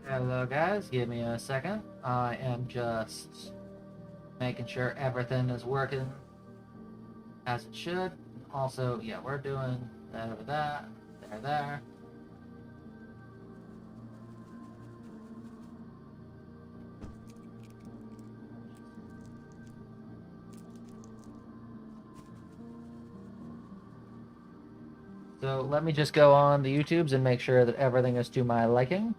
Hello guys, give me a second. I am just making sure everything is working as it should. Also, yeah, we're doing that over that, there. So let me just go on the YouTubes and make sure that everything is to my liking.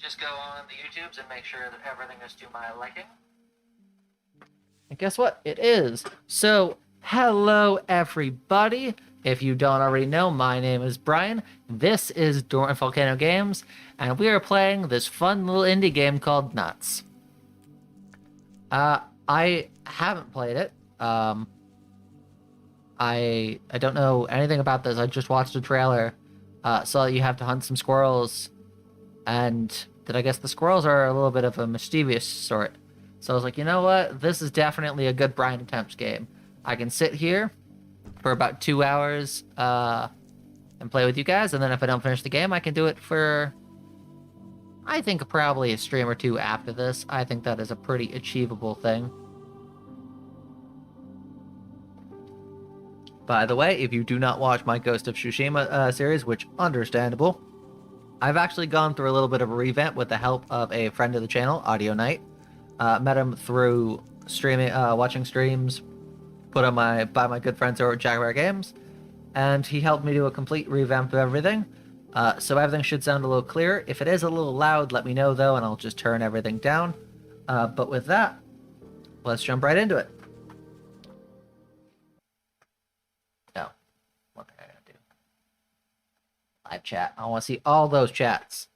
Just go on the YouTubes and make sure that everything is to my liking. And guess what? It is. So, hello everybody. If you don't already know, my name is Brian. This is Dormant Volcano Games, and we are playing this fun little indie game called Nuts. I haven't played it. I don't know anything about this. I just watched a trailer. Saw you have to hunt some squirrels, and that I guess the squirrels are a little bit of a mischievous sort. So I was like, you know what? This is definitely a good Brian Attempts game. I can sit here for about 2 hours and play with you guys, and then if I don't finish the game, I can do it for, I think, probably a stream or two after this. I think that is a pretty achievable thing. By the way, if you do not watch my Ghost of Tsushima series, which understandable, I've actually gone through a little bit of a revamp with the help of a friend of the channel, Audio Knight. Met him through streaming, watching streams put on by my good friends over at Jaguar Games, and he helped me do a complete revamp of everything. So everything should sound a little clearer. If it is a little loud, let me know though, and I'll just turn everything down. But with that, let's jump right into it. No, what the heck I gotta do? Live chat. I want to see all those chats.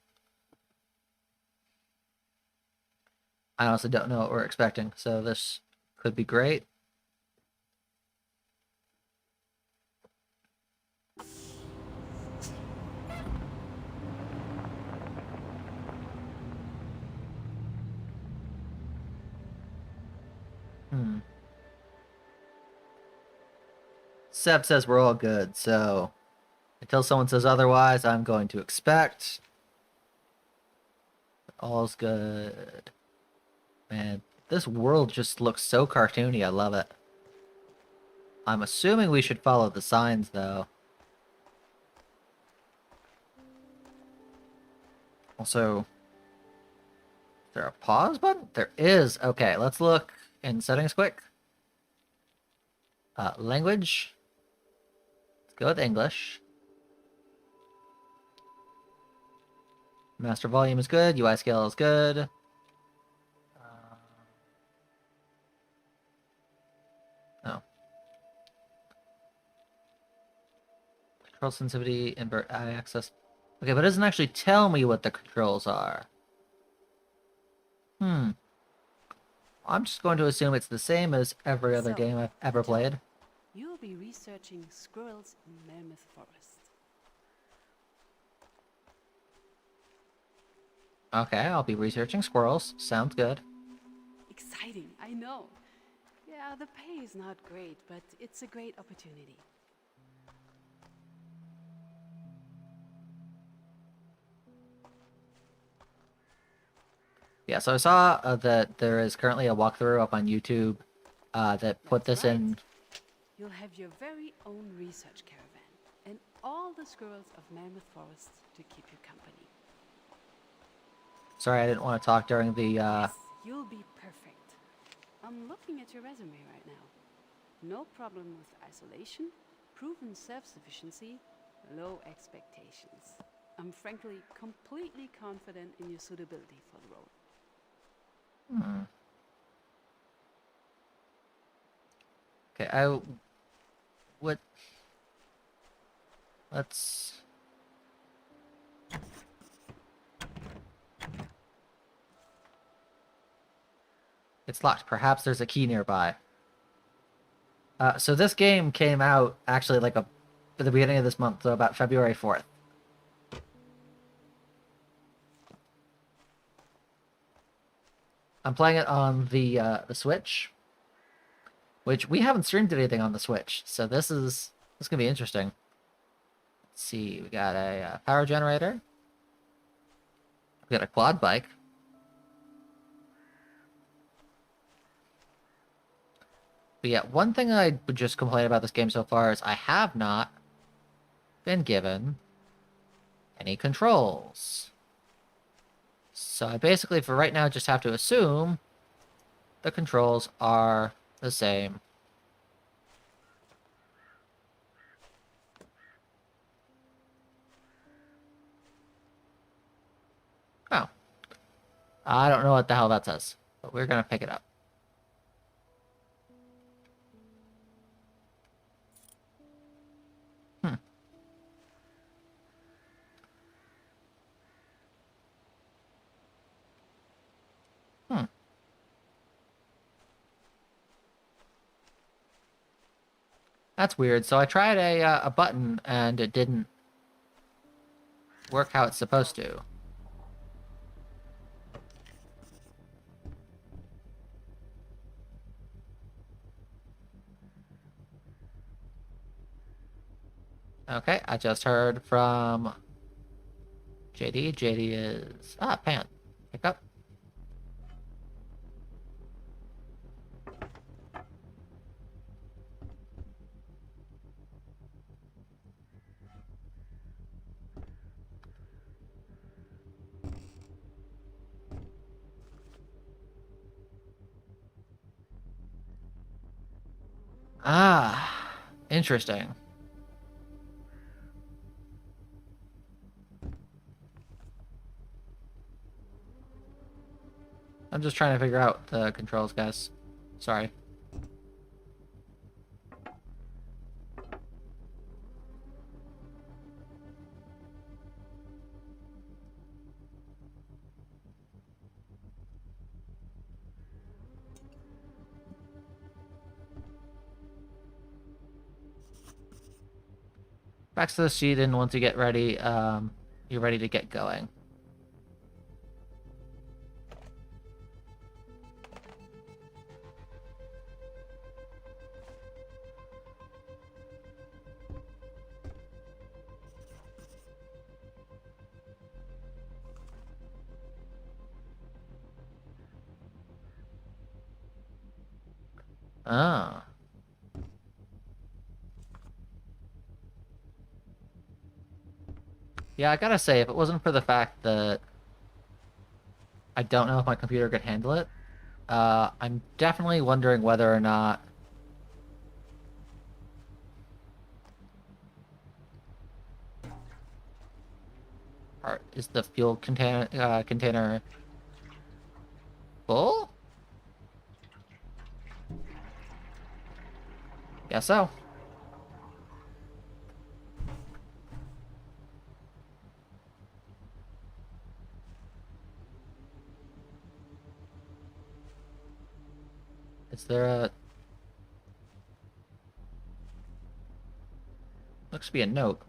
I honestly don't know what we're expecting, so this could be great. Seb says we're all good, so until someone says otherwise, I'm going to expect all's good. Man, this world just looks so cartoony. I love it. I'm assuming we should follow the signs, though. Also, is there a pause button? There is. Okay, let's look in settings quick. Language. Let's go with English. Master volume is good. UI scale is good. No. Control sensitivity, invert eye access. Okay, but it doesn't actually tell me what the controls are. I'm just going to assume it's the same as every other game I've ever played. You'll be researching squirrels in Mammoth Forest. Okay, I'll be researching squirrels. Sounds good. Exciting, I know. Yeah, the pay is not great, but it's a great opportunity. Yeah, so I saw that there is currently a walkthrough up on YouTube that put That's this right. in. You'll have your very own research caravan and all the squirrels of Mammoth Forest to keep you company. Sorry, I didn't want to talk during the. Yes, you'll be perfect. I'm looking at your resume right now. No problem with isolation, proven self-sufficiency, low expectations. I'm frankly completely confident in your suitability for the role. Okay, I would. Let's. It's locked. Perhaps there's a key nearby. So this game came out actually like at the beginning of this month, so about February 4th. I'm playing it on the Switch, which we haven't streamed anything on the Switch, so this gonna be interesting. Let's see, we got a power generator. We got a quad bike. But yeah, one thing I would just complain about this game so far is I have not been given any controls. So I basically, for right now, just have to assume the controls are the same. Oh. I don't know what the hell that says, but we're gonna pick it up. Hmm. Hmm. That's weird. So I tried a button, and it didn't work how it's supposed to. Okay, I just heard from JD. JD is... Ah, Pan. Pick up. Ah, interesting. I'm just trying to figure out the controls, guys. Sorry. Back to the sheet, and once you get ready, you're ready to get going. Ah. Yeah, I gotta say, if it wasn't for the fact that I don't know if my computer could handle it, I'm definitely wondering whether or not... Is the fuel container full? Guess so. Is there a... Looks to be a note.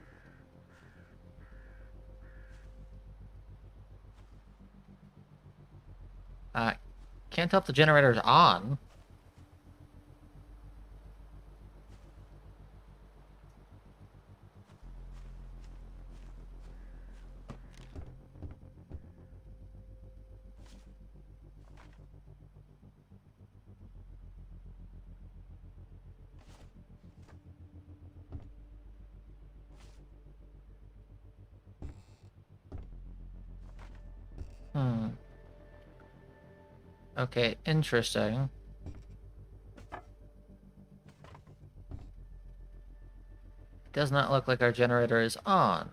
Can't tell if the generator's on. Hmm. Okay, interesting. Does not look like our generator is on.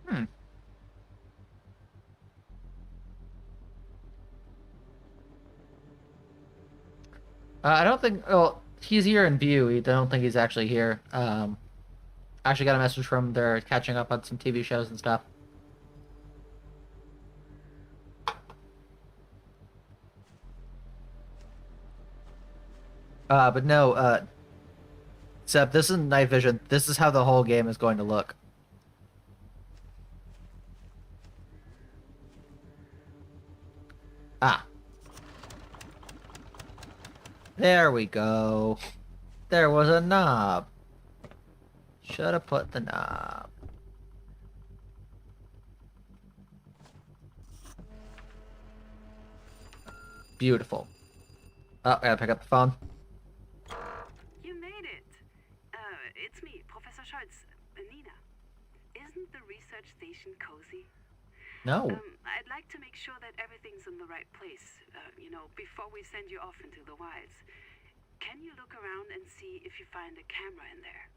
Hmm. I don't think... Well, he's here in view. I don't think he's actually here. I actually got a message from they're catching up on some TV shows and stuff. But no, Seb, this is night vision. This is how the whole game is going to look. Ah. There we go. There was a knob. Should have put the knob. Beautiful. Oh, I gotta pick up the phone. You made it. It's me, Professor Schultz, Nina. Isn't the research station cozy? No. I'd like to make sure that everything's in the right place, before we send you off into the wilds. Can you look around and see if you find a camera in there?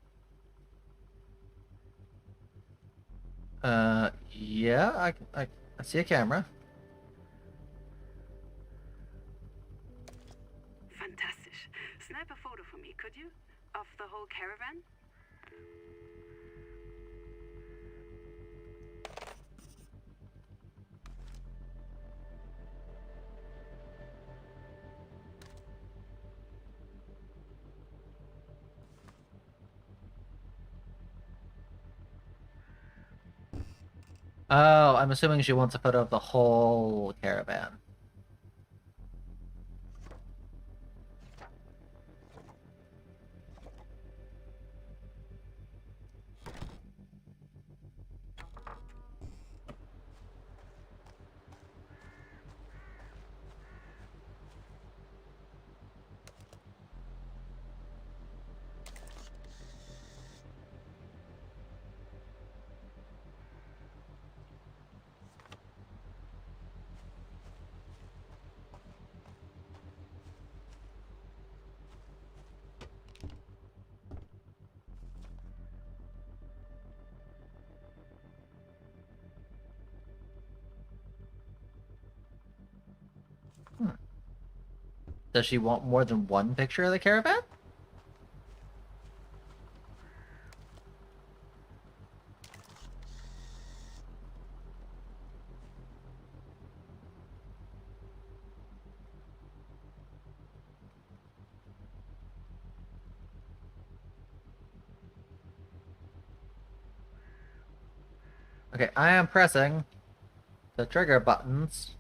Yeah, I see a camera. Fantastic. Snap a photo for me, could you? Of the whole caravan? Oh, I'm assuming she wants a photo of the whole caravan. Does she want more than one picture of the caravan? Okay, I am pressing the trigger buttons,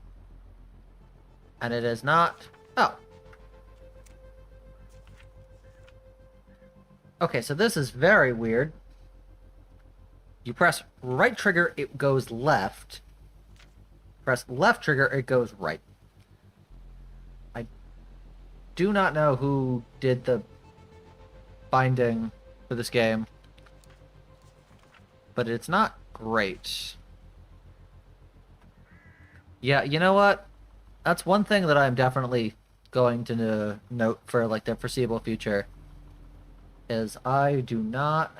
and it is not... Oh. Okay, so this is very weird. You press right trigger, it goes left. Press left trigger, it goes right. I do not know who did the binding for this game, but it's not great. Yeah, you know what? That's one thing that I'm definitely going to note for like the foreseeable future is I do not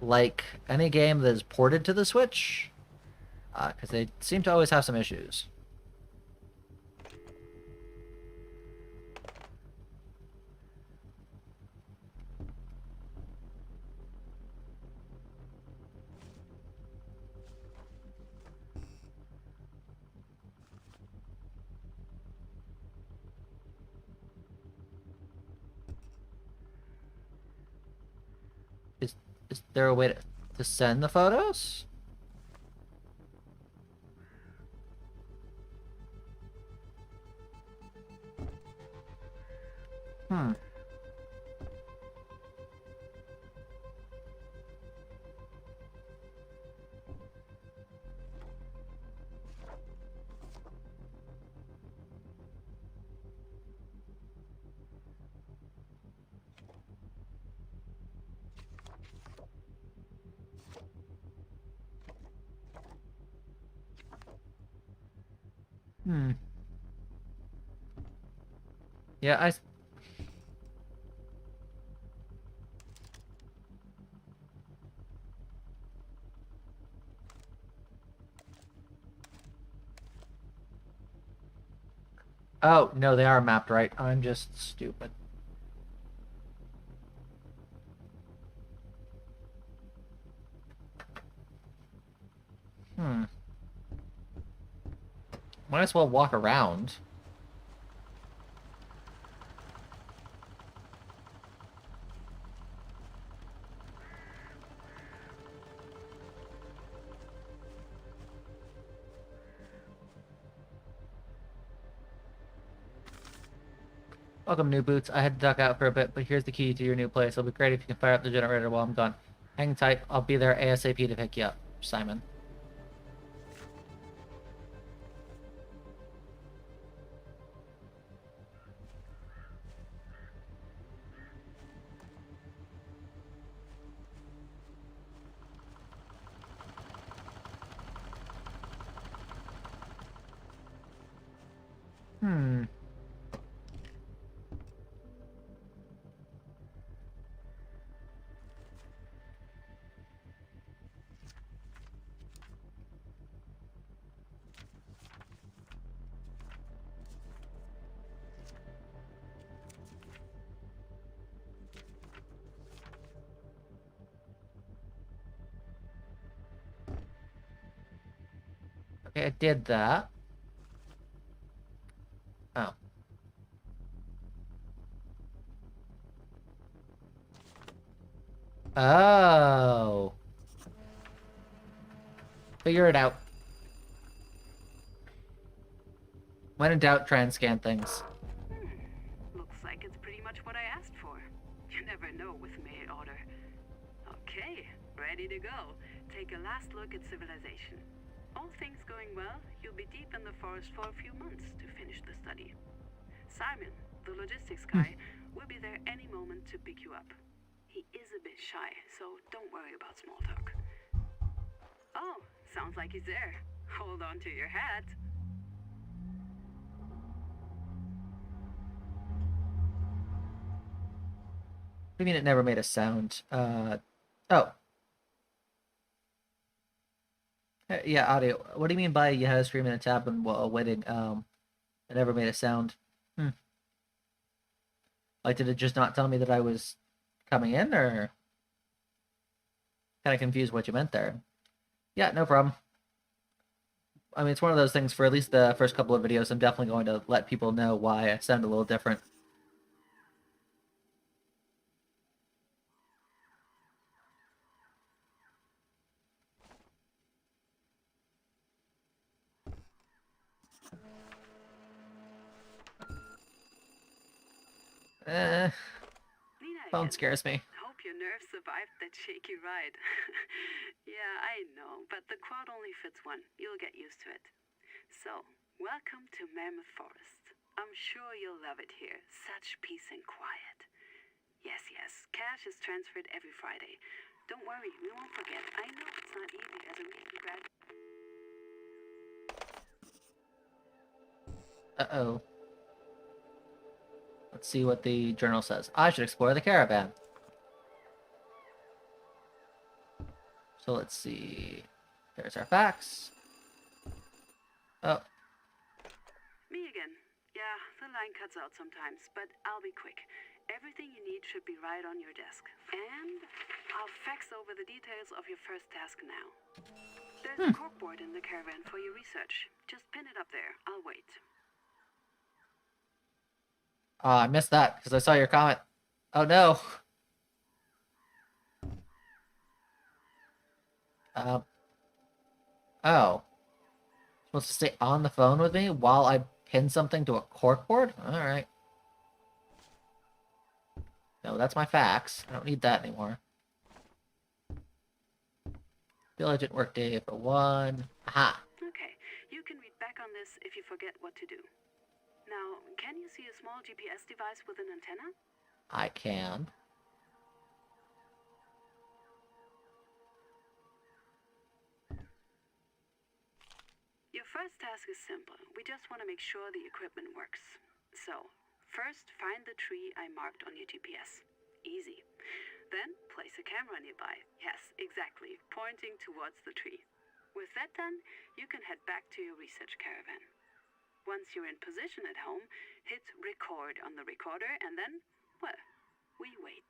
like any game that is ported to the Switch, because they seem to always have some issues. Is is there a way to send the photos? Hmm. Hmm. Yeah, Oh, no, they are mapped right. I'm just stupid. Hmm. Might as well walk around. Welcome, new boots. I had to duck out for a bit, but here's the key to your new place. It'll be great if you can fire up the generator while I'm gone. Hang tight. I'll be there ASAP to pick you up. Simon. Hmm. Okay, I did that. Oh. Oh. Figure it out. When in doubt, try and scan things. Looks like it's pretty much what I asked for. You never know with mail order. Okay, ready to go. Take a last look at civilization. All things going well, you'll be deep in the forest for a few months to finish the study. Simon, the logistics guy, will be there any moment to pick you up. He is a bit shy, so don't worry about small talk. Oh, sounds like he's there. Hold on to your hat. What do you mean it never made a sound? Oh. Yeah, audio. What do you mean by you had a scream in a tab and while waiting? It never made a sound. Like, did it just not tell me that I was coming in, or kind of confused what you meant there? Yeah, no problem. I mean, it's one of those things for at least the first couple of videos. I'm definitely going to let people know why I sound a little different. Phone scares me. Hope your nerves survived that shaky ride. Yeah, I know, but the quad only fits one. You'll get used to it. So, welcome to Mammoth Forest. I'm sure you'll love it here. Such peace and quiet. Yes, cash is transferred every Friday. Don't worry, we won't forget. I know it's not easy as a recent graduate. Uh-oh. Let's see what the journal says. I should explore the caravan. So let's see. There's our facts. Oh. Me again. Yeah, the line cuts out sometimes, but I'll be quick. Everything you need should be right on your desk. And I'll fax over the details of your first task now. There's a corkboard in the caravan for your research. Just pin it up there. I'll wait. Oh, I missed that because I saw your comment. Oh no. Oh. Supposed to stay on the phone with me while I pin something to a corkboard? Alright. No, that's my fax. I don't need that anymore. Diligent work day for 1. Aha. Okay, you can read back on this if you forget what to do. Now, can you see a small GPS device with an antenna? I can. Your first task is simple. We just want to make sure the equipment works. So, first find the tree I marked on your GPS. Easy. Then place a camera nearby. Yes, exactly, pointing towards the tree. With that done, you can head back to your research caravan. Once you're in position at home, hit record on the recorder and then, well, we wait.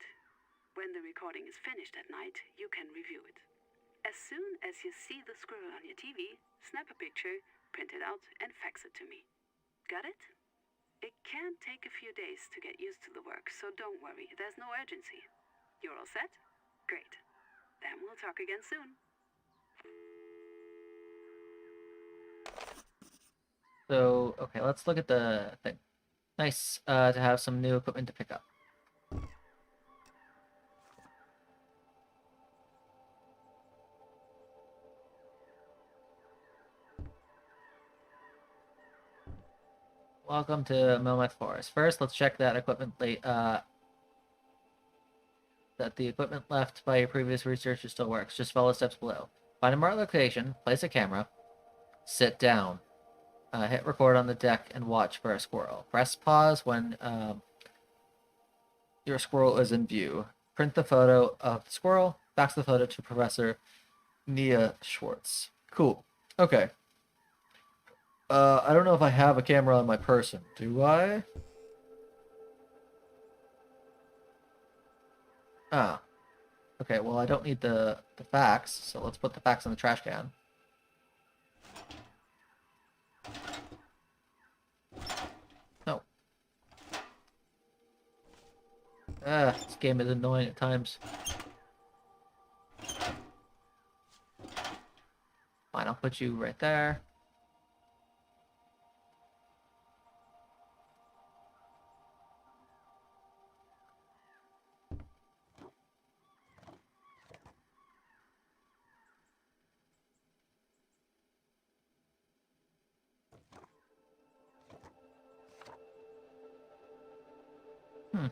When the recording is finished at night, you can review it. As soon as you see the squirrel on your TV, snap a picture, print it out, and fax it to me. Got it? It can take a few days to get used to the work, so don't worry, there's no urgency. You're all set? Great. Then we'll talk again soon. So, okay, let's look at the thing. Nice to have some new equipment to pick up. Welcome to Melmeth Forest. First, let's check that that the equipment left by your previous researcher still works. Just follow the steps below. Find a marked location, place a camera, sit down, hit record on the deck, and watch for a squirrel. Press pause when your squirrel is in view. Print the photo of the squirrel, fax the photo to Professor Nia Schwartz. Cool. Okay. I don't know if I have a camera on my person. Do I? Ah. Okay, well, I don't need the fax, so let's put the fax in the trash can. No. This game is annoying at times. Fine, I'll put you right there. Hmm.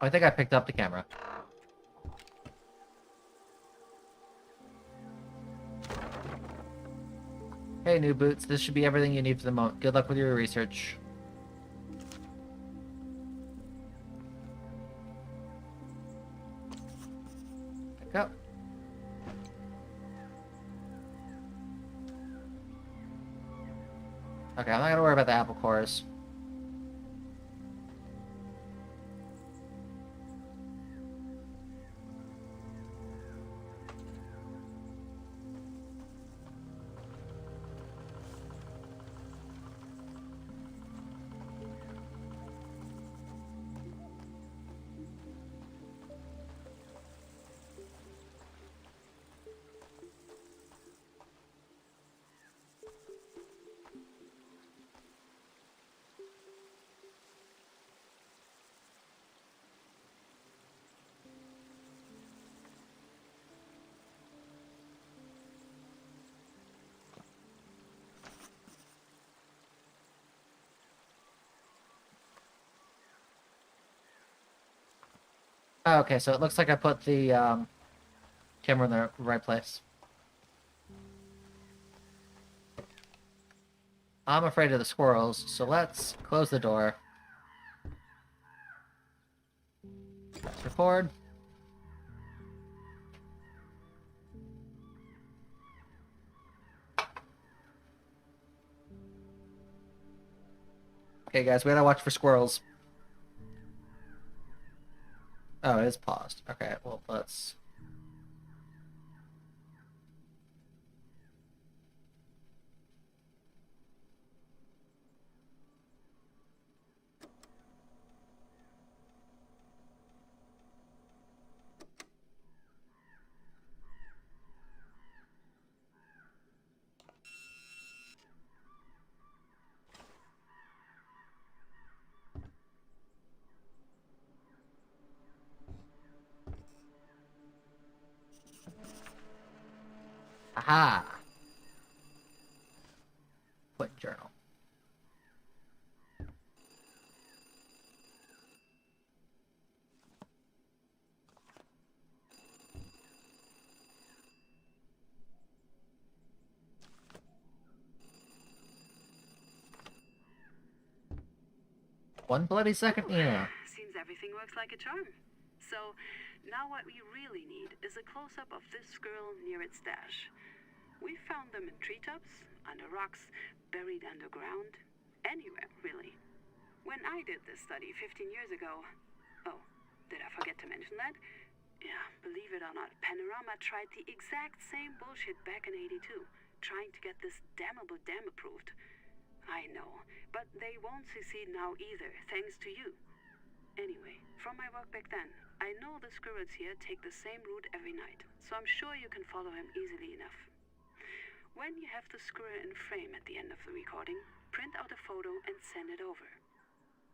I think I picked up the camera. Hey, new boots. This should be everything you need for the moment. Good luck with your research. Pick up. Okay, I'm not gonna worry about the apple cores. Okay, so it looks like I put the camera in the right place. I'm afraid of the squirrels, so let's close the door. Press record. Okay, guys, we gotta watch for squirrels. Oh, it is paused. Okay, well, let's... Aha! Put journal. One bloody second, yeah. Seems everything works like a charm. So, now what we really need is a close-up of this squirrel near its stash. We found them in treetops, under rocks, buried underground, anywhere, really. When I did this study 15 years ago... Oh, did I forget to mention that? Yeah, believe it or not, Panorama tried the exact same bullshit back in '82, trying to get this damnable dam approved. I know, but they won't succeed now either, thanks to you. Anyway, from my work back then, I know the squirrels here take the same route every night, so I'm sure you can follow him easily enough. When you have the squirrel in frame at the end of the recording, print out a photo and send it over.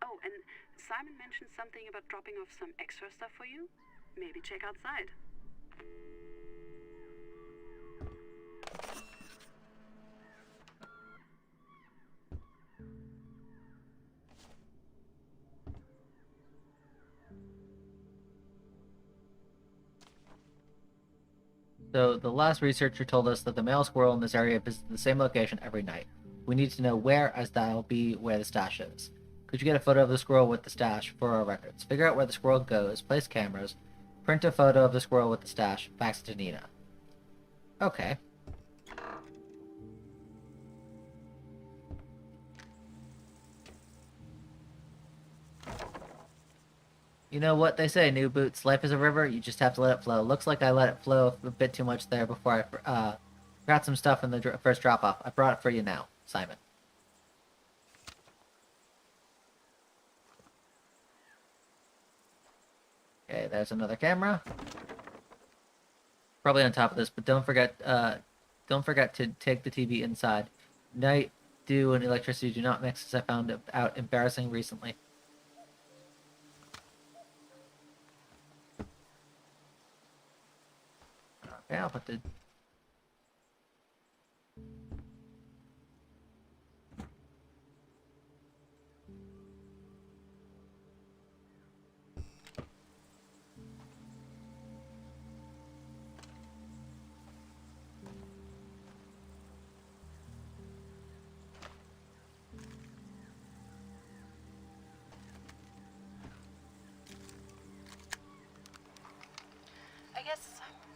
Oh, and Simon mentioned something about dropping off some extra stuff for you. Maybe check outside. So the last researcher told us that the male squirrel in this area visits the same location every night. We need to know where, as that'll be where the stash is. Could you get a photo of the squirrel with the stash for our records? Figure out where the squirrel goes, place cameras, print a photo of the squirrel with the stash, fax it to Nina. Okay. You know what they say, new boots. Life is a river, you just have to let it flow. Looks like I let it flow a bit too much there before I forgot some stuff in the first drop-off. I brought it for you now, Simon. Okay, there's another camera. Probably on top of this, but don't forget to take the TV inside. Night, dew, and electricity do not mix, as I found out embarrassing recently. Okay, I'll put the...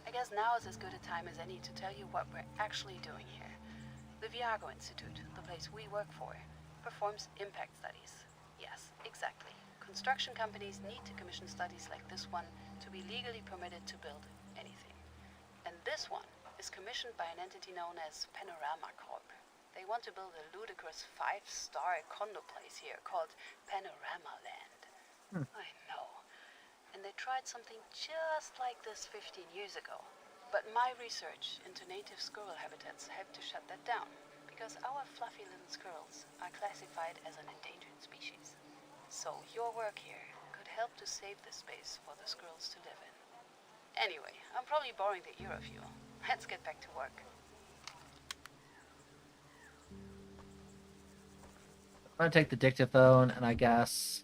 I guess now is as good a time as any to tell you what we're actually doing here. The Viago Institute, the place we work for, performs impact studies. Yes, exactly. Construction companies need to commission studies like this one to be legally permitted to build anything. And this one is commissioned by an entity known as Panorama Corp. They want to build a ludicrous 5-star condo place here called Panorama Land. I know. And they tried something just like this 15 years ago. But my research into native squirrel habitats helped to shut that down, because our fluffy little squirrels are classified as an endangered species. So your work here could help to save this space for the squirrels to live in. Anyway, I'm probably boring the ear of you. Let's get back to work. I'm gonna take the dictaphone and I guess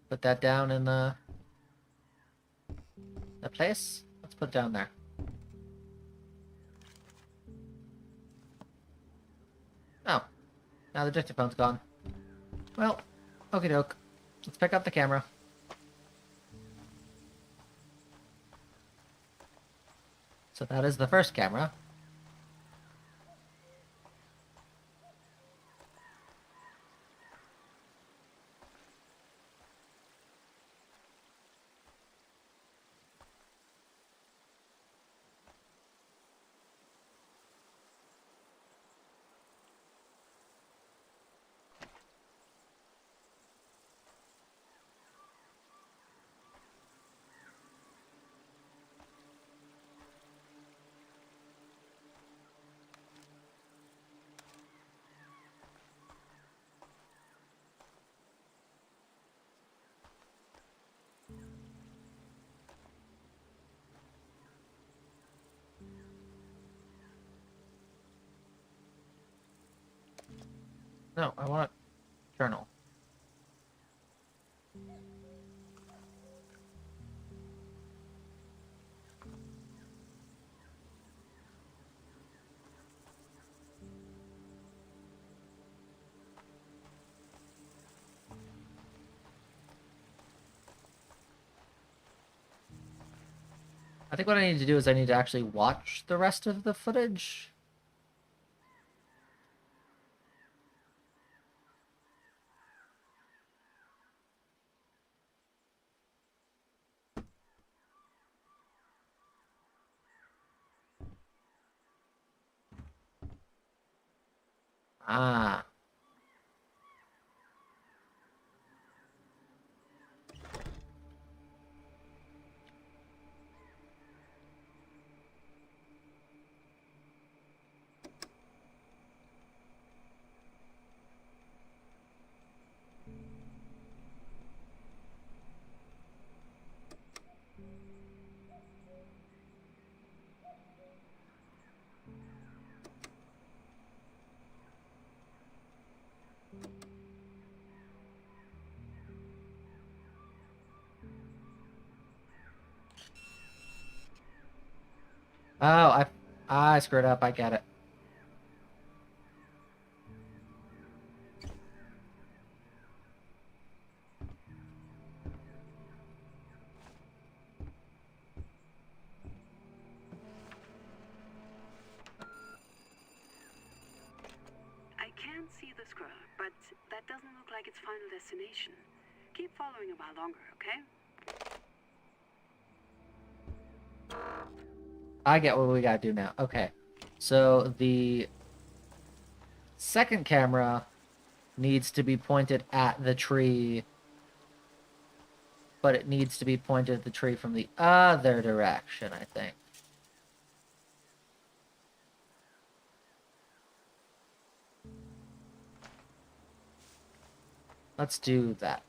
put that down in the place. Let's put it down there. Oh, now the dictaphone's gone. Well, okie doke. Let's pick up the camera. So that is the first camera. No, I want journal. I think what I need to do is I need to actually watch the rest of the footage. Ah. Oh, I screwed up. I get it. I can't see the squirrel, but that doesn't look like its final destination. Keep following a while longer, okay? I get what we gotta do now. Okay. So the second camera needs to be pointed at the tree, but it needs to be pointed at the tree from the other direction, I think. Let's do that.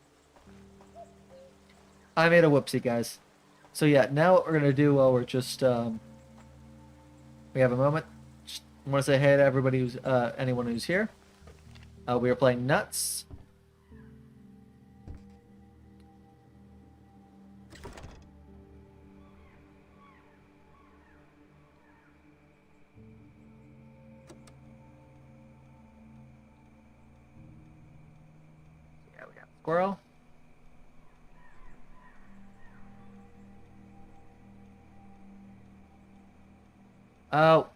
I made a whoopsie, guys. So yeah, now what we're gonna do while we're just we have a moment. Just want to say hey to everybody who's anyone who's here. We are playing Nuts. Yeah, we got Squirrel. Oh.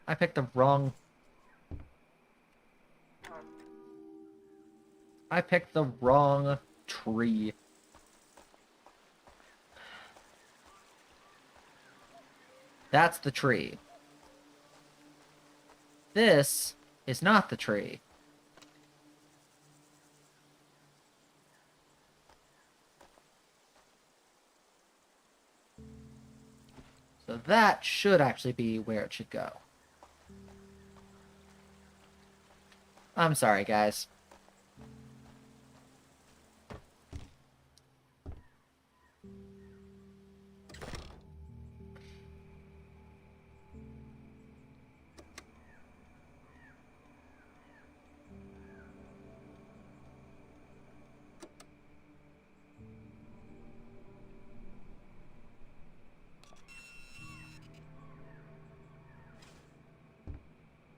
I picked the wrong... I picked the wrong tree. That's the tree. This is not the tree. So that should actually be where it should go. I'm sorry, guys.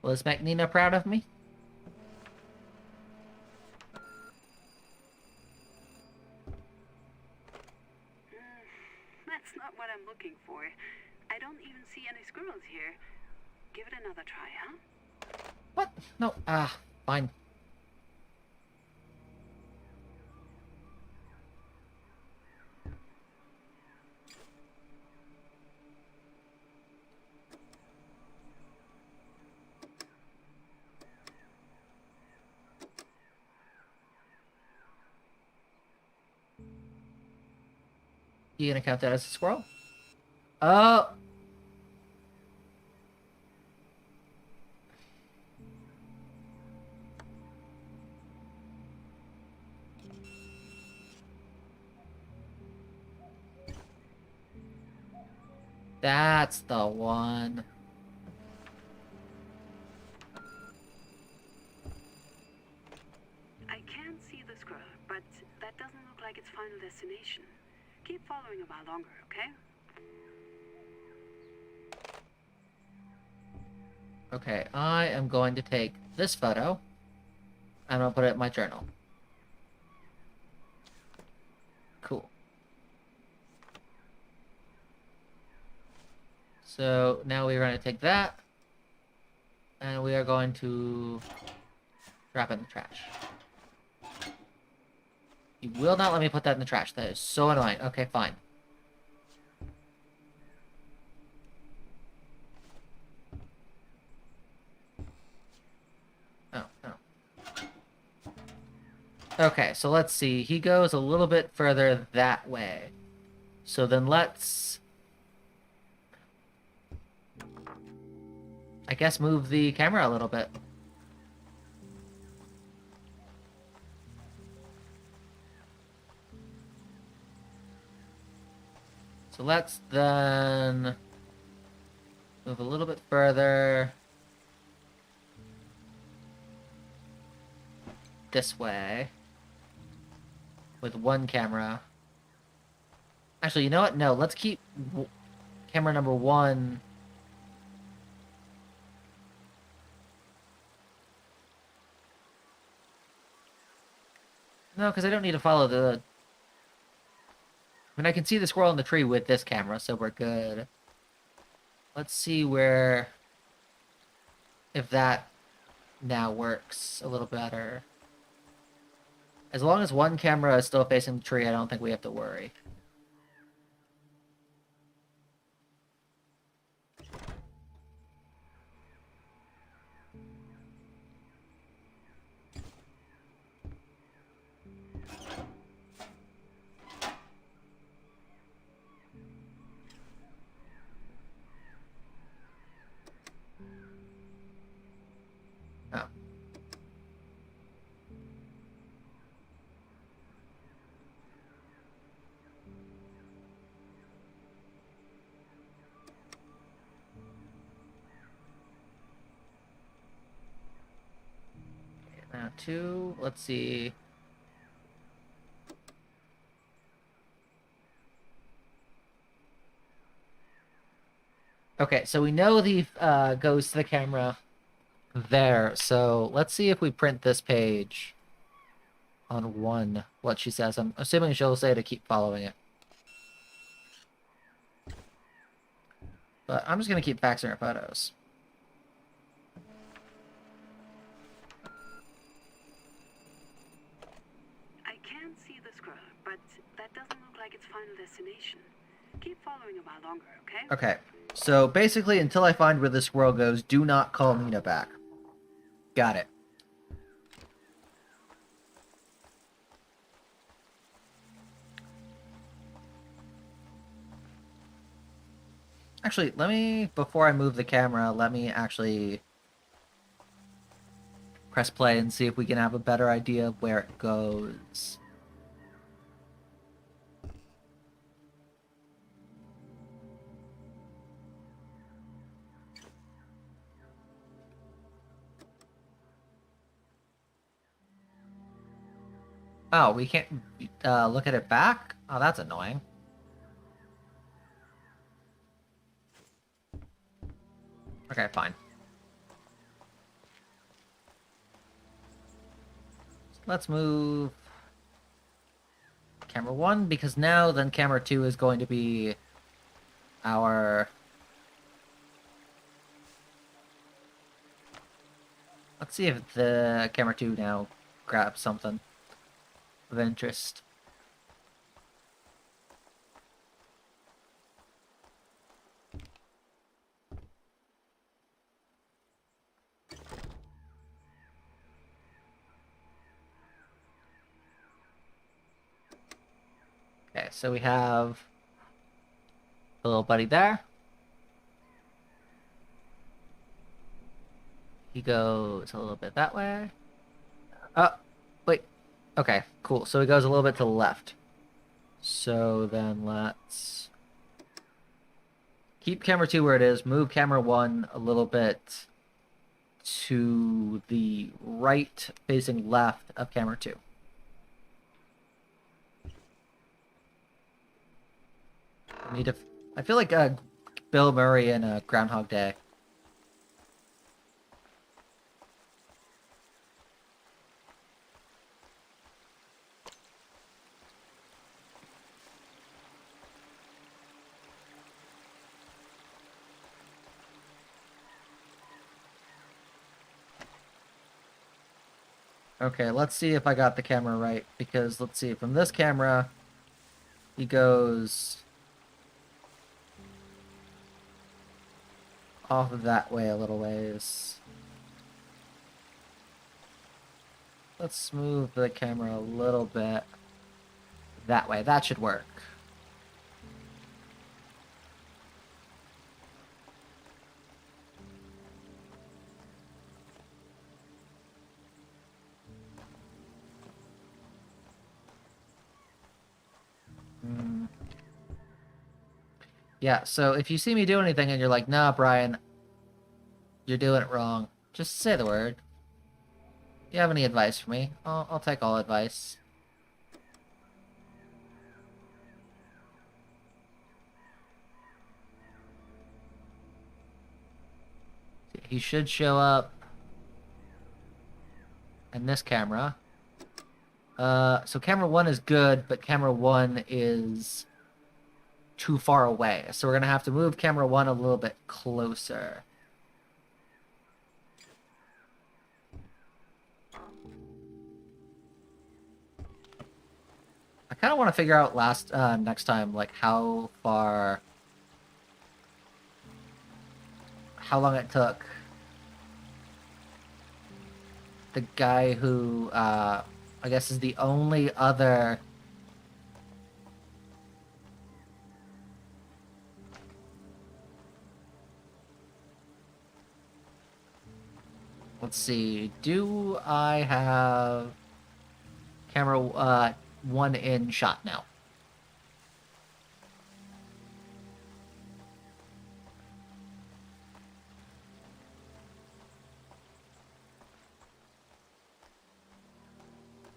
Will this make Nina proud of me? That's not what I'm looking for. I don't even see any squirrels here. Give it another try, huh? What? No. Fine. You gonna count that as a squirrel? Oh. That's the one. I can't see the squirrel, but that doesn't look like its final destination. Keep following a while longer, okay? Okay, I am going to take this photo and I'll put it in my journal. Cool. So now we're going to take that and we are going to drop it in the trash. You will not let me put that in the trash. That is so annoying. Okay, fine. Okay, so let's see. He goes a little bit further that way. So then let's, I guess, move the camera a little bit. So let's then move a little bit further this way with one camera. Actually, you know what? No, let's keep camera number one. No, because I don't need to follow the... I mean, I can see the squirrel in the tree with this camera, so we're good. Let's see where... if that now works a little better. As long as one camera is still facing the tree, I don't think we have to worry. Oh. Now two, let's see. Okay, so we know the goes to the camera there, so let's see if we print this page on one, what she says. I'm assuming she'll say to keep following it. But I'm just going to keep faxing her photos. I can't see the squirrel, but that doesn't look like its final destination. Keep following a while longer, okay? Okay, so basically until I find where the squirrel goes, do not call Nina back. Got it. Actually, let me, before I move the camera, let me actually press play and see if we can have a better idea of where it goes. Oh, we can't look at it back? Oh, that's annoying. Okay, fine. Let's move camera one, because now then camera two is going to be our... Let's see if the camera two now grabs something of interest. Okay, so we have the little buddy there. He goes a little bit that way. Oh, wait. Okay, cool. So he goes a little bit to the left. So then let's keep camera two where it is, move camera one a little bit to the right facing left of camera two. I need to... I feel like Bill Murray in Groundhog Day. Okay, let's see if I got the camera right, because let's see, from this camera, he goes off of that way a little ways. let's move the camera a little bit that way. That should work. Yeah, so if you see me do anything and you're like, nah, Brian, you're doing it wrong, just say the word. If you have any advice for me, I'll take all advice. He should show up in this camera. So camera 1 is good, but camera 1 is too far away. So we're going to have to move camera 1 a little bit closer. I kind of want to figure out next time, like, how long it took the guy who, I guess is the only other... Let's see, do I have camera 1 in shot now?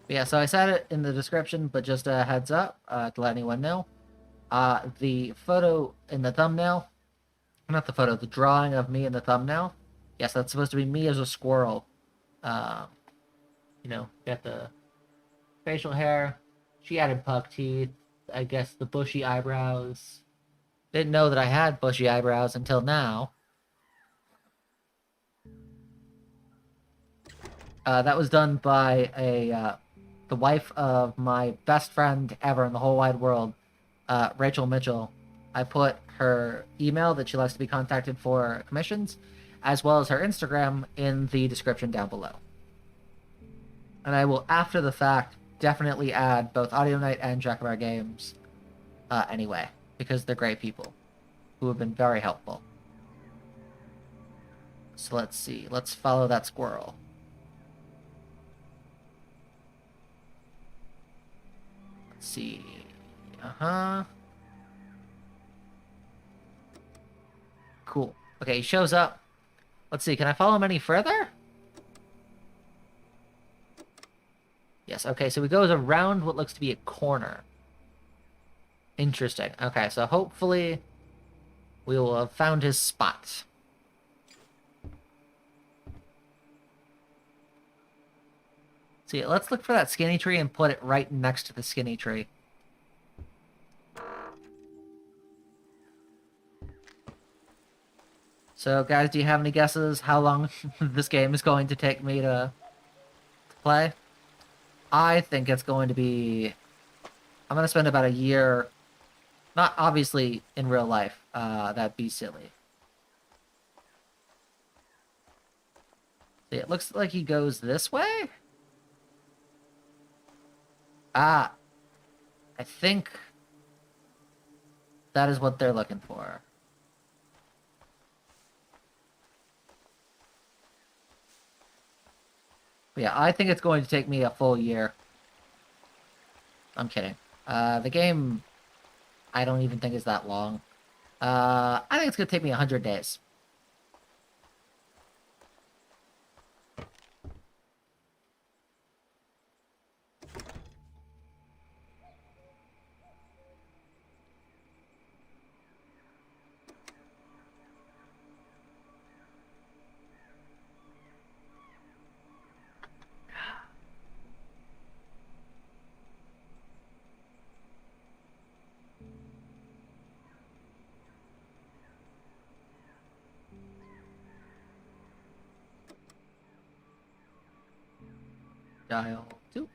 Yeah, so I said it in the description, but just a heads up to let anyone know. The photo in the thumbnail, not the photo, the drawing of me in the thumbnail, yes, that's supposed to be me as a squirrel. You know, got the facial hair. She added puck teeth. I guess the bushy eyebrows. Didn't know that I had bushy eyebrows until now. That was done by the wife of my best friend ever in the whole wide world, Rachel Mitchell. I put her email that she likes to be contacted for commissions, as well as her Instagram in the description down below. And I will, after the fact, definitely add both Audio Night and Jack of Our Games anyway, because they're great people who have been very helpful. So let's see. Let's follow that squirrel. Let's see. Cool. Okay, he shows up. Let's see. Can I follow him any further? Yes, okay, so he goes around what looks to be a corner. Interesting. Okay, so hopefully we will have found his spot. See, let's look for that skinny tree and put it right next to the skinny tree. So, guys, do you have any guesses how long this game is going to take me to play? I think it's going to be... I'm going to spend about a year... Not obviously in real life. That'd be silly. See, it looks like he goes this way? I think that is what they're looking for. But yeah, I think it's going to take me a full year. I'm kidding. The game, I don't even think is that long. I think it's going to take me 100 days. Dial 2.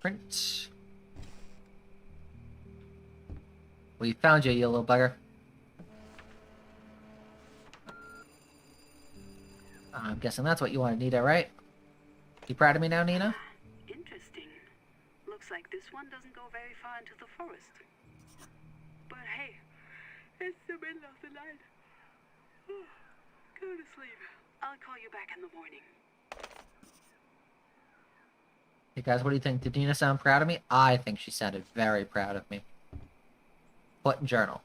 Print. We found you, you little bugger. I'm guessing that's what you want, Anita, right? You proud of me now, Nina? Interesting. Looks like this one doesn't go very far into the forest. But hey, it's the middle of the night. Go to sleep. I'll call you back in the morning. Hey guys, what do you think? Did Nina sound proud of me? I think she sounded very proud of me. Put in journal.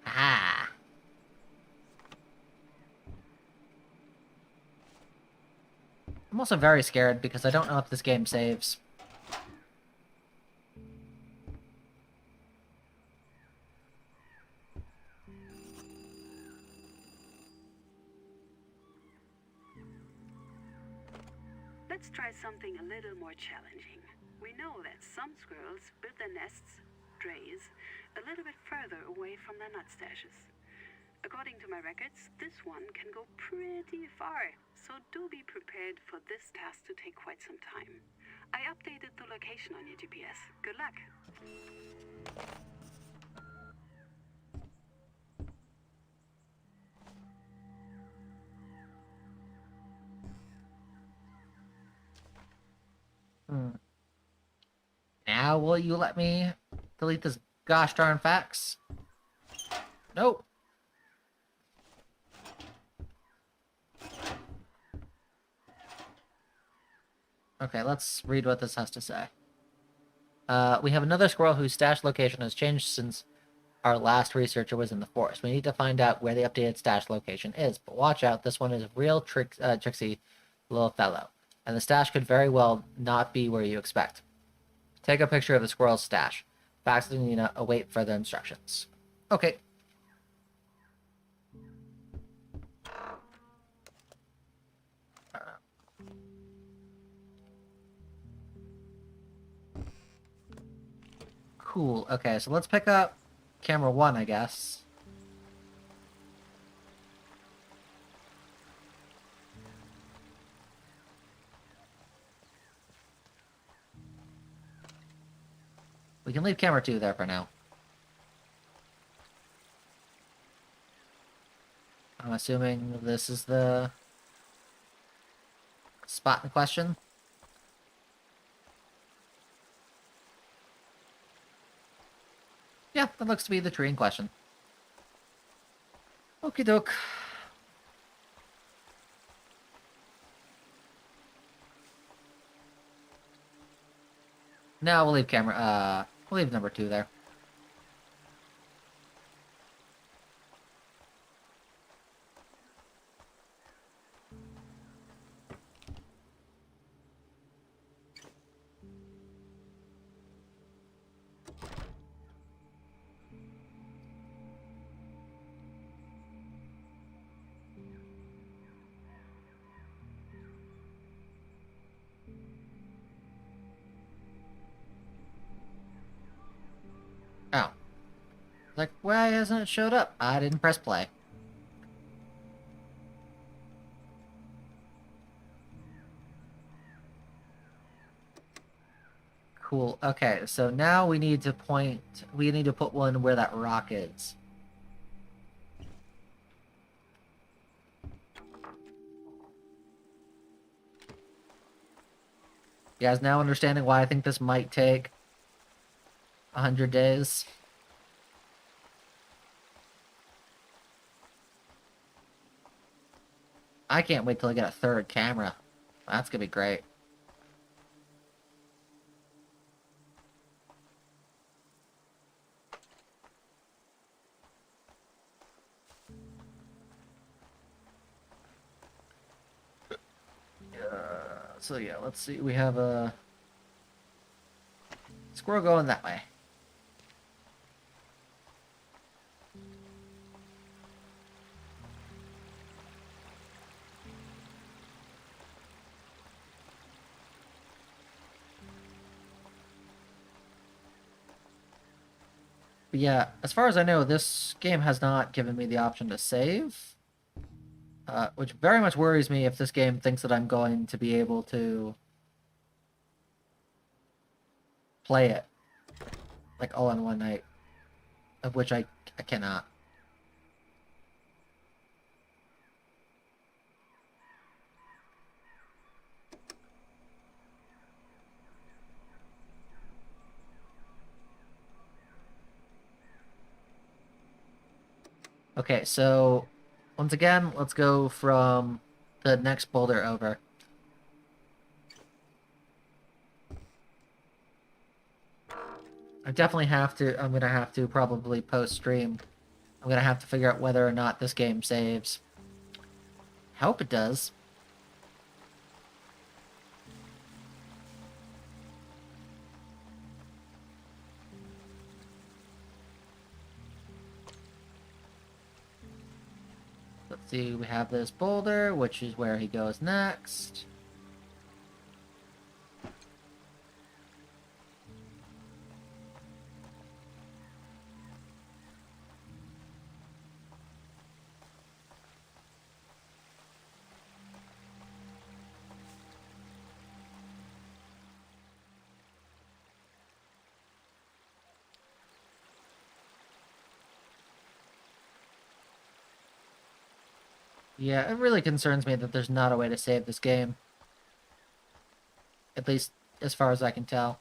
Ah. I'm also very scared because I don't know if this game saves. Let's try something a little more challenging. We know that some squirrels build their nests, drays, a little bit further away from their nut stashes. According to my records, this one can go pretty far, so do be prepared for this task to take quite some time. I updated the location on your GPS. Good luck! Now will you let me delete this gosh darn fax? Nope. Okay, let's read what this has to say. We have another squirrel whose stash location has changed since our last researcher was in the forest. We need to find out where the updated stash location is, but watch out, this one is a real tricksy little fellow, and the stash could very well not be where you expect. Take a picture of the squirrel's stash. Fax to Nina, await further instructions. Okay. Cool. Okay, so let's pick up camera 1, I guess. We can leave camera 2 there for now. I'm assuming this is the spot in question. Yeah, that looks to be the tree in question. Okie doke. No, we'll leave we'll leave number 2 there. Oh. Like, why hasn't it showed up? I didn't press play. Cool. Okay, so now we need to put one where that rock is. You guys now understanding why I think this might take 100 days? I can't wait till I get a 3rd camera. That's gonna be great. So yeah, let's see. We have a squirrel going that way. But yeah, as far as I know, this game has not given me the option to save. Which very much worries me if this game thinks that I'm going to be able to play it like all in one night, of which I cannot. Okay, so once again, let's go from the next boulder over. I definitely have to, I'm gonna have to probably post-stream. I'm gonna have to figure out whether or not this game saves. Hope it does. Let's see, we have this boulder, which is where he goes next. Yeah, it really concerns me that there's not a way to save this game. At least, as far as I can tell.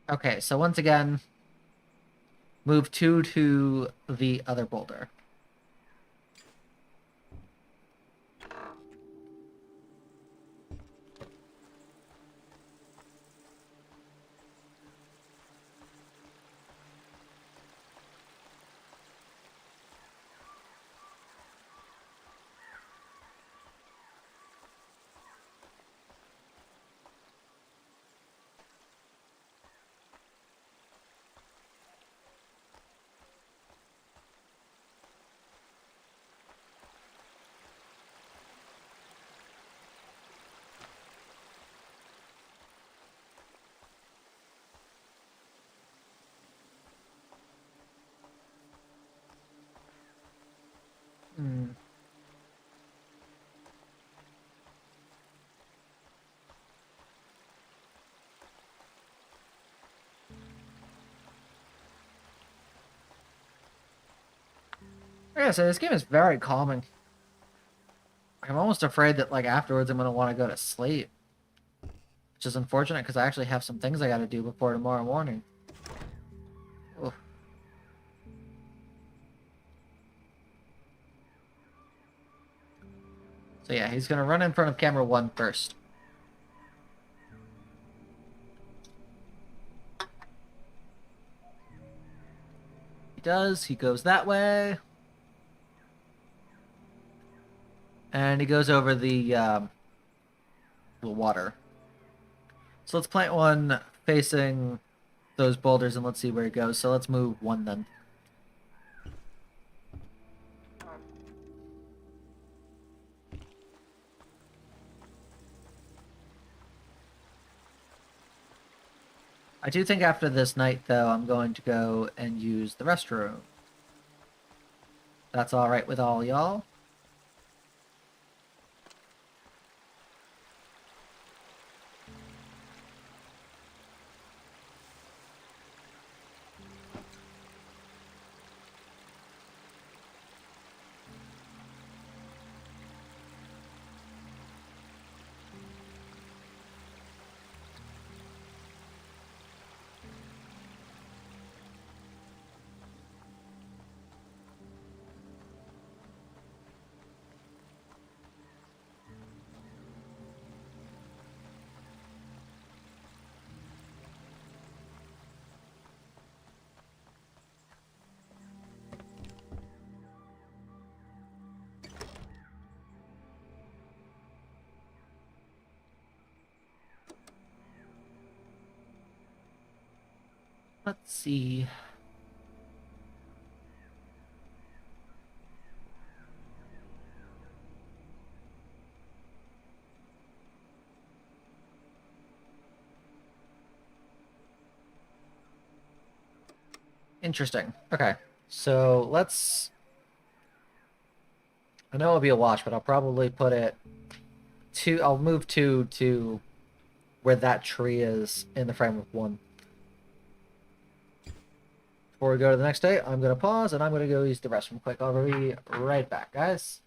Okay, so once again, move 2 to the other boulder. Hmm. Like I said, this game is very calming. I'm almost afraid that, like, afterwards I'm going to want to go to sleep. Which is unfortunate, because I actually have some things I got to do before tomorrow morning. Oof. So yeah, he's going to run in front of camera 1 first. He does. He goes that way. And he goes over the water. So let's plant one facing those boulders and let's see where he goes. So let's move 1 then. I do think after this night, though, I'm going to go and use the restroom. That's alright with all y'all? Let's see. Interesting. Okay. So let's... I know it'll be a watch, but I'll probably put it... I'll move 2 to where that tree is in the frame of 1. Before we go to the next day, I'm going to pause and I'm going to go use the restroom quick. I'll be right back, guys.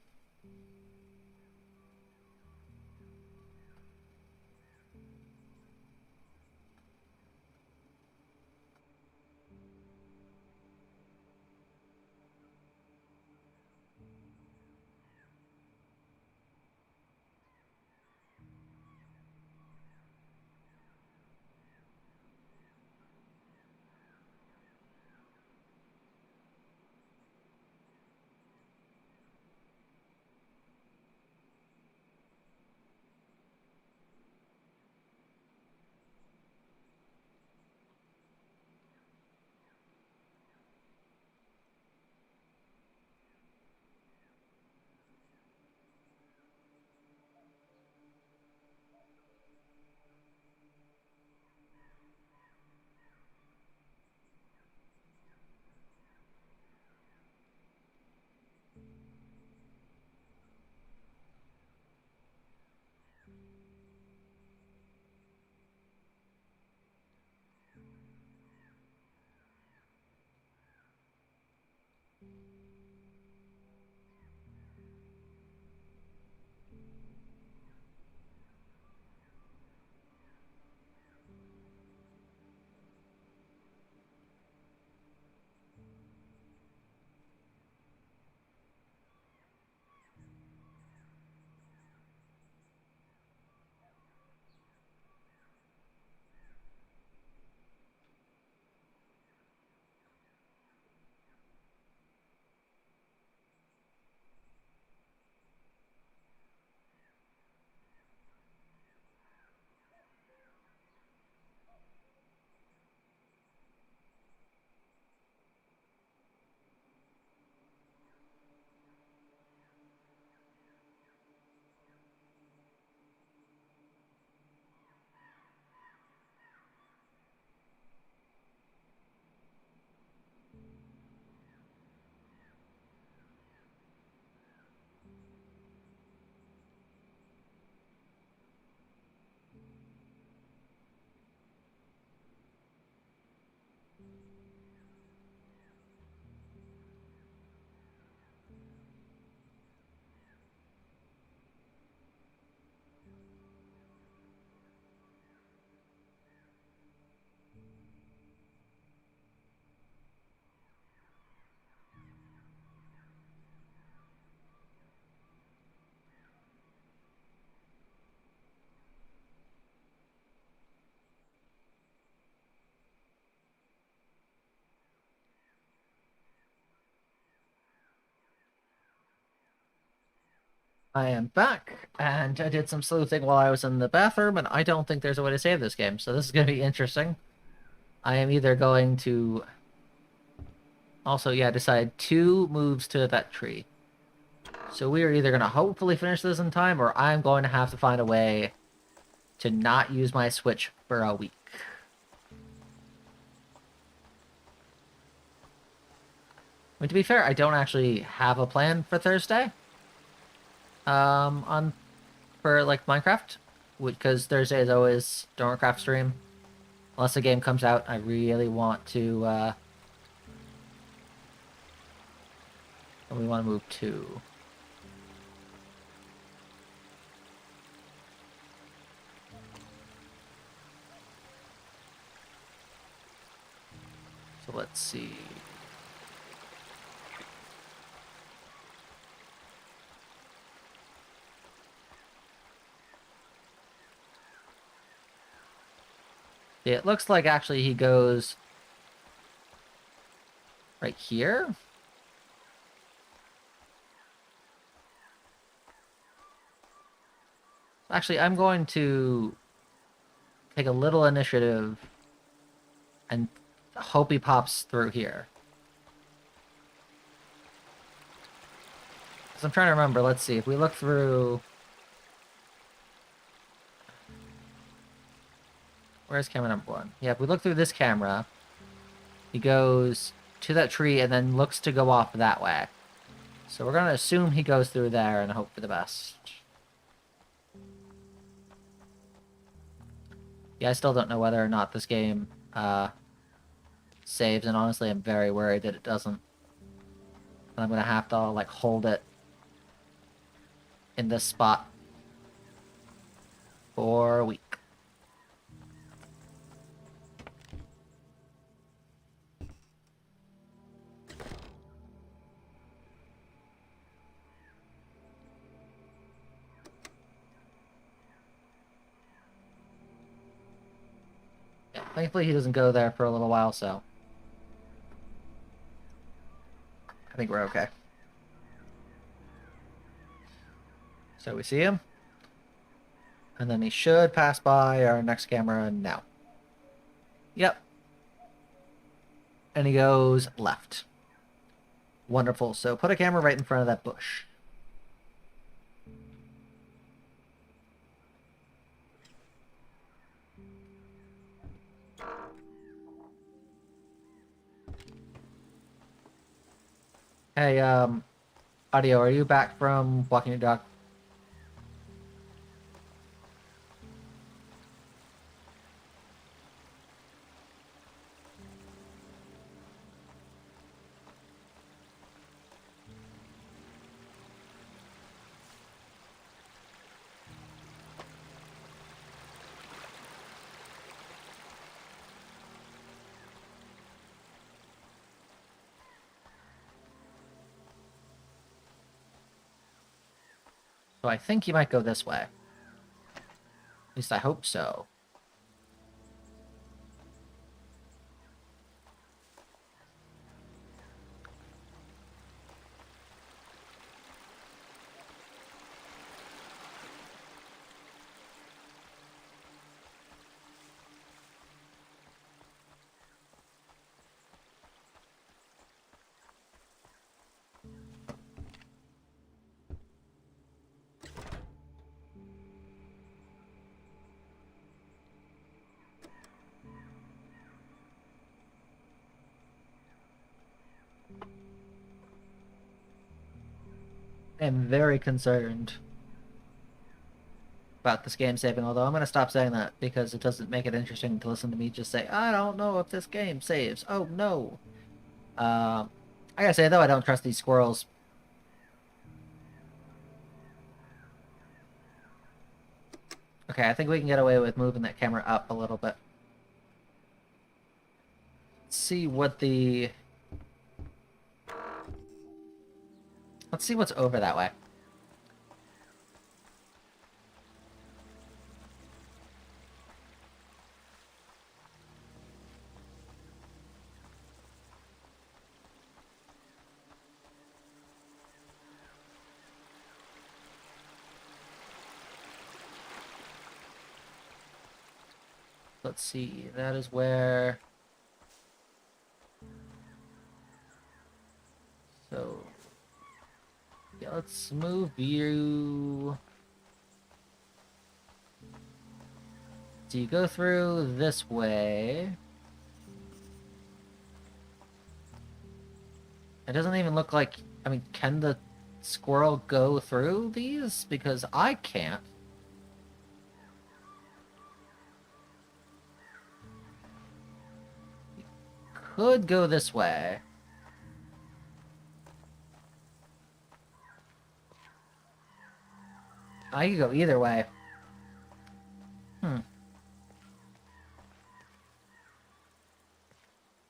I am back, and I did some sleuthing while I was in the bathroom, and I don't think there's a way to save this game, so this is going to be interesting. I am either going to... Also, yeah, decide 2 moves to that tree. So we are either going to hopefully finish this in time, or I'm going to have to find a way to not use my Switch for a week. I mean, to be fair, I don't actually have a plan for Thursday. For like Minecraft, because Thursday is always Stormcraft stream. Unless the game comes out, I really want to. We want to move to. So let's see. It looks like actually he goes right here. Actually, I'm going to take a little initiative and hope he pops through here. So I'm trying to remember. Let's see. If we look through... Where's camera number 1? Yeah, if we look through this camera, he goes to that tree and then looks to go off that way. So we're going to assume he goes through there and hope for the best. Yeah, I still don't know whether or not this game saves, and honestly, I'm very worried that it doesn't. And I'm going to have to, like, hold it in this spot for a week. Yeah, thankfully he doesn't go there for a little while, so I think we're okay. So we see him. And then he should pass by our next camera now. Yep. And he goes left. Wonderful. So put a camera right in front of that bush. Hey, Audio, are you back from walking your dog? So I think you might go this way. At least I hope so. I'm very concerned about this game saving, although I'm going to stop saying that because it doesn't make it interesting to listen to me just say, I don't know if this game saves. Oh, no. I gotta say, though, I don't trust these squirrels. Okay, I think we can get away with moving that camera up a little bit. Let's see what the... Let's see what's over that way. Let's see, that is where... So... Yeah, let's move you... So you go through this way. It doesn't even look like... I mean, can the squirrel go through these? Because I can't. Could go this way. I could go either way.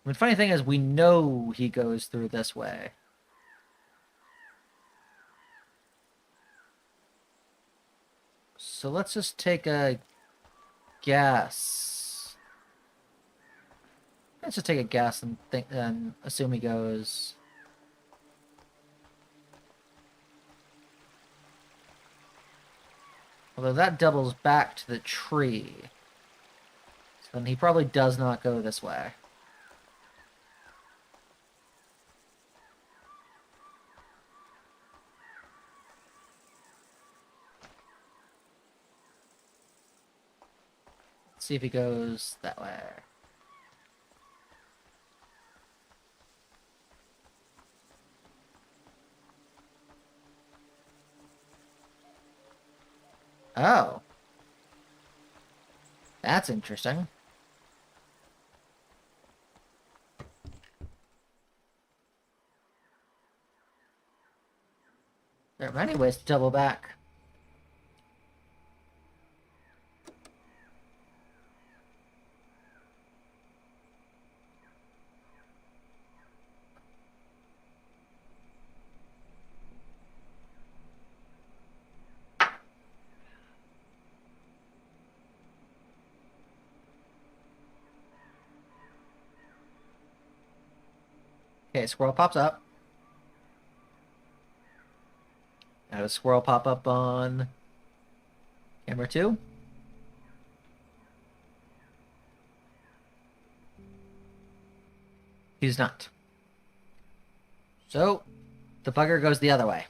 The funny thing is, we know he goes through this way. So let's just take a guess. Let's just take a guess and think, and assume he goes. Although that doubles back to the tree. So then he probably does not go this way. Let's see if he goes that way. Oh. That's interesting. There are many ways to double back. Okay, squirrel pops up. Now does squirrel pop up on camera 2? He's not. So, the bugger goes the other way.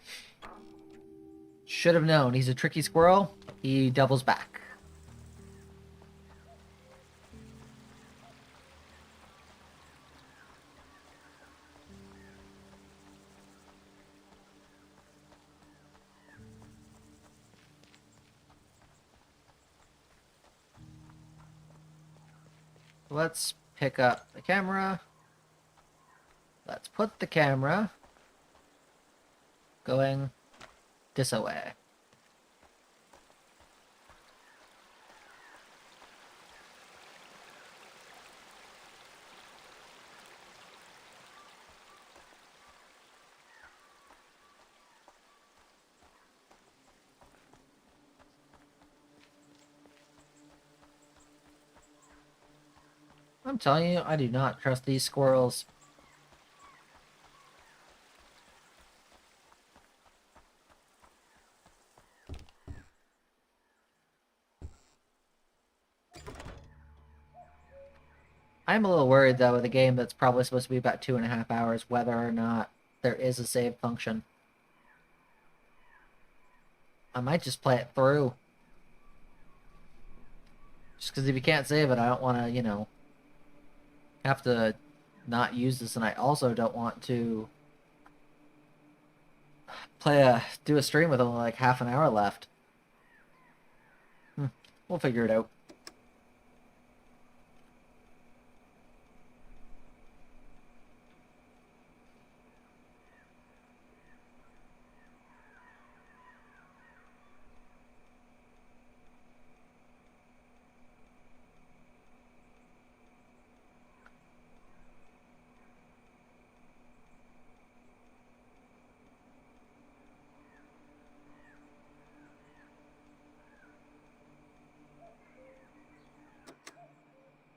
Should have known. He's a tricky squirrel. He doubles back. Let's pick up the camera. Let's put the camera going this way. I'm telling you, I do not trust these squirrels. I'm a little worried, though, with a game that's probably supposed to be about 2.5 hours, whether or not there is a save function. I might just play it through. Just because if you can't save it, I don't want to, you know, have to not use this, and I also don't want to do a stream with only like half an hour left. We'll figure it out.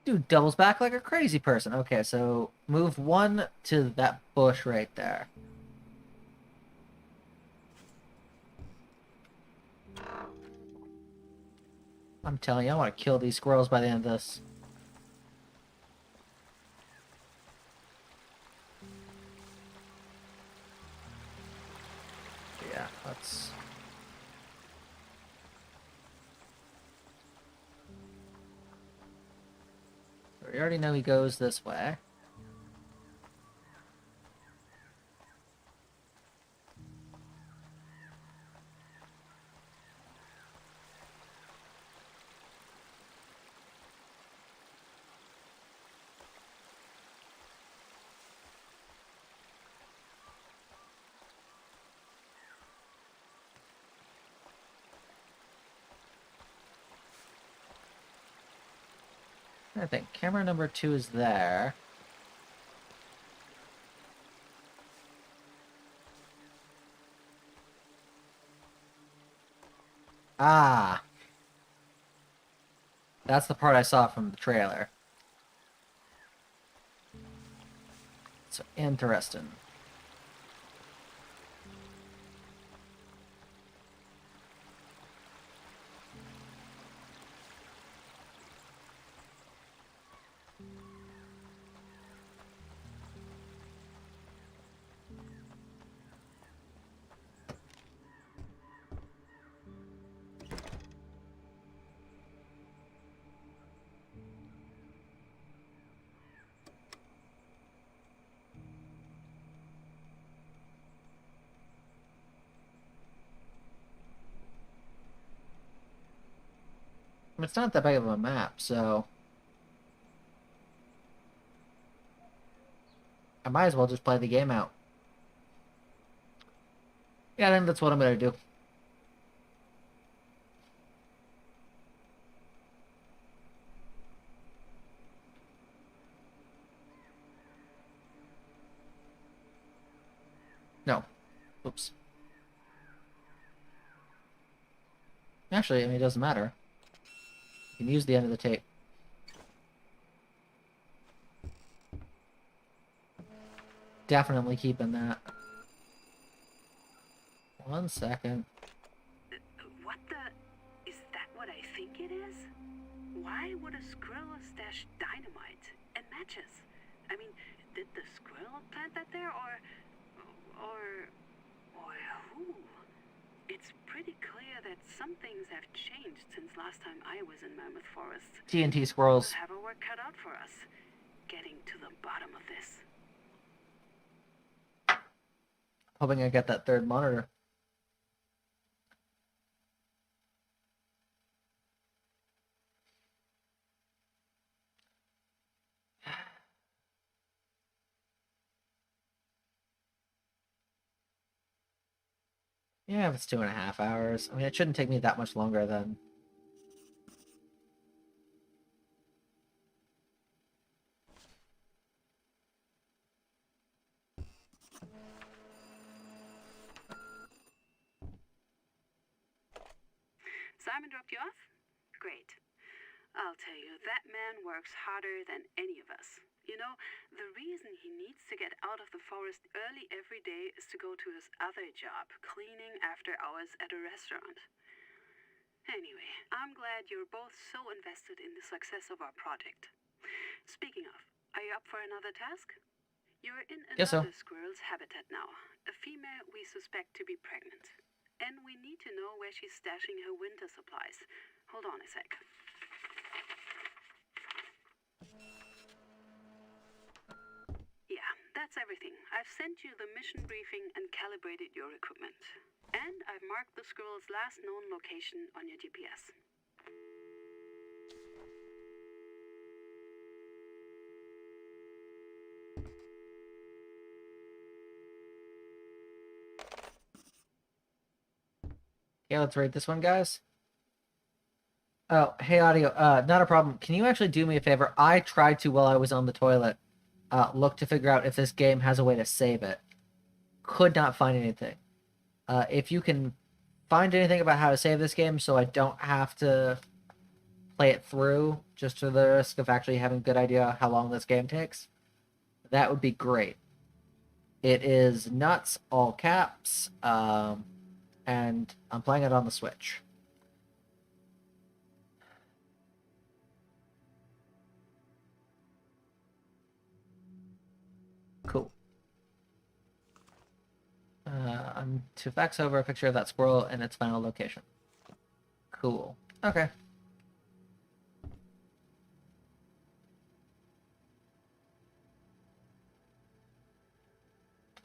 Dude doubles back like a crazy person. Okay, so move 1 to that bush right there. I'm telling you, I want to kill these squirrels by the end of this. Yeah, let's... We already know he goes this way. I think camera number 2 is there. Ah! That's the part I saw from the trailer. So interesting. It's not that big of a map, so I might as well just play the game out. Yeah, I think that's what I'm gonna do. No. Oops. Actually, I mean, it doesn't matter. You can use the end of the tape. Definitely keeping that. 1 second. What the? Is that what I think it is? Why would a squirrel stash dynamite and matches? I mean, did the squirrel plant that there, or who? It's pretty clear that some things have changed since last time I was in Mammoth Forest. TNT squirrels. We'll have our work cut out for us, getting to the bottom of this. Hoping I get that third monitor. Yeah, if it's 2.5 hours. I mean, it shouldn't take me that much longer than... Simon dropped you off? Great. I'll tell you, that man works harder than any of us. You know, the reason he needs to get out of the forest early every day is to go to his other job, cleaning after hours at a restaurant. Anyway, I'm glad you're both so invested in the success of our project. Speaking of, are you up for another task? You're in Guess so. another squirrel's habitat now, a female we suspect to be pregnant. And we need to know where she's stashing her winter supplies. Hold on a sec. Yeah, that's everything. I've sent you the mission briefing and calibrated your equipment. And I've marked the squirrel's last known location on your GPS. Yeah, let's rate this one, guys. Oh, hey, audio. Not a problem. Can you actually do me a favor? I tried to, while I was on the toilet, look to figure out if this game has a way to save it. Could not find anything. If you can find anything about how to save this game so I don't have to play it through, just for the risk of actually having a good idea how long this game takes, that would be great. It is nuts, all caps, and I'm playing it on the Switch. Cool. I'm to fax over a picture of that squirrel and its final location. Cool. Okay.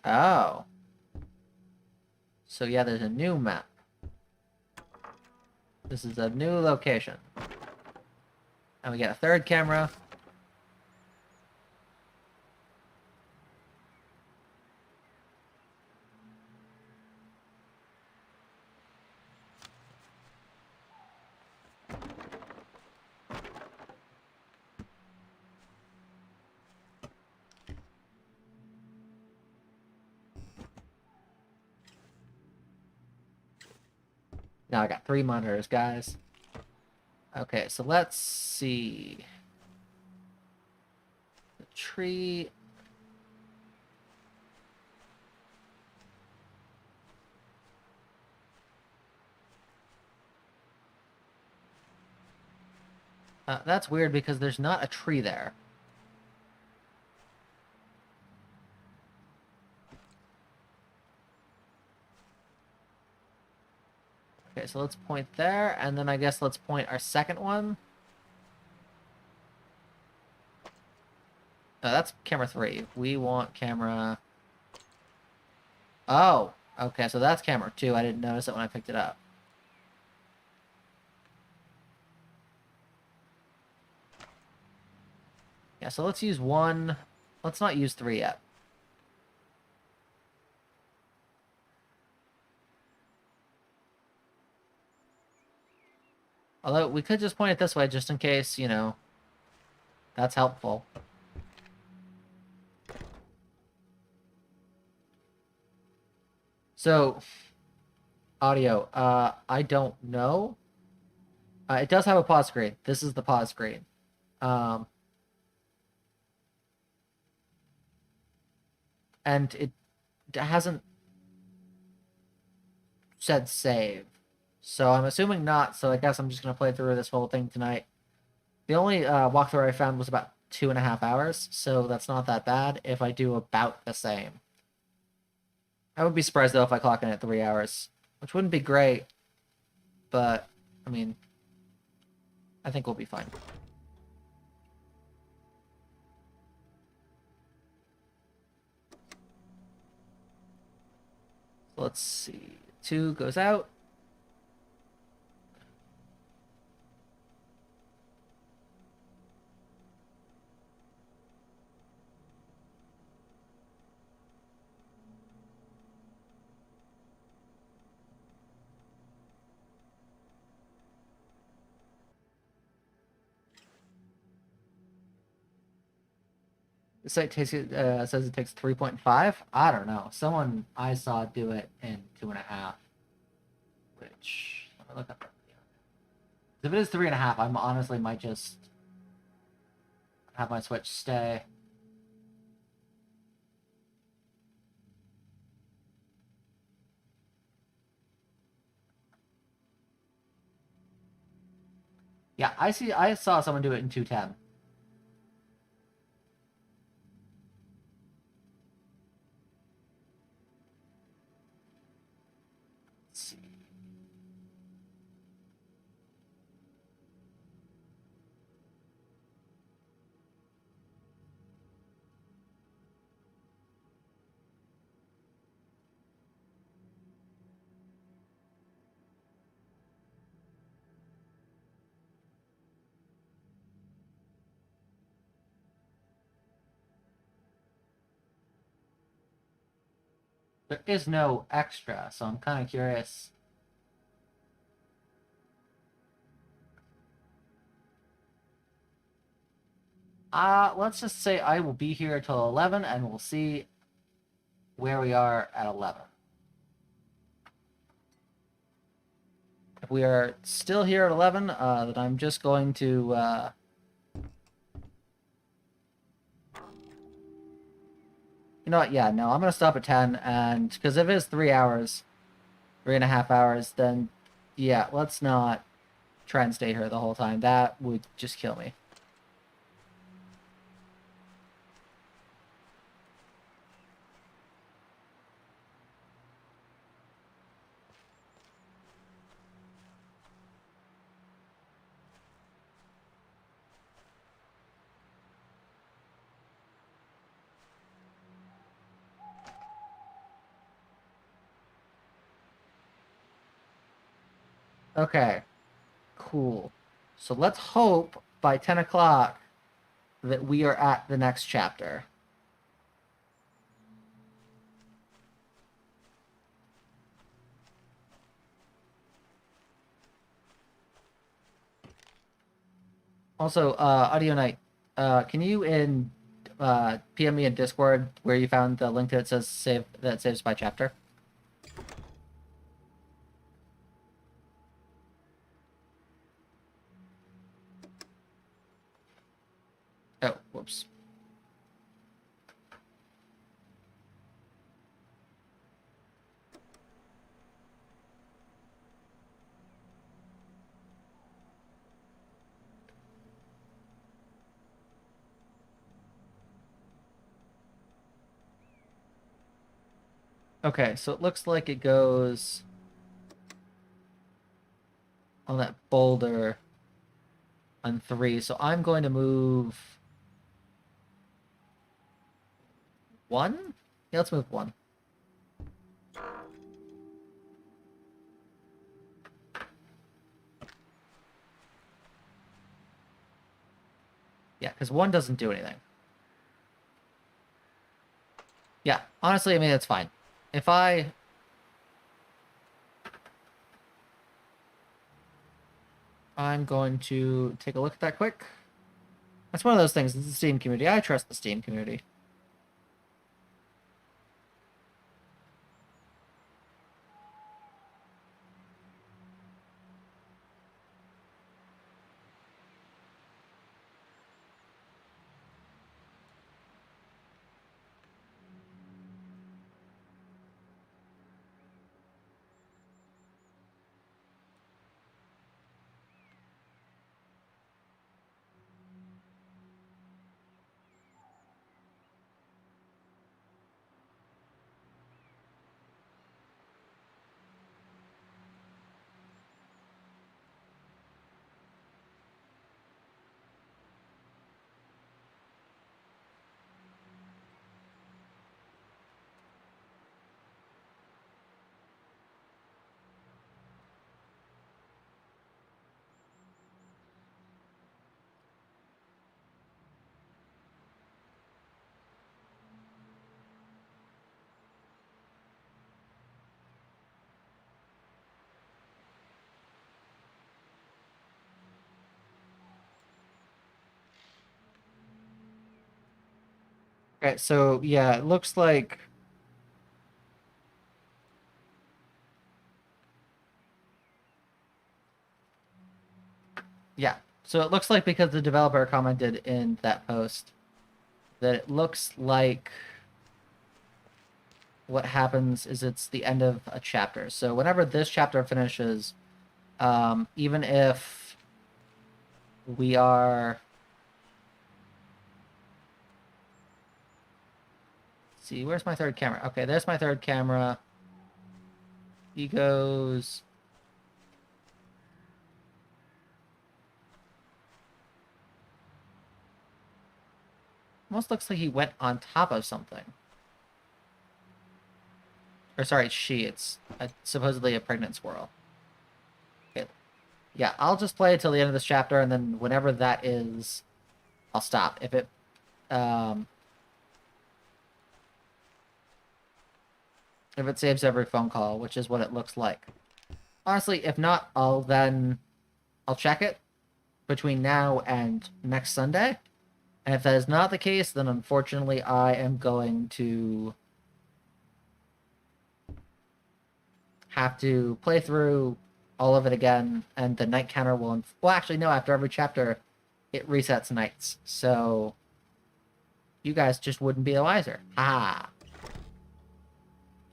Oh. So yeah, there's a new map. This is a new location. And we get a third camera. Now I got 3 monitors, guys. Okay, so let's see. The tree. That's weird because there's not a tree there. Okay, so let's point there, and then I guess let's point our second one. Oh, that's camera 3. We want camera... Oh, okay, so that's camera 2. I didn't notice it when I picked it up. Yeah, so let's use 1. Let's not use 3 yet. Although, we could just point it this way, just in case, you know, that's helpful. So, audio, I don't know. It does have a pause screen. This is the pause screen. And it hasn't said save. So I'm assuming not, so I guess I'm just going to play through this whole thing tonight. The only walkthrough I found was about 2.5 hours, so that's not that bad if I do about the same. I would be surprised, though, if I clock in at 3 hours, which wouldn't be great, but, I mean, I think we'll be fine. Let's see. 2 goes out. The site takes says it takes 3.5. I don't know. Someone I saw do it in 2.5. Which, let me look up. If it is 3.5, I'm honestly might just have my Switch stay. Yeah, I saw someone do it in 210. Let's see. There is no extra, so I'm kind of curious. Let's just say I will be here till 11, and we'll see where we are at 11. If we are still here at 11, then I'm just going to, you know what, yeah, no, I'm going to stop at 10, and, because if it is 3 hours, 3.5 hours, then, yeah, let's not try and stay here the whole time. That would just kill me. Okay, cool. So let's hope by 10 o'clock that we are at the next chapter. Also, Audio Night, can you PM me in Discord where you found the link that says save that saves by chapter? Oh, whoops. Okay, so it looks like it goes on that boulder on 3. So I'm going to move 1? Yeah, let's move 1. Yeah, because 1 doesn't do anything. Yeah, honestly, I mean, it's fine. If I'm going to take a look at that quick. That's one of those things. It's the Steam community. I trust the Steam community. Okay, so yeah, it looks like yeah. So it looks like because the developer commented in that post that it looks like what happens is it's the end of a chapter. So whenever this chapter finishes, even if we are see, where's my third camera? Okay, there's my third camera. He goes. Almost looks like he went on top of something. Or sorry, it's supposedly a pregnant squirrel. Okay. Yeah, I'll just play it till the end of this chapter, and then whenever that is, I'll stop. If it saves every phone call, which is what it looks like. Honestly, if not, I'll check it between now and next Sunday. And if that is not the case, then unfortunately I am going to have to play through all of it again, and the night counter will... Well, actually, no, after every chapter, it resets nights. So you guys just wouldn't be the wiser. Ha!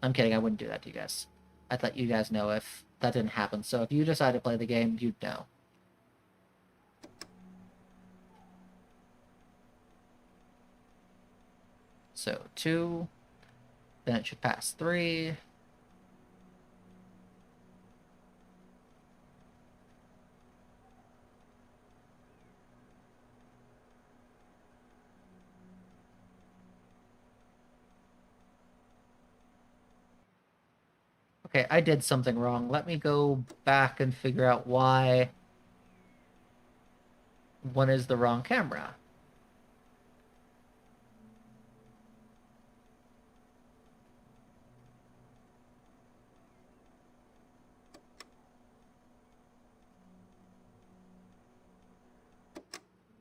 I'm kidding, I wouldn't do that to you guys. I'd let you guys know if that didn't happen. So if you decide to play the game, you'd know. So 2, then it should pass 3. Okay, I did something wrong. Let me go back and figure out why 1 is the wrong camera.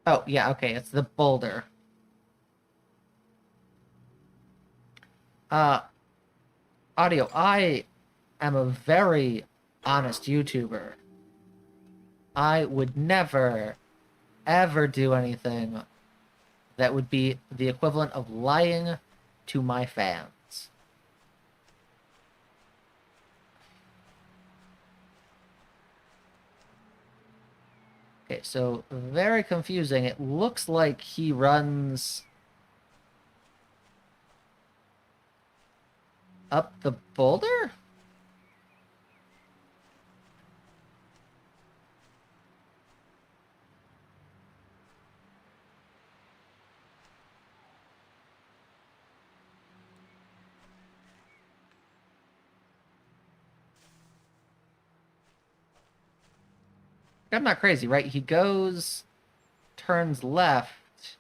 Oh, yeah, okay, it's the boulder. Audio, I am a very honest YouTuber. I would never, ever do anything that would be the equivalent of lying to my fans. Okay, so very confusing. It looks like he runs up the boulder? I'm not crazy, right? He goes, turns left,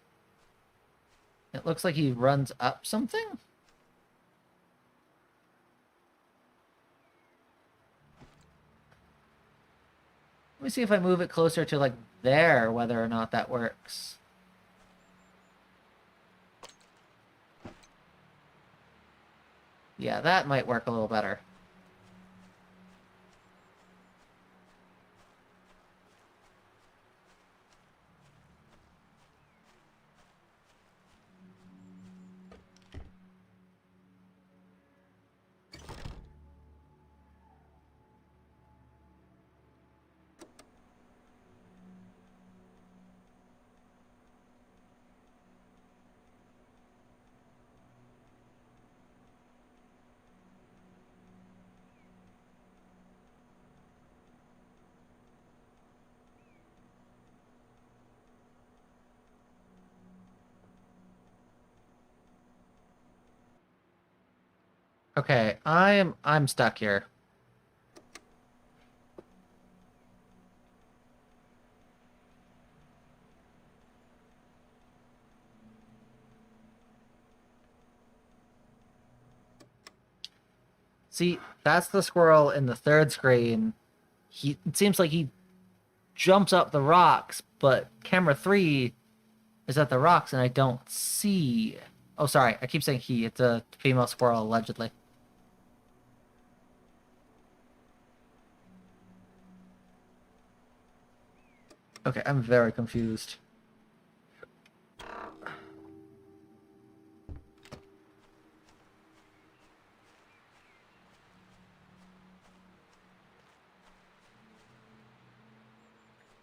It looks like he runs up something? Let me see if I move it closer to, like, there, whether or not that works. Yeah, that might work a little better. Okay, I'm stuck here. See, that's the squirrel in the third screen. It seems like he jumps up the rocks, but camera 3 is at the rocks and I don't see. Oh, sorry, I keep saying he. It's a female squirrel, allegedly. Okay, I'm very confused.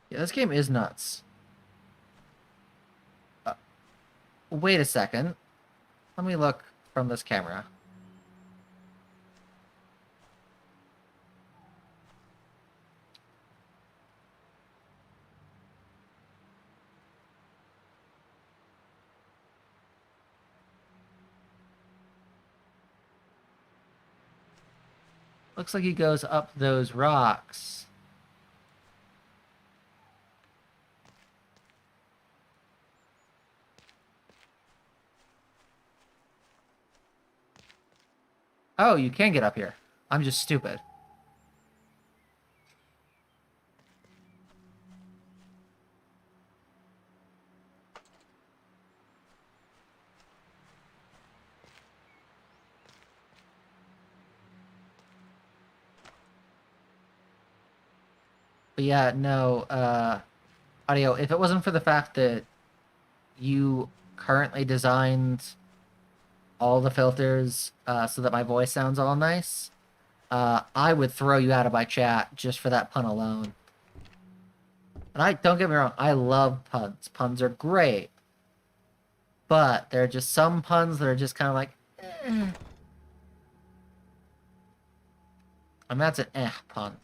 Yeah, this game is nuts. Wait a second. Let me look from this camera. Looks like he goes up those rocks. Oh, you can get up here. I'm just stupid. But yeah, no, audio, if it wasn't for the fact that you currently designed all the filters so that my voice sounds all nice, I would throw you out of my chat just for that pun alone. And don't get me wrong, I love puns. Puns are great. But there are just some puns that are just kind of like, eh. And that's an pun.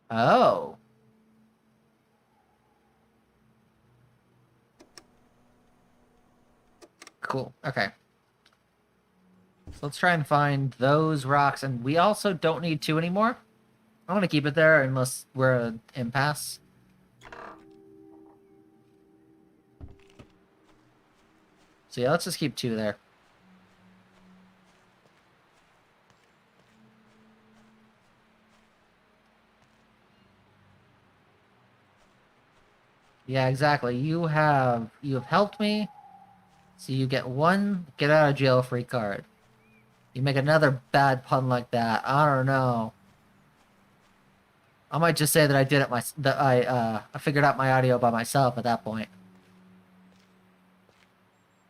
Oh. Cool. Okay. So let's try and find those rocks. And we also don't need 2 anymore. I'm going to keep it there unless we're at an impasse. So yeah, let's just keep 2 there. Yeah, exactly. You have helped me. So you get 1 get out of jail free card. You make another bad pun like that. I don't know. I might just say that I did it I figured out my audio by myself at that point.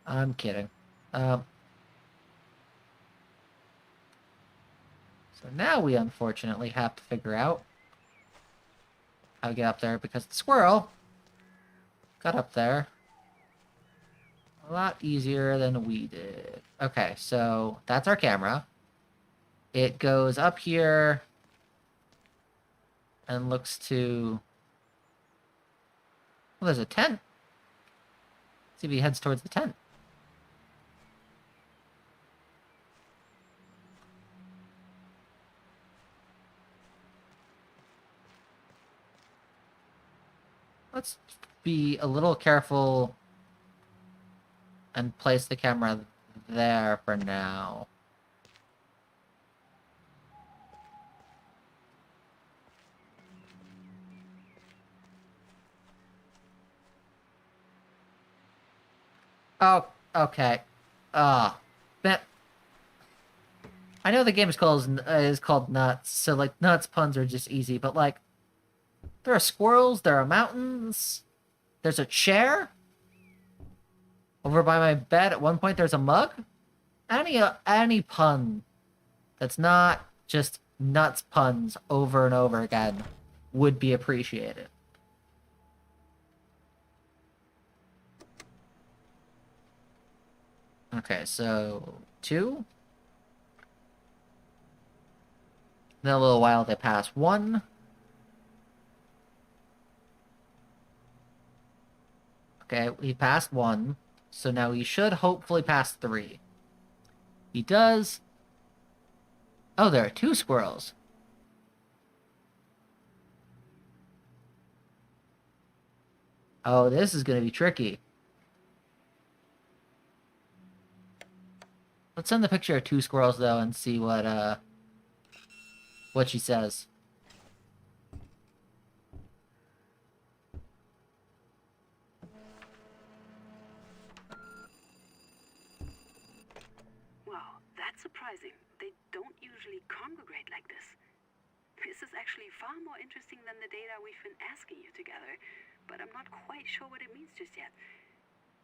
I'm kidding. So now we unfortunately have to figure out how to get up there because the squirrel got up there a lot easier than we did. Okay, so that's our camera. It goes up here and looks to Well, there's a tent. See if he heads towards the tent. Let's be a little careful and place the camera there for now. Oh, okay. That. I know the game is called Nuts, so like Nuts puns are just easy, but like there are squirrels, there are mountains, there's a chair over by my bed. At one point, there's a mug. Any pun that's not just nuts puns over and over again would be appreciated. Okay, so 2. Then a little while they pass 1. Okay, he passed 1, so now he should hopefully pass 3. He does. Oh, there are 2 squirrels. Oh, this is going to be tricky. Let's send the picture of 2 squirrels, though, and see what she says. Wow, that's surprising. They don't usually congregate like this. This is actually far more interesting than the data we've been asking you to gather, but I'm not quite sure what it means just yet.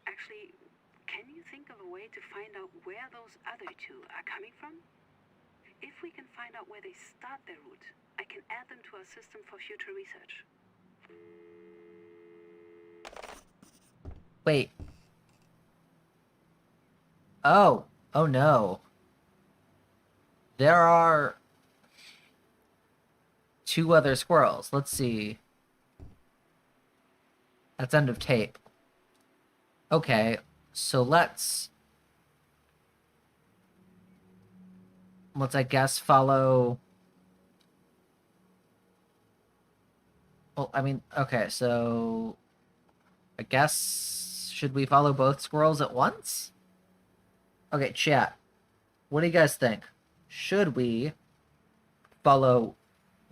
Actually, can you think of a way to find out where those other 2 are coming from? If we can find out where they start their route, I can add them to our system for future research. Wait. Oh. Oh no. There are 2 other squirrels. Let's see. That's end of tape. Okay, so let's I guess follow. Well, I mean, okay, so I guess should we follow both squirrels at once? Okay, chat. What do you guys think? Should we follow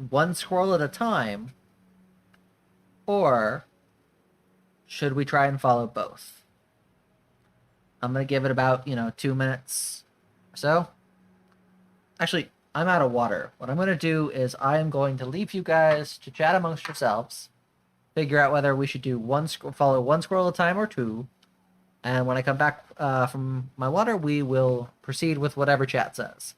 one squirrel at a time, or should we try and follow both? I'm gonna give it about, 2 minutes or so. Actually, I'm out of water. What I'm gonna do is I am going to leave you guys to chat amongst yourselves, figure out whether we should do follow one squirrel at a time or 2, and when I come back from my water, we will proceed with whatever chat says.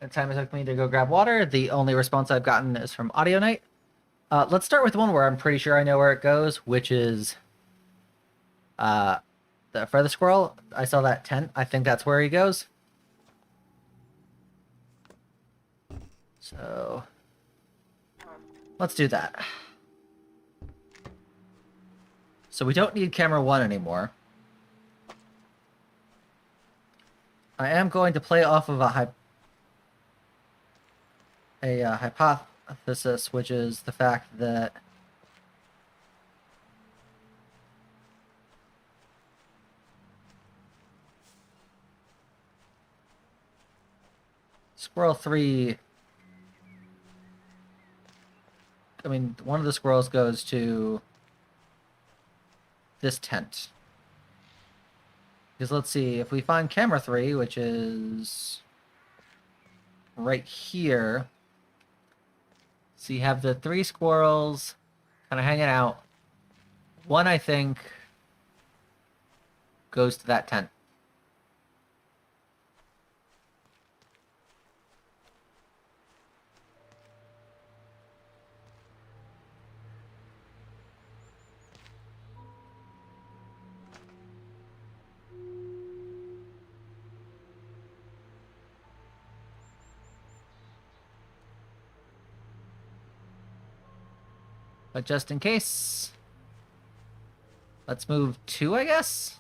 the time it took me to go grab water. The only response I've gotten is from Audio Night. Let's start with one where I'm pretty sure I know where it goes, which is for the squirrel. I saw that tent. I think that's where he goes. So let's do that. So we don't need camera 1 anymore. I am going to play off of a hypothesis, which is the fact that Squirrel 3... I mean, one of the squirrels goes to this tent. Because let's see, if we find camera 3, which is right here, so you have the 3 squirrels kind of hanging out. One, I think, goes to that tent. But just in case, let's move 2, I guess?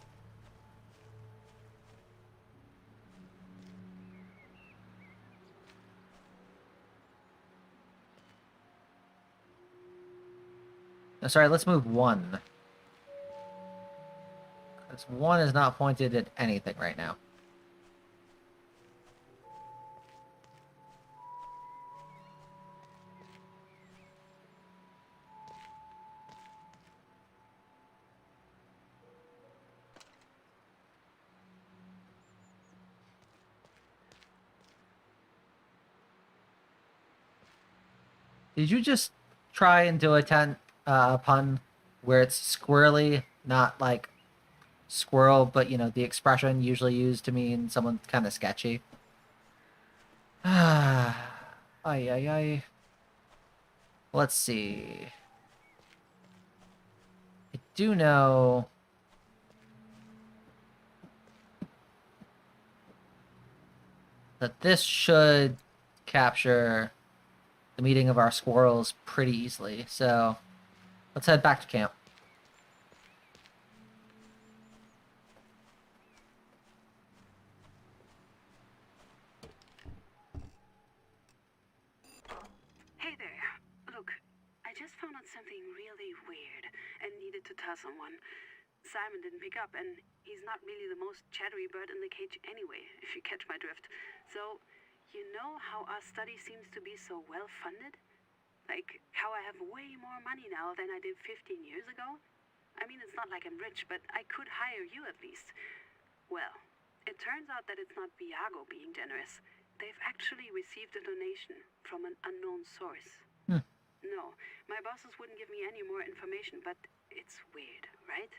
No, sorry, let's move 1. Because 1 is not pointed at anything right now. Did you just try and do a pun where it's squirrely, not like squirrel, but you know, the expression usually used to mean someone kind of sketchy? Ay, ay, ay. Let's see. I do know that this should capture the meeting of our squirrels pretty easily. So let's head back to camp. Hey there. Look, I just found out something really weird and needed to tell someone. Simon didn't pick up, and he's not really the most chattery bird in the cage anyway, if you catch my drift. So, you know how our study seems to be so well-funded? Like, how I have way more money now than I did 15 years ago? I mean, it's not like I'm rich, but I could hire you at least. Well, it turns out that it's not Viago being generous. They've actually received a donation from an unknown source. No, my bosses wouldn't give me any more information, but it's weird, right?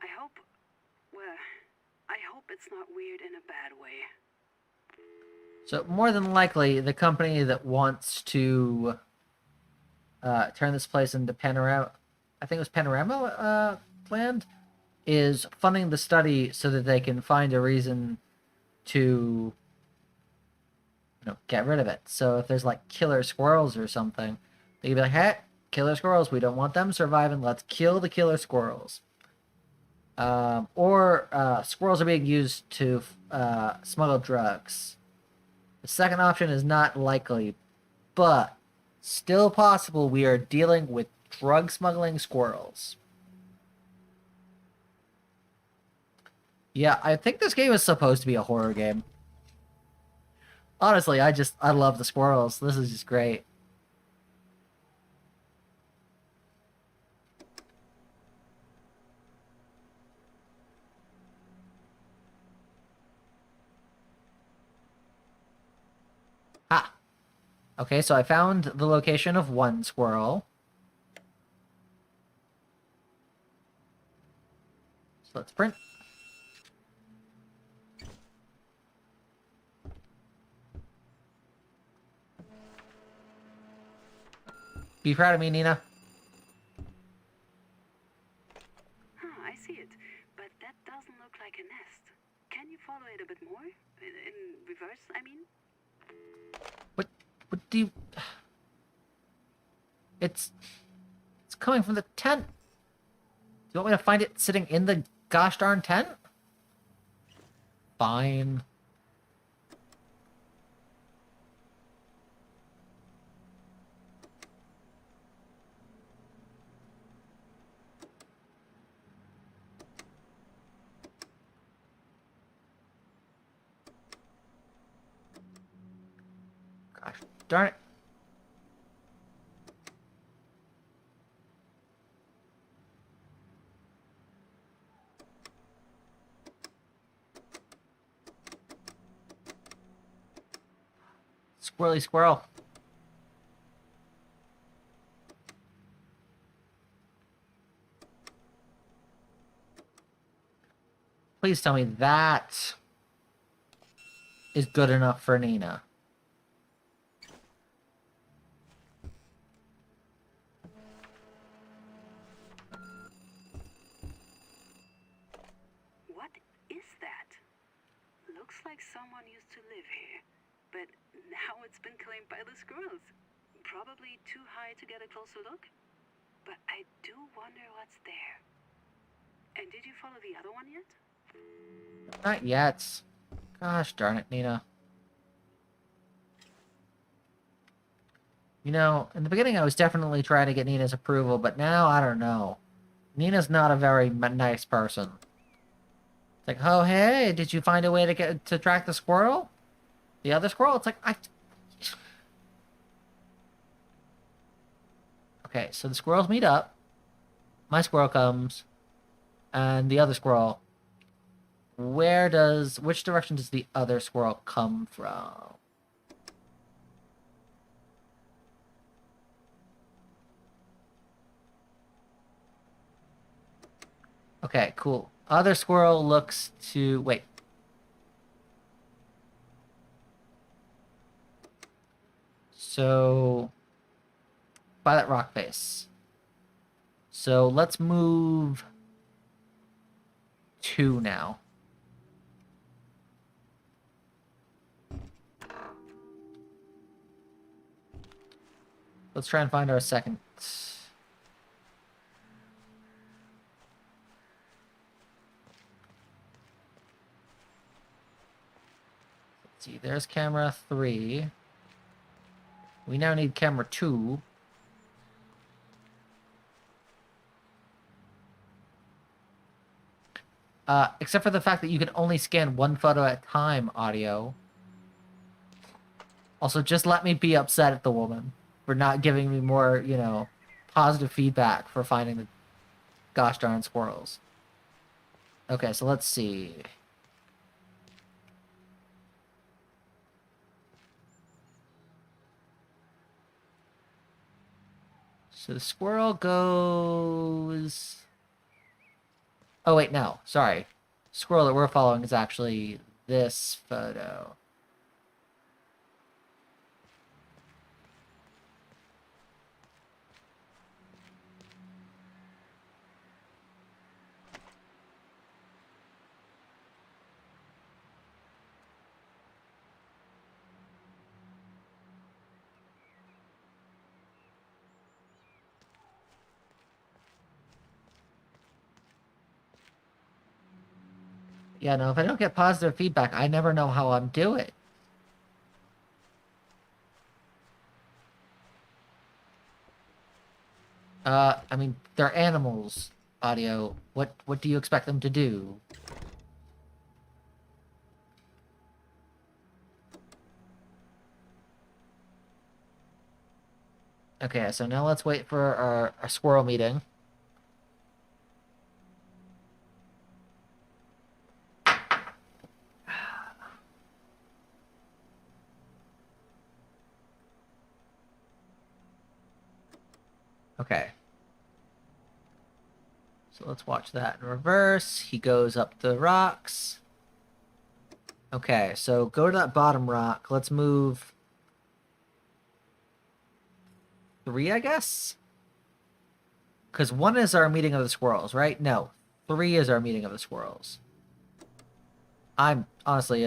I hope it's not weird in a bad way. So more than likely, the company that wants to turn this place into Panorama, I think it was Panorama Land, is funding the study so that they can find a reason to, get rid of it. So if there's like killer squirrels or something, they can be like, hey, killer squirrels, we don't want them surviving, let's kill the killer squirrels. Or squirrels are being used to smuggle drugs. The second option is not likely, but still possible. We are dealing with drug smuggling squirrels. Yeah, I think this game is supposed to be a horror game. Honestly, I love the squirrels. This is just great. Ah. Okay, so I found the location of one squirrel. So let's print. Be proud of me, Nina. Huh, I see it. But that doesn't look like a nest. Can you follow it a bit more? In reverse, I mean? What do you... It's coming from the tent. Do you want me to find it sitting in the gosh darn tent? Fine. Gosh darn it. Squirrely squirrel. Please tell me that is good enough for Nina. What is that? Looks like someone used to live here, but now it's been claimed by the squirrels. Probably too high to get a closer look. But I do wonder what's there. And did you follow the other one yet? Not yet. Gosh darn it, Nina. You know, in the beginning I was definitely trying to get Nina's approval, but now I don't know. Nina's not a very nice person. It's like, oh hey, did you find a way to track the squirrel? The other squirrel? It's like, Okay, so the squirrels meet up. My squirrel comes. And the other squirrel. Which direction does the other squirrel come from? Okay, cool. Other squirrel looks to... Wait. So... By that rock face. So let's move... 2 now. Let's try and find our second... See, there's camera 3. We now need camera 2. Except for the fact that you can only scan one photo at a time, audio. Also, just let me be upset at the woman for not giving me more, you know, positive feedback for finding the gosh darn squirrels. Okay, so let's see. So the squirrel goes... Oh, wait, no. Sorry. Squirrel that we're following is actually this photo. Yeah, no, if I don't get positive feedback, I never know how I'm doing. I mean, they're animals, audio. What do you expect them to do? Okay, so now let's wait for our squirrel meeting. Okay. So let's watch that in reverse. He goes up the rocks. Okay, so go to that bottom rock. Let's move... 3, I guess? Because 1 is our meeting of the squirrels, right? No. 3 is our meeting of the squirrels. I'm honestly,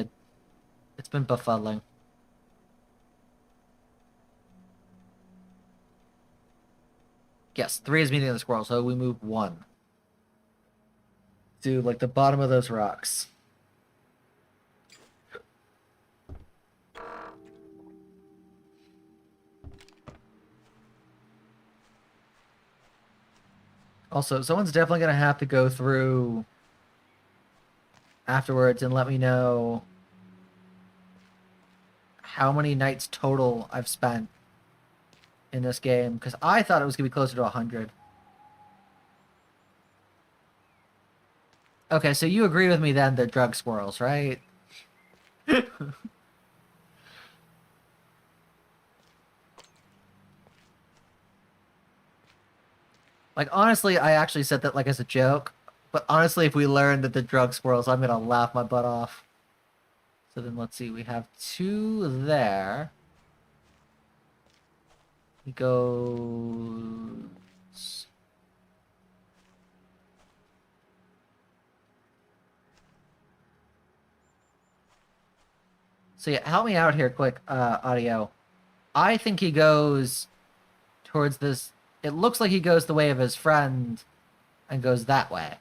it's been befuddling. Yes, 3 is meeting of the squirrels, so we move 1 to like the bottom of those rocks. Also, someone's definitely gonna have to go through afterwards and let me know how many nights total I've spent in this game, because I thought it was gonna be closer to 100. Okay, so you agree with me then, they're drug squirrels, right? Like, honestly, I actually said that like as a joke, but honestly, if we learn that the drug squirrels, I'm gonna laugh my butt off. So then let's see, we have 2 there. He goes... So yeah, help me out here quick, audio. I think he goes towards this... It looks like he goes the way of his friend and goes that way.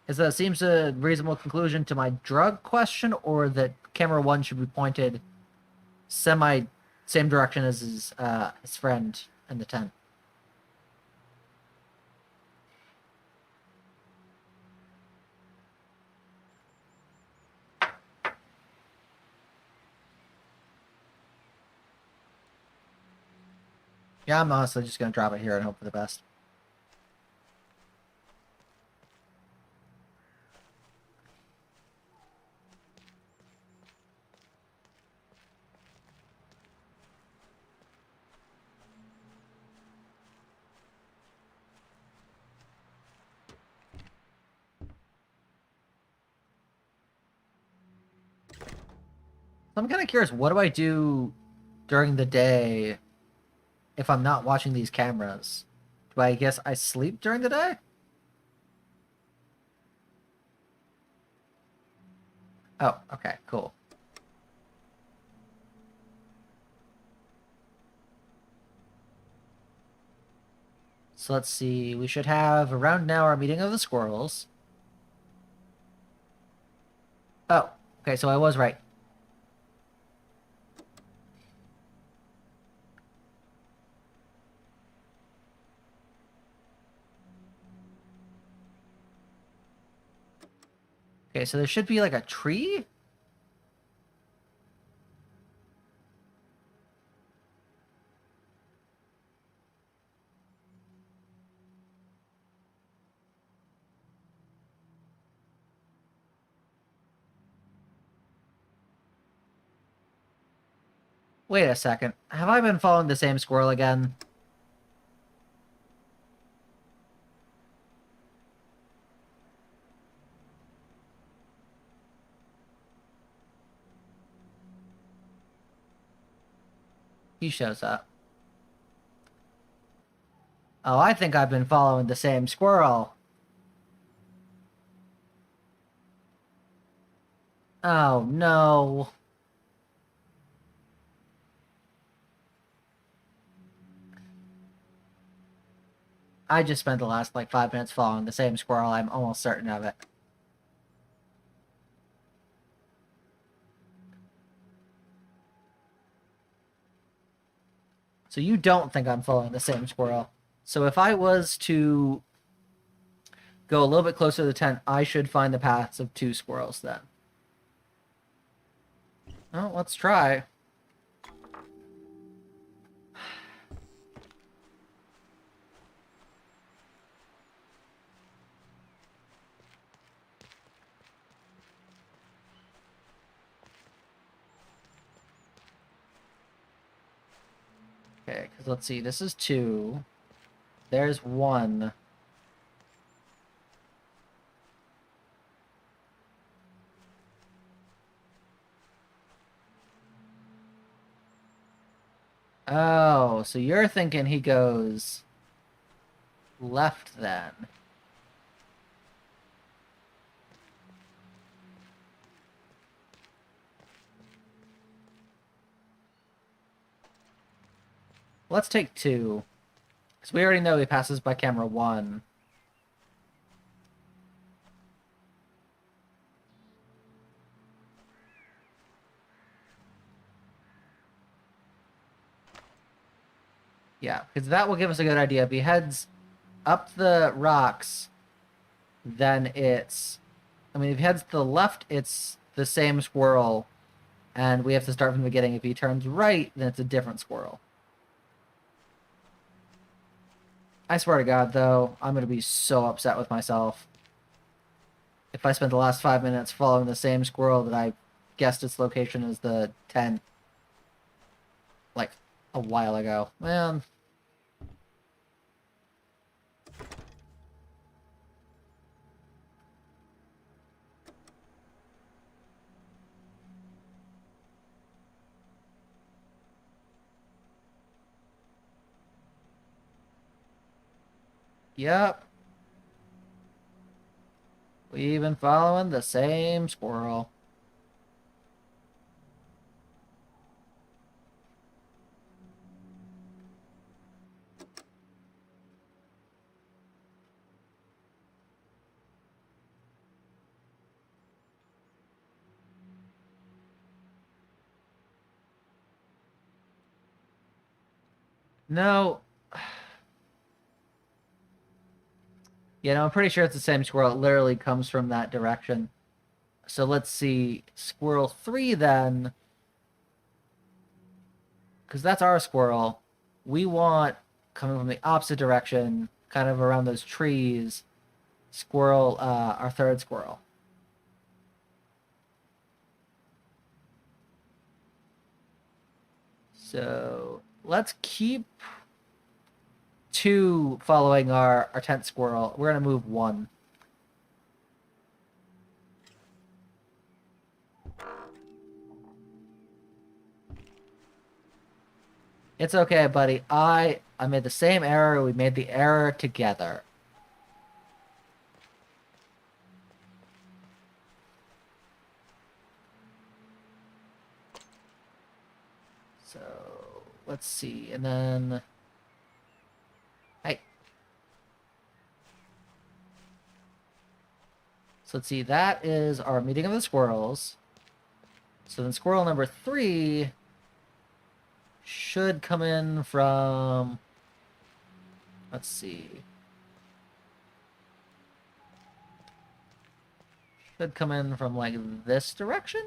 Is that seems a reasonable conclusion to my drug question, or that camera 1 should be pointed same direction as his friend in the tent? Yeah, I'm honestly just gonna drop it here and hope for the best. So I'm kind of curious, what do I do during the day if I'm not watching these cameras? Do I guess I sleep during the day? Oh, okay, cool. So let's see, we should have around now our meeting of the squirrels. Oh, okay, so I was right. Okay, so there should be like a tree? Wait a second. Have I been following the same squirrel again? He shows up. Oh, I think I've been following the same squirrel. Oh, no. I just spent the last, like, 5 minutes following the same squirrel. I'm almost certain of it. So you don't think I'm following the same squirrel. So if I was to go a little bit closer to the tent, I should find the paths of 2 squirrels then. Well, let's try. Okay, because let's see, this is 2. There's 1. Oh, so you're thinking he goes left then. Let's take 2. Because we already know he passes by camera 1. Yeah, because that will give us a good idea. If he heads up the rocks, then it's... I mean, if he heads to the left, it's the same squirrel, and we have to start from the beginning. If he turns right, then it's a different squirrel. I swear to God, though, I'm going to be so upset with myself if I spent the last 5 minutes following the same squirrel that I guessed its location as the tent, like, a while ago. Man. Yep. We've been following the same squirrel. No. You know, I'm pretty sure it's the same squirrel. It literally comes from that direction. So let's see. Squirrel 3 then. Because that's our squirrel. We want, coming from the opposite direction, kind of around those trees, squirrel, our third squirrel. So let's keep 2 following our 10th squirrel. We're going to move 1. It's okay, buddy. I made the same error. We made the error together. So let's see. And then... Hey. So let's see. That is our meeting of the squirrels. So then squirrel number 3 should come in from... Let's see. Should come in from, like, this direction?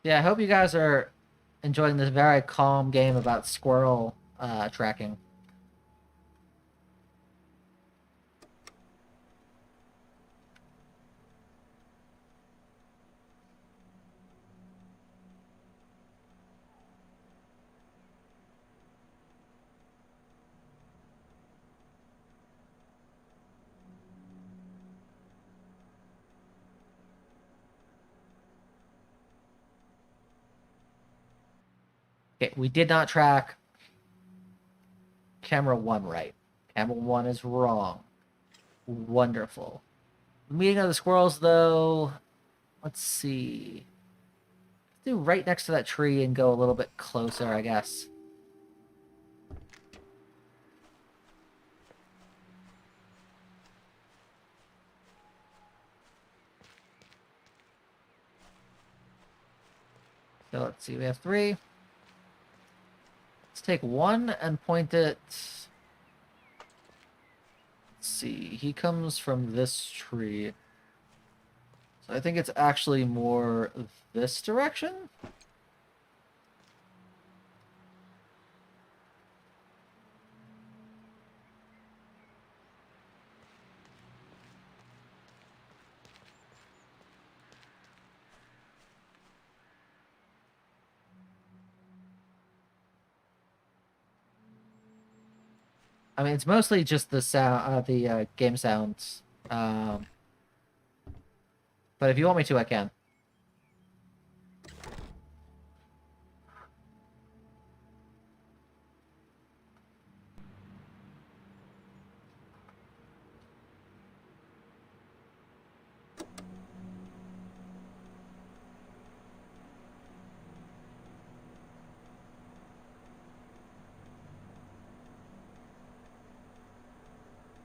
Yeah, I hope you guys are enjoying this very calm game about squirrel tracking. Okay, we did not track camera 1 right. Camera 1 is wrong. Wonderful. Meeting of the squirrels, though, let's see. Let's do right next to that tree and go a little bit closer, I guess. So let's see, we have 3. Let's take 1 and point it... Let's see, he comes from this tree. So I think it's actually more this direction? I mean, it's mostly just the sound, the game sounds. But if you want me to, I can.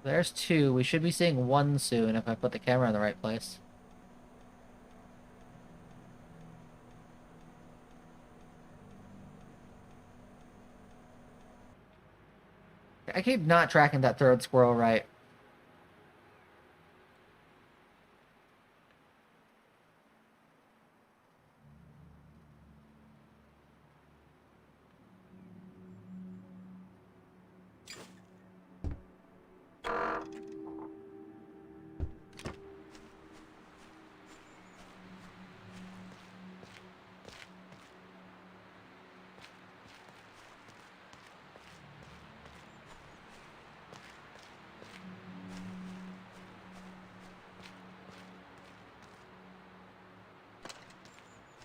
There's two. We should be seeing one soon if I put the camera in the right place. I keep not tracking that third squirrel right.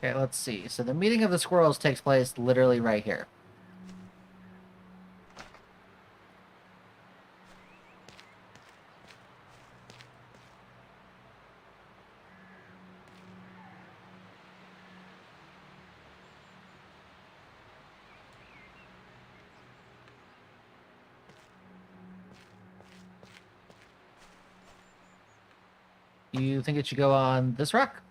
Okay, let's see. So the meeting of the squirrels takes place literally right here. You think it should go on this rock?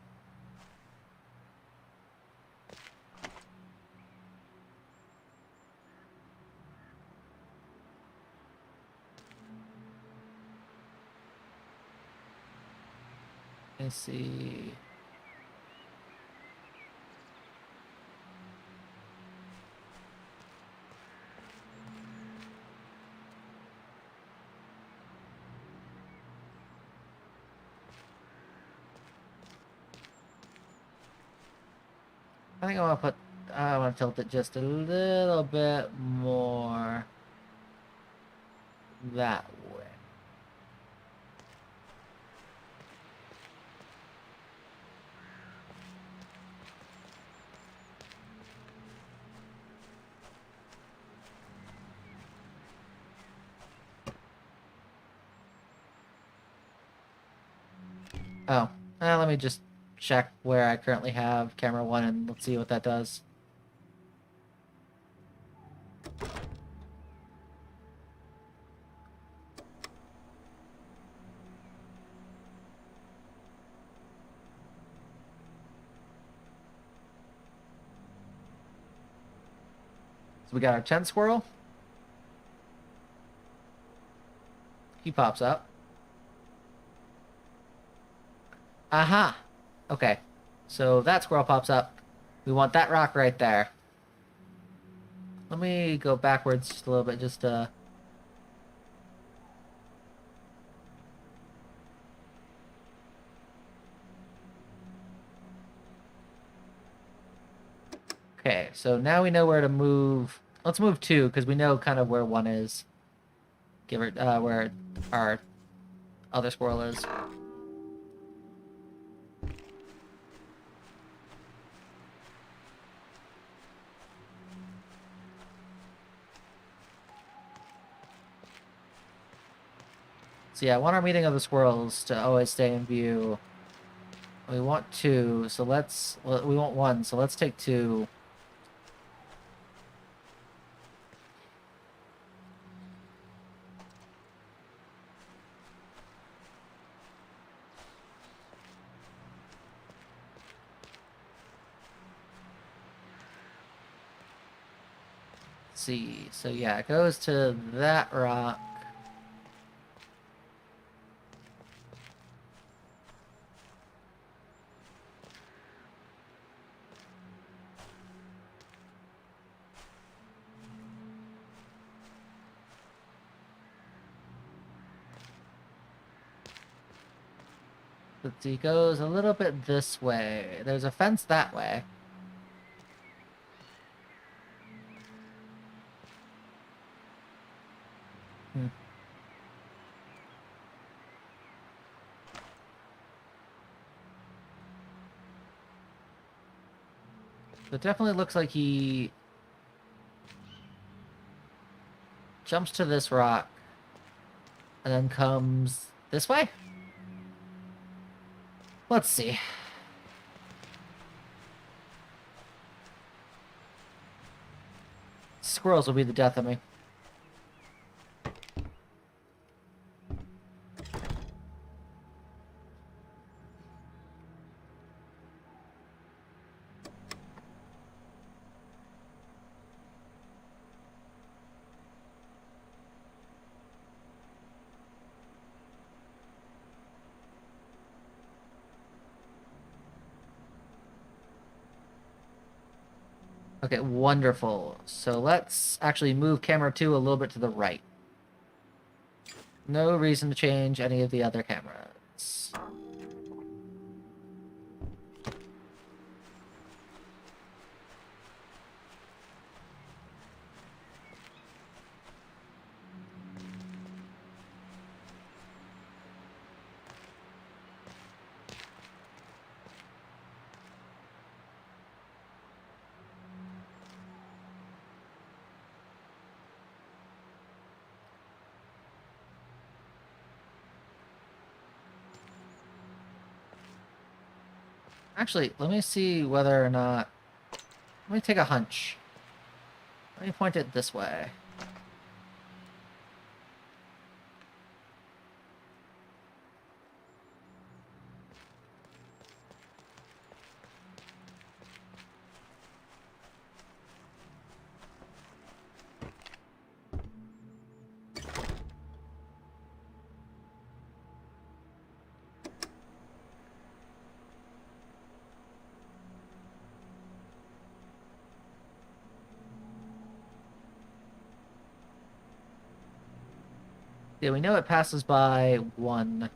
Let's see. I think I want to tilt it just a little bit more that way. Oh, let me just check where I currently have camera 1 and let's see what that does. So we got our 10 squirrel. He pops up. Aha! Okay. So that squirrel pops up. We want that rock right there. Let me go backwards just a little bit, just Okay, so now we know where to move. Let's move 2, because we know kind of where 1 is. Give it, where our other squirrel is. So yeah, I want our meeting of the squirrels to always stay in view. We want 2, so we want 1, so let's take 2. Let's see, so yeah, it goes to that rock. Let's see, it goes a little bit this way. There's a fence that way. So it definitely looks like he jumps to this rock and then comes this way? Let's see. Squirrels will be the death of me. Okay, wonderful. So let's actually move camera 2 a little bit to the right. No reason to change any of the other cameras. Actually, let me see whether or not... Let me take a hunch. Let me point it this way. Yeah, we know it passes by 1.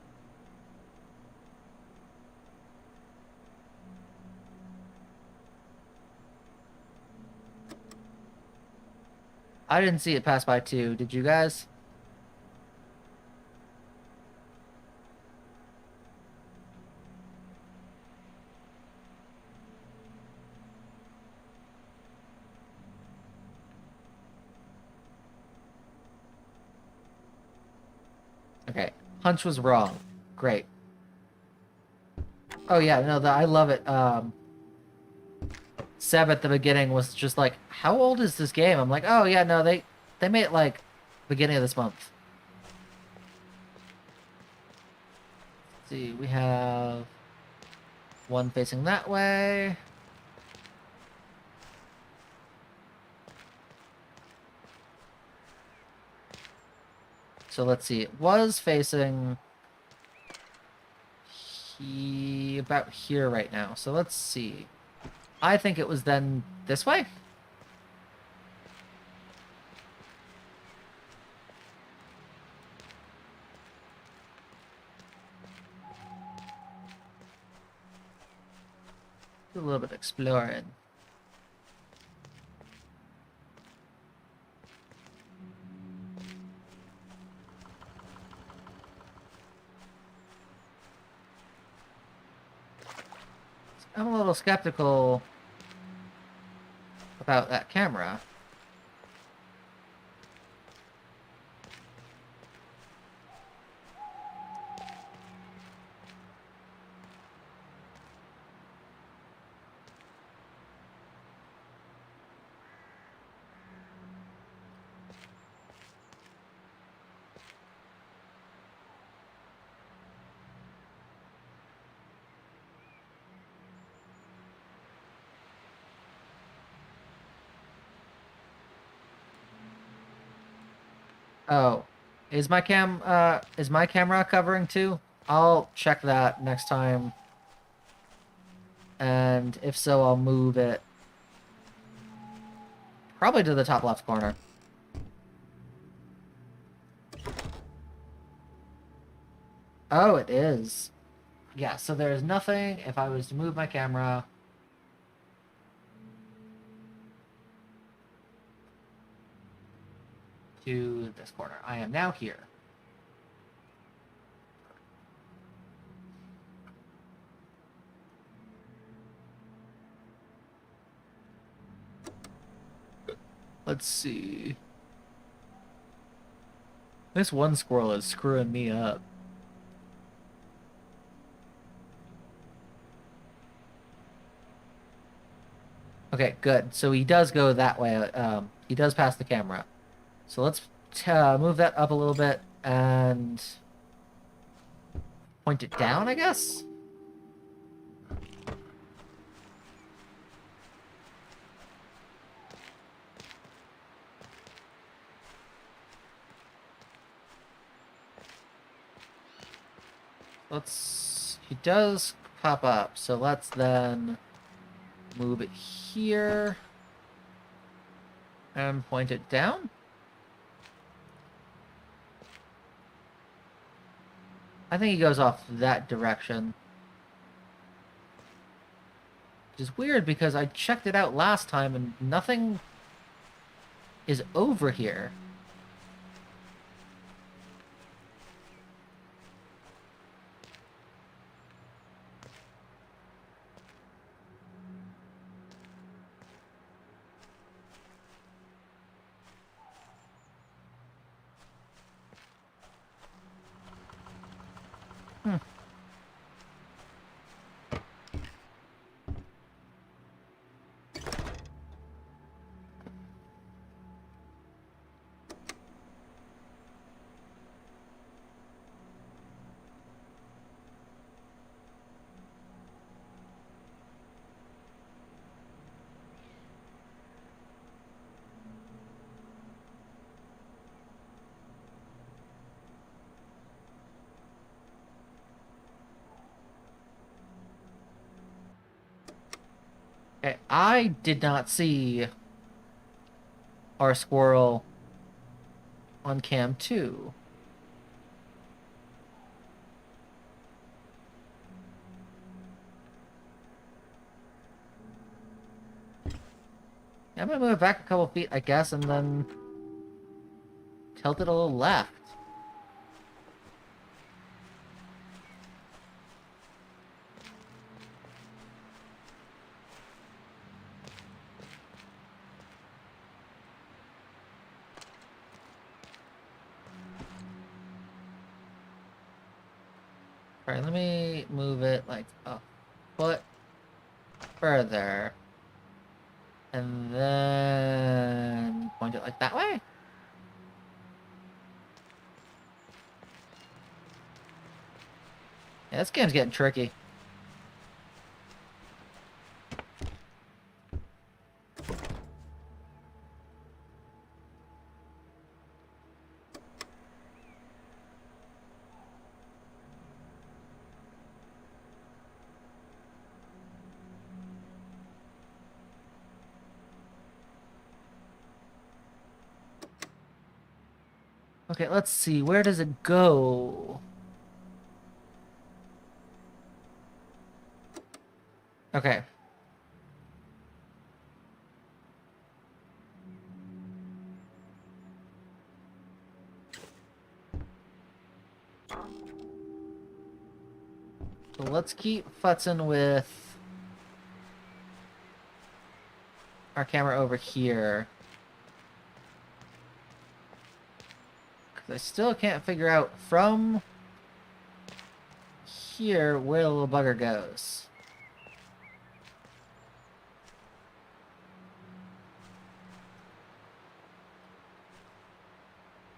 I didn't see it pass by 2. Did you guys? Okay. Hunch was wrong. Great. Oh yeah, no, I love it. Seb at the beginning was just like, how old is this game? I'm like, oh yeah, no, they made it like beginning of this month. Let's see, we have 1 facing that way. So let's see, it was facing about here right now. So let's see. I think it was then this way? Do a little bit of exploring. I'm a little skeptical about that camera. Oh, is my camera covering too? I'll check that next time. And if so, I'll move it probably to the top left corner. Oh, it is. Yeah, so there's nothing if I was to move my camera. To this corner. I am now here. Let's see. This one squirrel is screwing me up. Okay, good. So he does go that way. He does pass the camera. So let's move that up a little bit and point it down, I guess? He does pop up, so let's then move it here and point it down. I think he goes off that direction. Which is weird because I checked it out last time and nothing is over here. Okay, I did not see our squirrel on cam 2. I'm gonna move it back a couple feet, I guess, and then tilt it a little left. Alright, let me move it like a foot further. And then point it like that way. Yeah, this game's getting tricky. Okay, let's see. Where does it go? Okay. So let's keep futzing with our camera over here. Because I still can't figure out from here where the little bugger goes.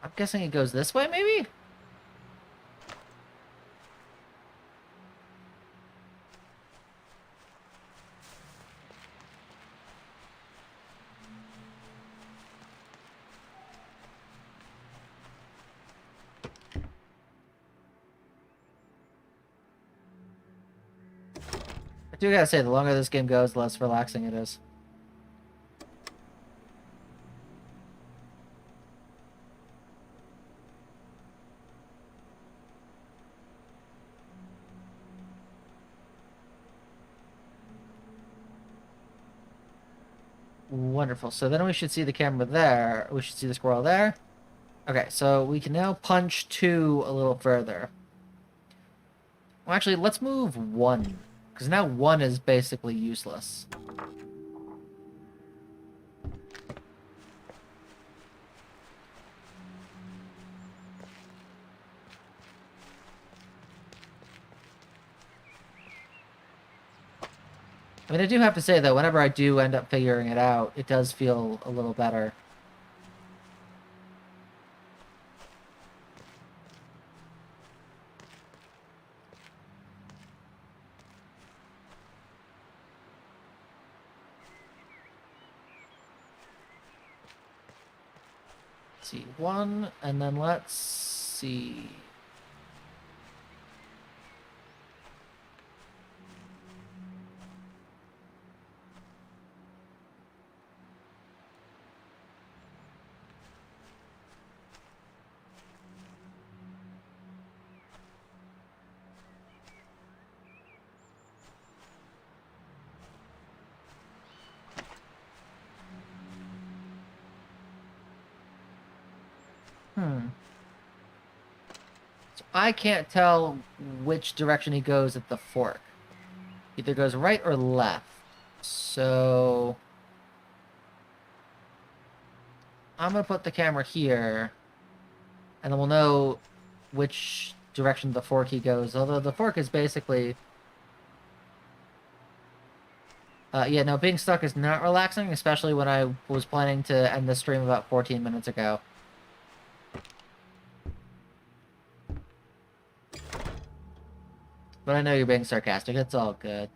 I'm guessing it goes this way, maybe? I do gotta say, the longer this game goes, the less relaxing it is. Wonderful. So then we should see the camera there. We should see the squirrel there. Okay, so we can now punch 2 a little further. Well, actually, let's move 1. Because now 1 is basically useless. I mean, I do have to say, though, whenever I do end up figuring it out, it does feel a little better. Let's see, one, and then let's see... So I can't tell which direction he goes at the fork. Either goes right or left. So... I'm going to put the camera here, and then we'll know which direction the fork he goes. Although the fork is basically... yeah, no, being stuck is not relaxing, especially when I was planning to end the stream about 14 minutes ago. But I know you're being sarcastic. It's all good.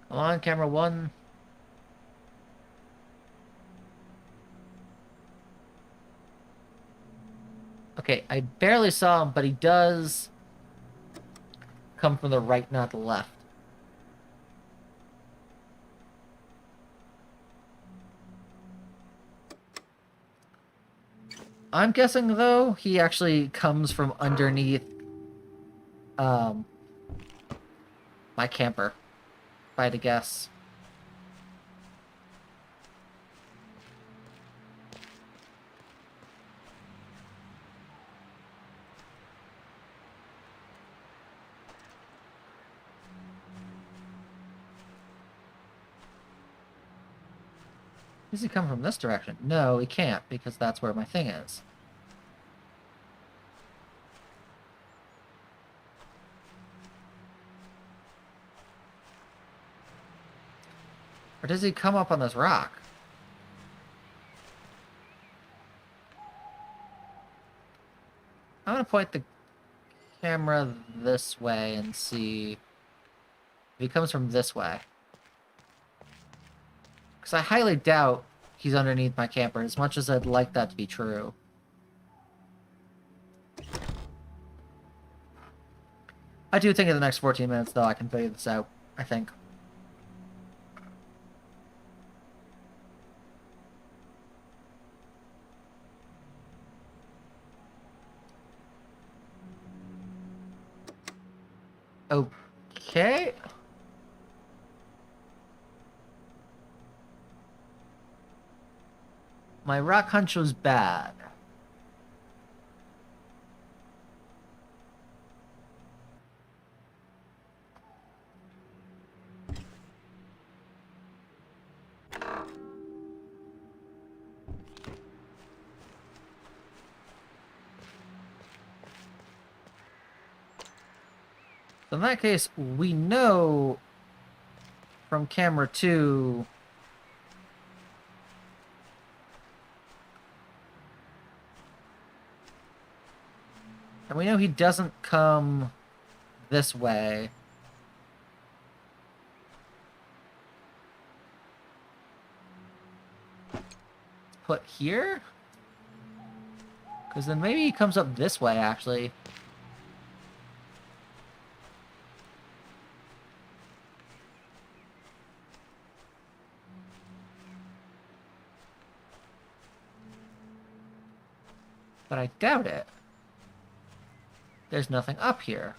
Come on, camera one. Okay, I barely saw him, but he does come from the right, not the left. I'm guessing, though, he actually comes from underneath my camper, if I had to guess. Does he come from this direction? No, he can't, because that's where my thing is. Or does he come up on this rock? I'm gonna point the camera this way and see if he comes from this way. Because I highly doubt he's underneath my camper, as much as I'd like that to be true. I do think in the next 14 minutes, though, I can figure this out, I think. Okay. My rock hunch was bad. So in that case, we know from camera 2... And we know he doesn't come this way. Put here? Because then maybe he comes up this way, actually. But I doubt it. There's nothing up here.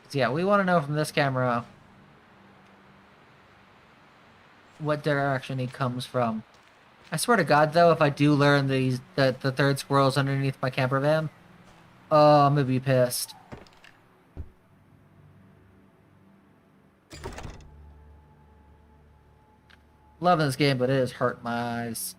So yeah, we want to know from this camera what direction he comes from. I swear to God, though, if I do learn the third squirrel's underneath my camper van, oh, I'm gonna be pissed. Loving this game, but it is hurt my eyes.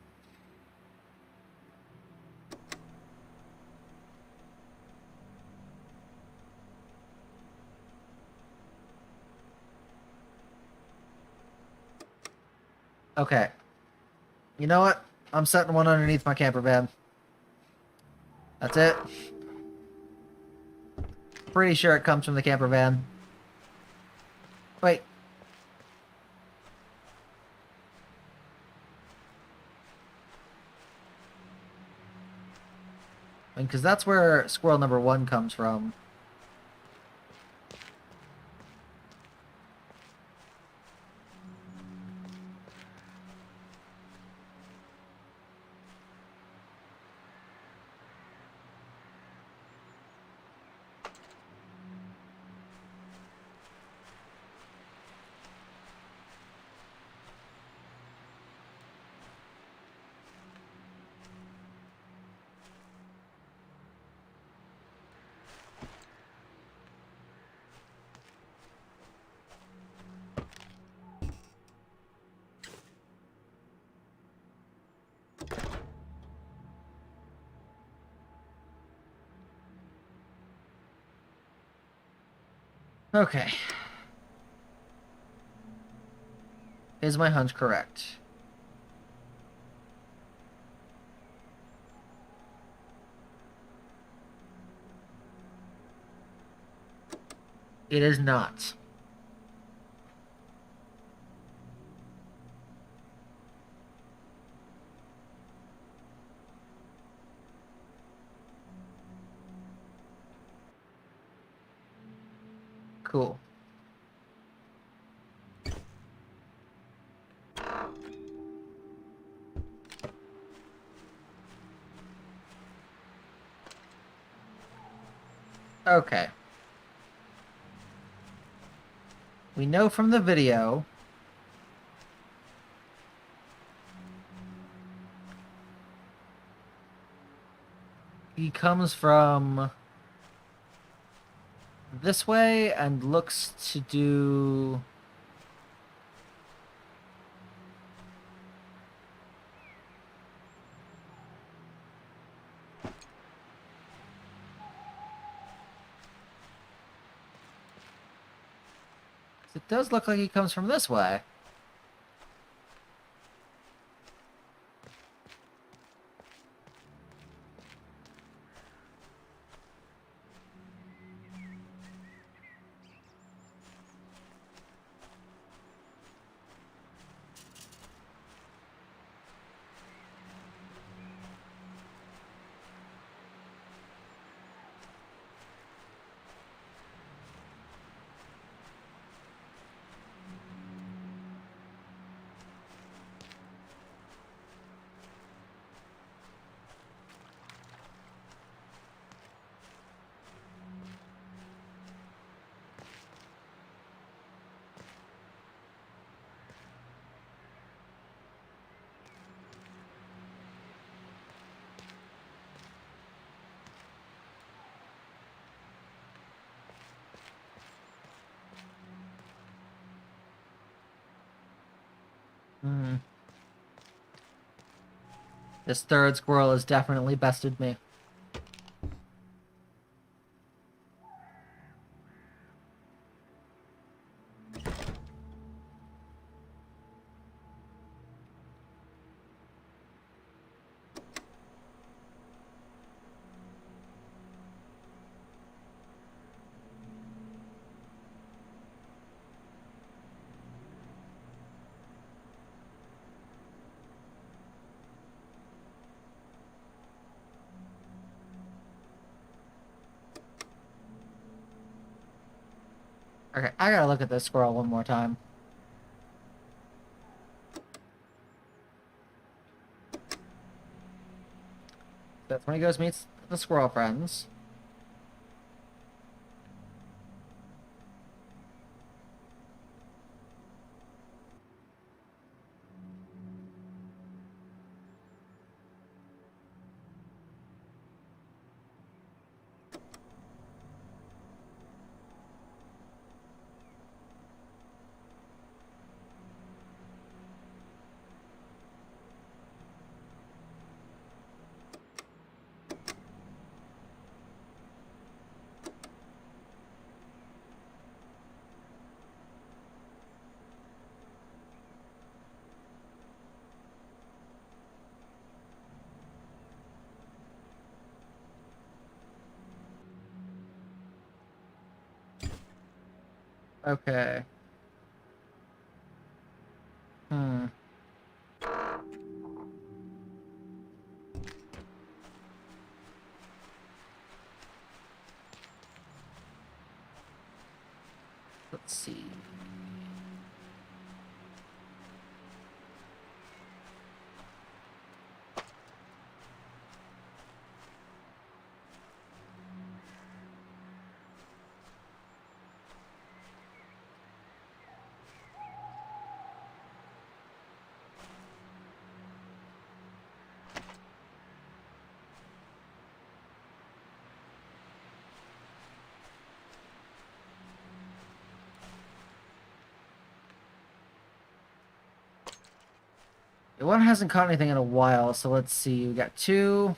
Okay. You know what? I'm setting one underneath my camper van. That's it. Pretty sure it comes from the camper van. Wait. I mean, because that's where squirrel number 1 comes from. Okay. Is my hunch correct? It is not. Cool. Okay. We know from the video he comes from this way and looks to do... It does look like he comes from this way. Hmm. This third squirrel has definitely bested me. Okay, I gotta look at this squirrel one more time. That's when he goes meets the squirrel friends. Okay. Let's see. One hasn't caught anything in a while, so let's see. We got two.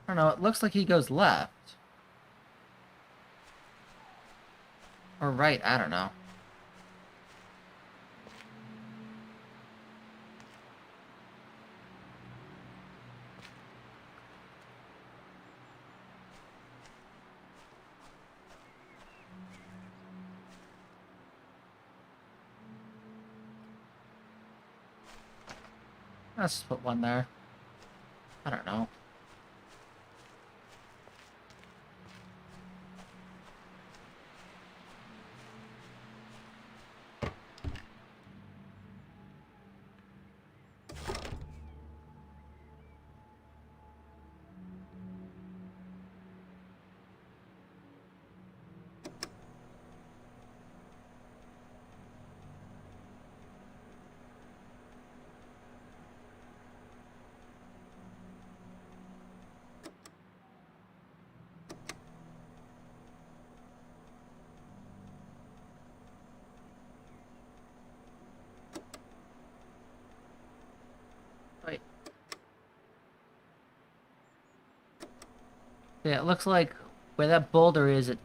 I don't know, it looks like he goes left. Or right, I don't know. Let's just put one there. I don't know. Wait. Yeah, it looks like where that boulder is, it...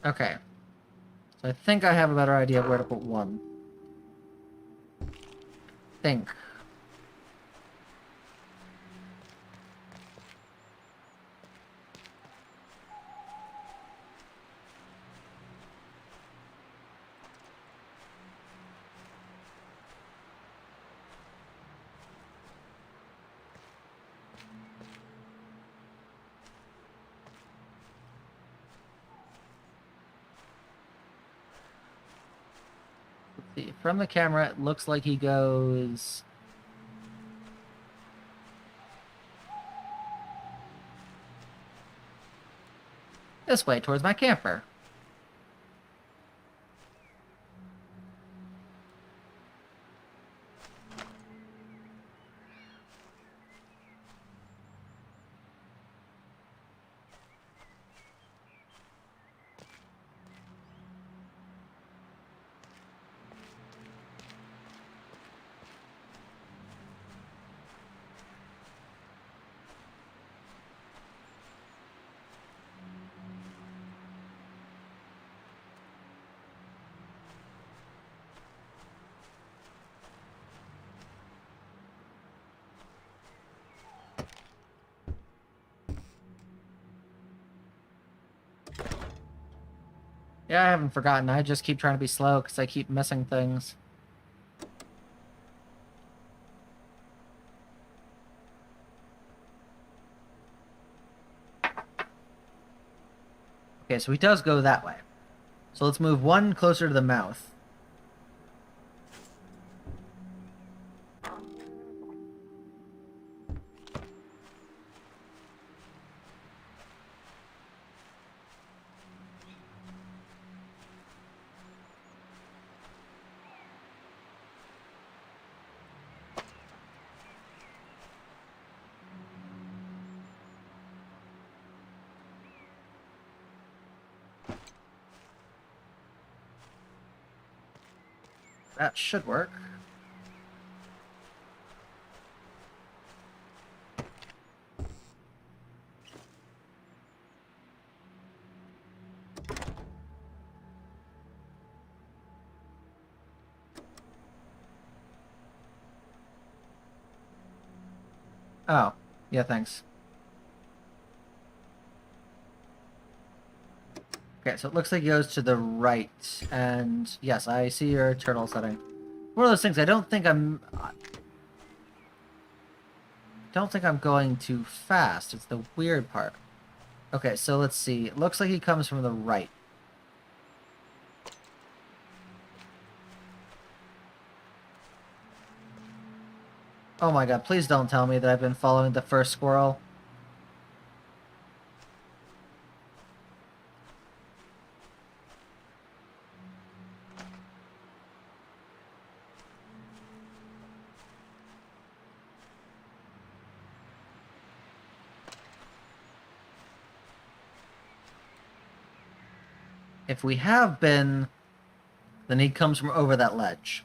Okay. So I think I have a better idea of where to put one. Think. Let's see. From the camera, it looks like he goes... this way, towards my camper. Yeah, I haven't forgotten. I just keep trying to be slow because I keep missing things. Okay, so he does go that way. So let's move one closer to the mouth. That should work. Oh, yeah, thanks. Okay, so it looks like it goes to the right, and yes, I see your turtle setting. One of those things. I don't think I'm going too fast. It's the weird part. Okay, so let's see. It looks like he comes from the right. Oh my god, please don't tell me that I've been following the first squirrel. If we have been, then he comes from over that ledge.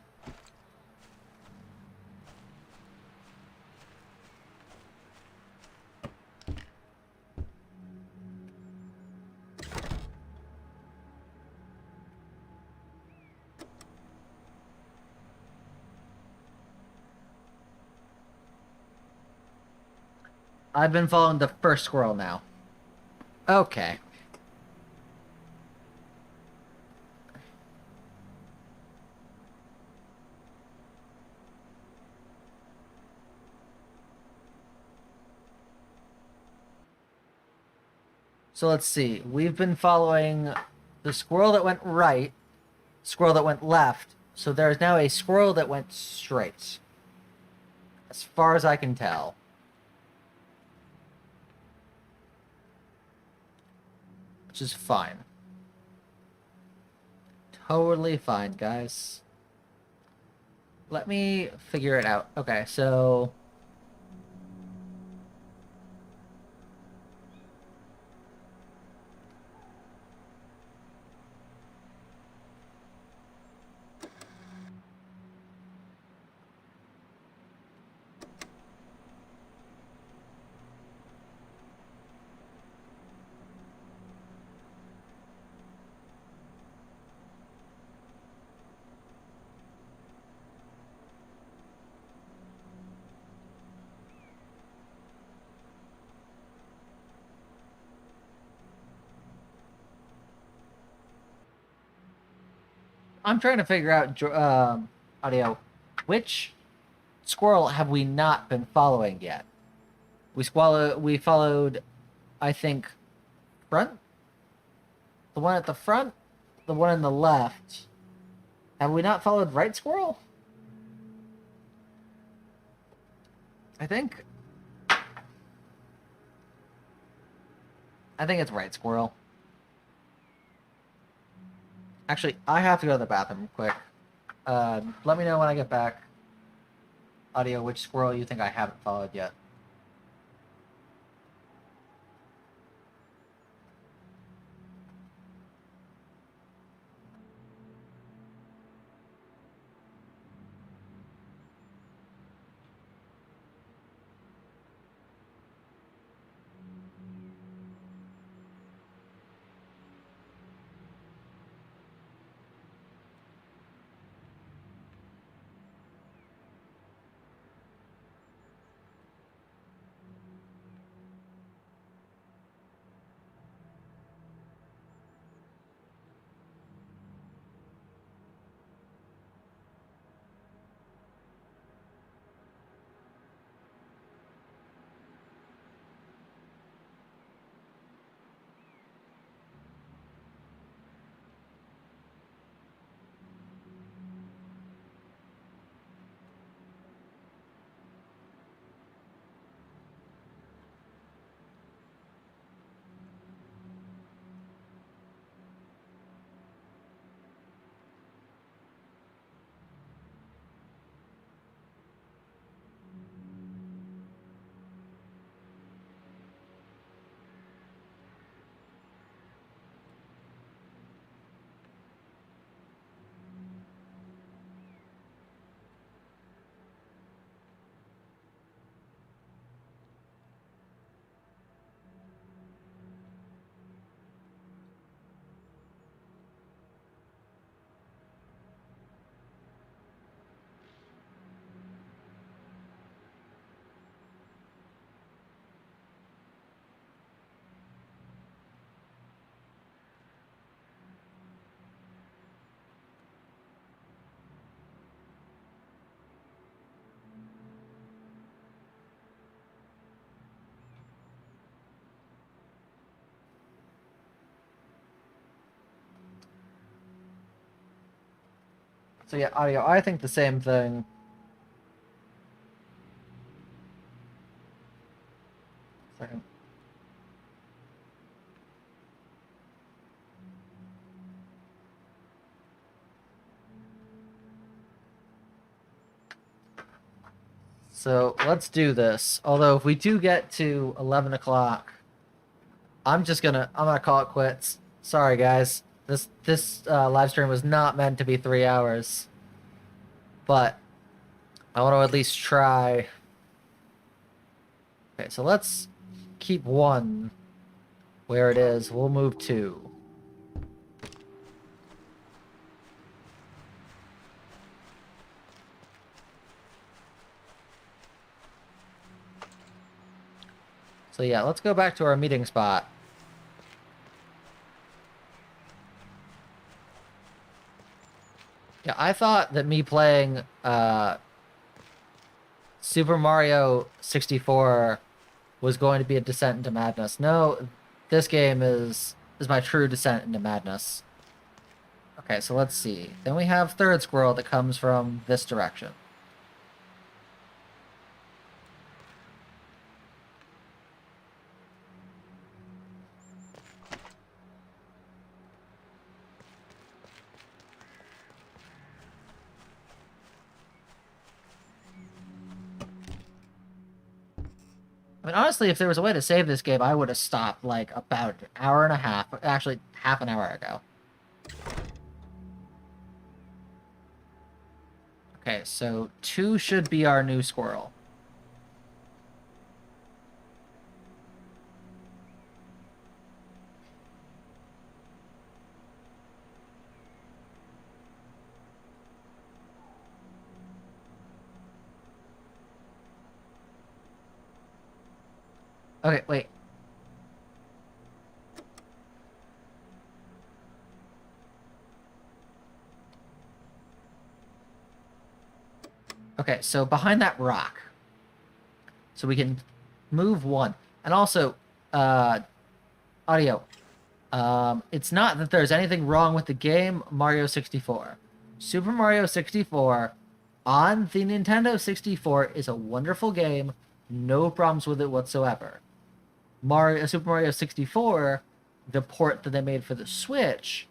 I've been following the first squirrel now. Okay. So let's see. We've been following the squirrel that went right, squirrel that went left. So there is now a squirrel that went straight. As far as I can tell. Which is fine. Totally fine, guys. Let me figure it out. Okay, so... I'm trying to figure out, audio, which squirrel have we not been following yet? We followed, I think, front? The one at the front? The one on the left? Have we not followed right squirrel? I think it's right squirrel. Actually, I have to go to the bathroom quick. Let me know when I get back. Audio, which squirrel you think I haven't followed yet. So yeah, audio, I think the same thing. Second. So let's do this. Although if we do get to 11 o'clock, I'm gonna call it quits. Sorry guys. This live stream was not meant to be 3 hours. But I want to at least try. Okay, so let's keep 1 where it is. We'll move 2. So yeah, let's go back to our meeting spot. Yeah, I thought that me playing Super Mario 64 was going to be a descent into madness. No, this game is my true descent into madness. Okay, so let's see. Then we have third squirrel that comes from this direction. I mean, honestly, if there was a way to save this game, I would have stopped, like, about an hour and a half, actually, half an hour ago. Okay, so 2 should be our new squirrel. Okay, wait. Okay, so behind that rock. So we can move 1. And also, audio. It's not that there's anything wrong with the game Mario 64. Super Mario 64 on the Nintendo 64 is a wonderful game. No problems with it whatsoever. Super Mario 64, the port that they made for the Switch,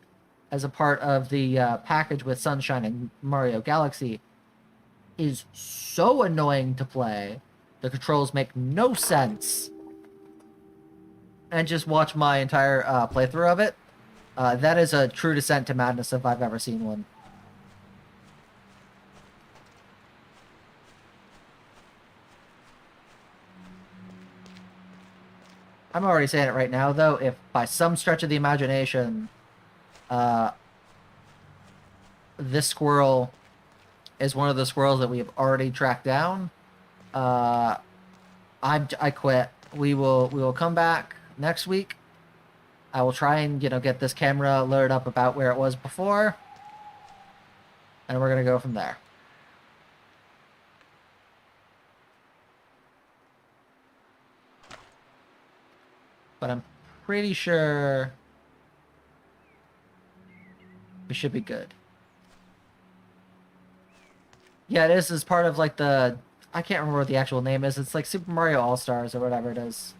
as a part of the package with Sunshine and Mario Galaxy, is so annoying to play. The controls make no sense. And just watch my entire playthrough of it. That is a true descent to madness if I've ever seen one. I'm already saying it right now, though. If by some stretch of the imagination, this squirrel is one of the squirrels that we have already tracked down, I quit. We will come back next week. I will try and get this camera loaded up about where it was before, and we're gonna go from there. But I'm pretty sure we should be good. Yeah, it is as part of like the... I can't remember what the actual name is. It's like Super Mario All-Stars or whatever it is.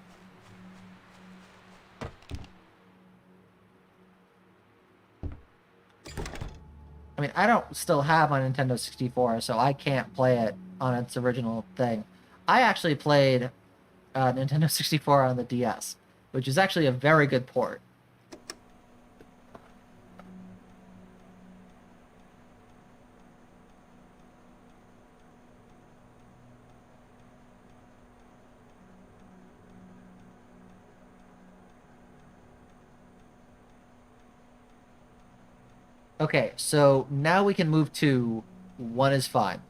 I mean, I don't still have my Nintendo 64, so I can't play it on its original thing. I actually played Nintendo 64 on the DS, which is actually a very good port. Okay, so now we can move to 1 is fine.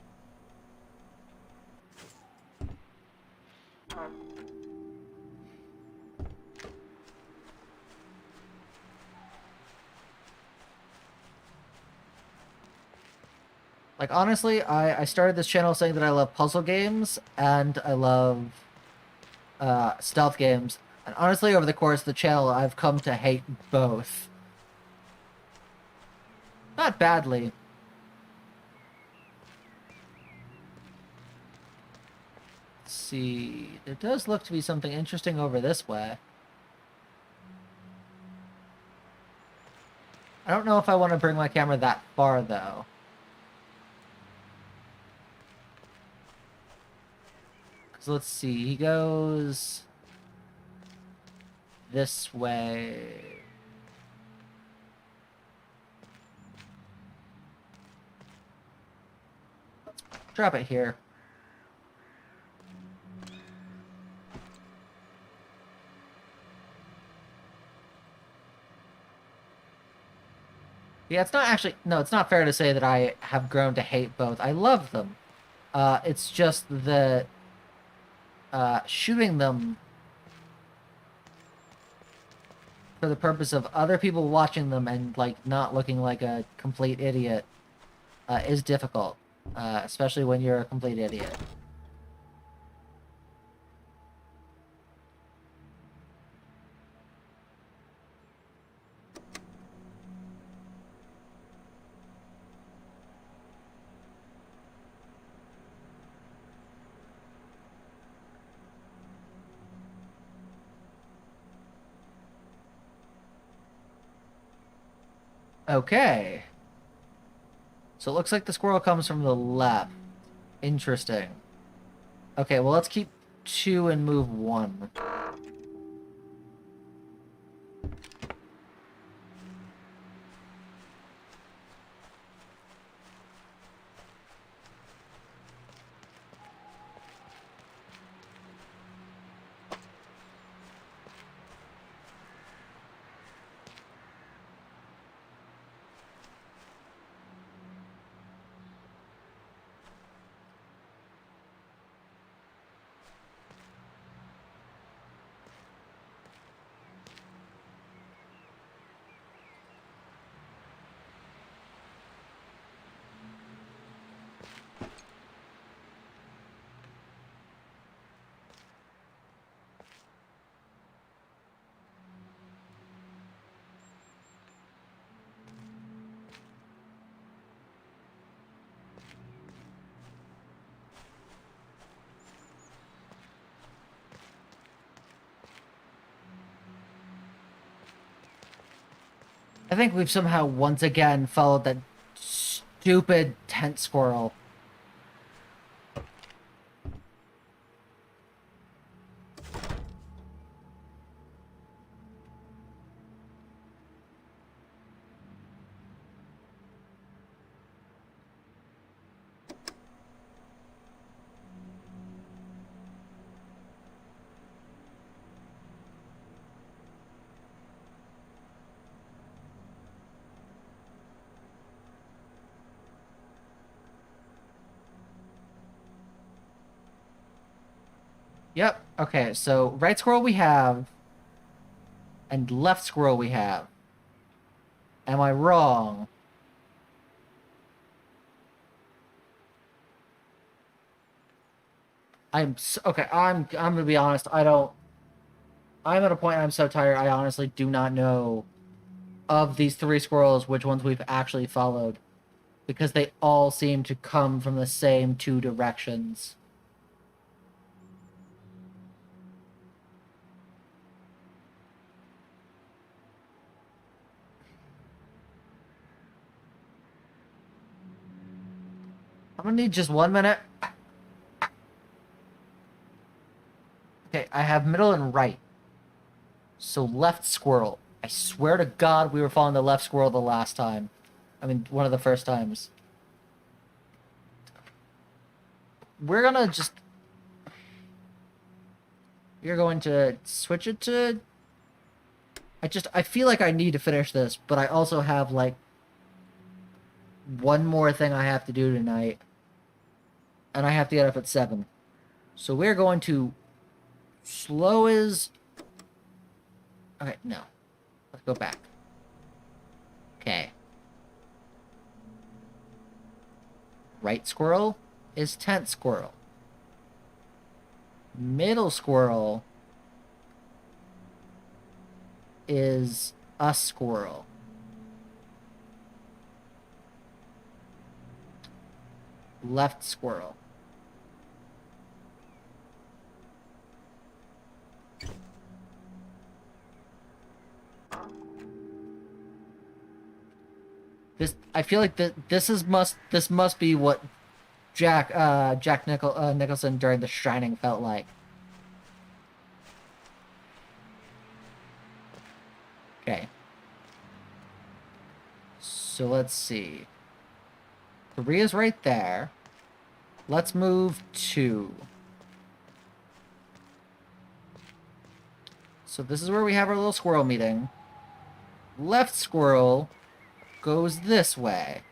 Like, honestly, I started this channel saying that I love puzzle games and I love stealth games. And honestly, over the course of the channel, I've come to hate both. Not badly. see. There does look to be something interesting over this way. I don't know if I want to bring my camera that far, though. Because let's see. He goes this way. Let's drop it here. Yeah, it's not actually... No, it's not fair to say that I have grown to hate both. I love them. It's just that shooting them for the purpose of other people watching them and, like, not looking like a complete idiot is difficult. Especially when you're a complete idiot. Okay. So it looks like the squirrel comes from the left. Interesting. Okay, well, let's keep 2 and move 1. I think we've somehow once again followed that stupid tent squirrel. Yep. Okay, so right squirrel we have, and left squirrel we have. Am I wrong? Okay, I'm gonna be honest, I'm at a point I'm so tired, I honestly do not know of these 3 squirrels which ones we've actually followed. Because they all seem to come from the same 2 directions. I'm gonna need just 1 minute. Okay, I have middle and right. So left squirrel. I swear to God we were following the left squirrel the last time. I mean, one of the first times. We're gonna just... We're going to switch it to... I feel like I need to finish this, but I also have, like, one more thing I have to do tonight. And I have to get up at 7. So we're going to slow as... Okay, no. Let's go back. Okay. Right squirrel is tent squirrel. Middle squirrel is a squirrel. Left squirrel I feel like this must be what Jack Nicholson during The Shining felt like. Okay. So let's see. 3 is right there. Let's move 2. So this is where we have our little squirrel meeting. Left squirrel goes this way.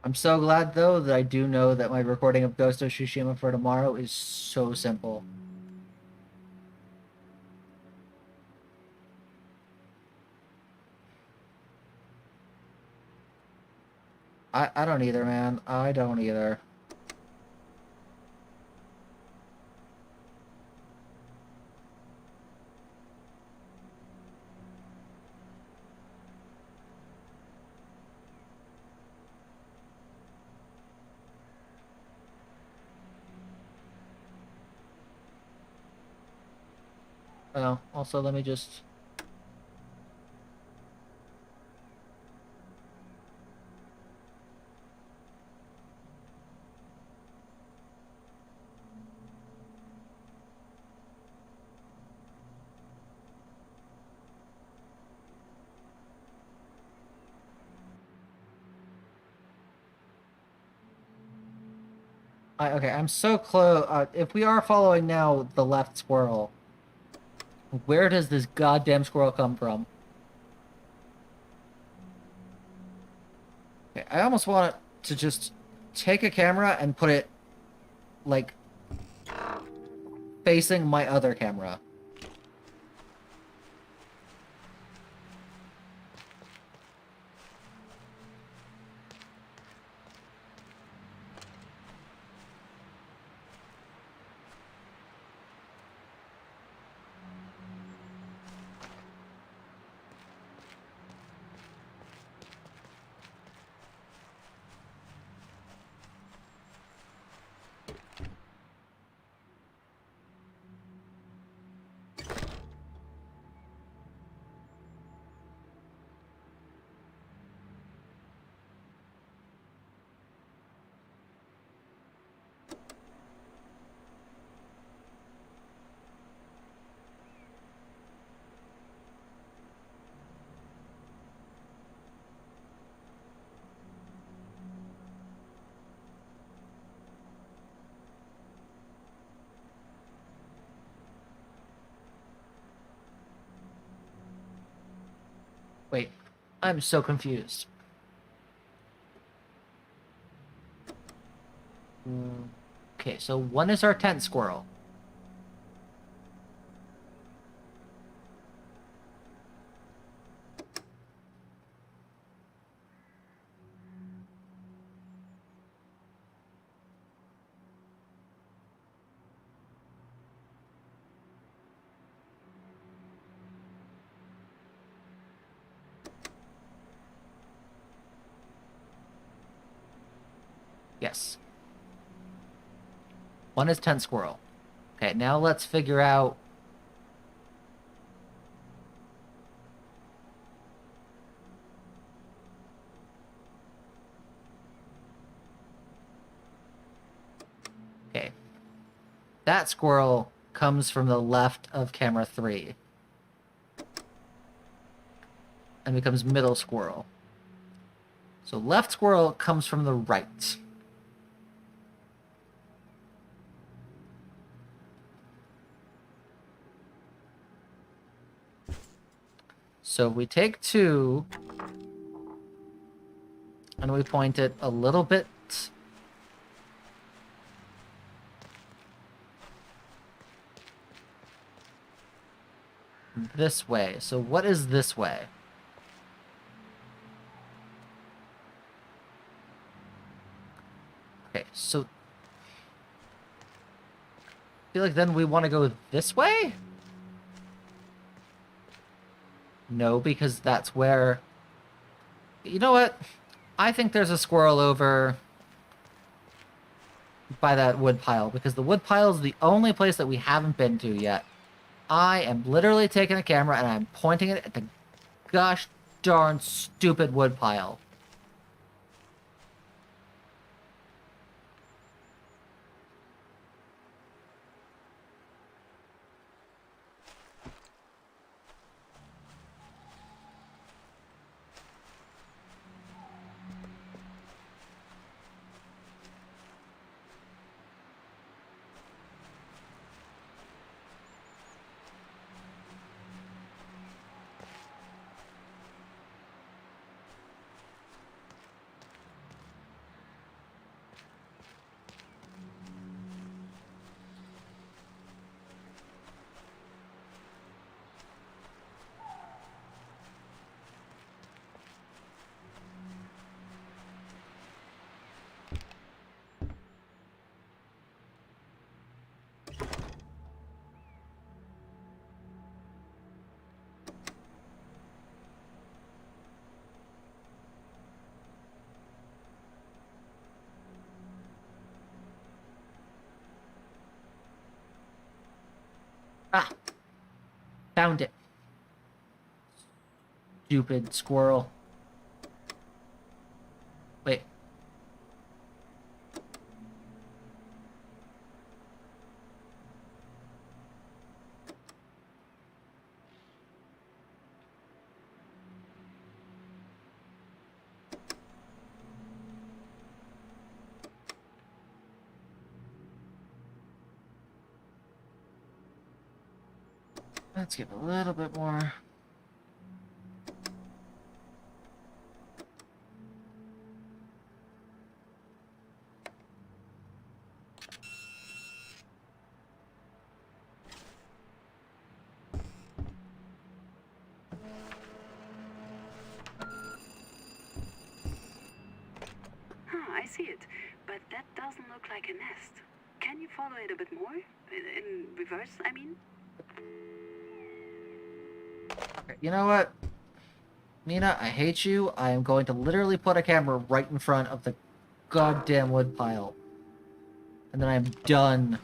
I'm so glad, though, that I do know that my recording of Ghost of Tsushima for tomorrow is so simple. I don't either, man. I don't either. Oh, also, let me just... okay, I'm so close. If we are following now the left squirrel, where does this goddamn squirrel come from? Okay, I almost want to just take a camera and put it, like, facing my other camera. Wait, I'm so confused. Okay, so one is our tent squirrel. Yes. One is tent squirrel. Okay, now let's figure out... Okay. That squirrel comes from the left of camera 3. And becomes middle squirrel. So left squirrel comes from the right. So we take 2, and we point it a little bit this way. So what is this way? Okay, so... I feel like then we want to go this way? No, because that's where... You know what? I think there's a squirrel over by that wood pile, because the wood pile is the only place that we haven't been to yet. I am literally taking a camera and I'm pointing it at the gosh darn stupid wood pile. Ah! Found it. Stupid squirrel. Wait. Let's give a little bit more. I see it, but that doesn't look like a nest. Can you follow it a bit more? In reverse, I mean? Okay, you know what? Mina, I hate you. I am going to literally put a camera right in front of the goddamn wood pile. And then I'm done.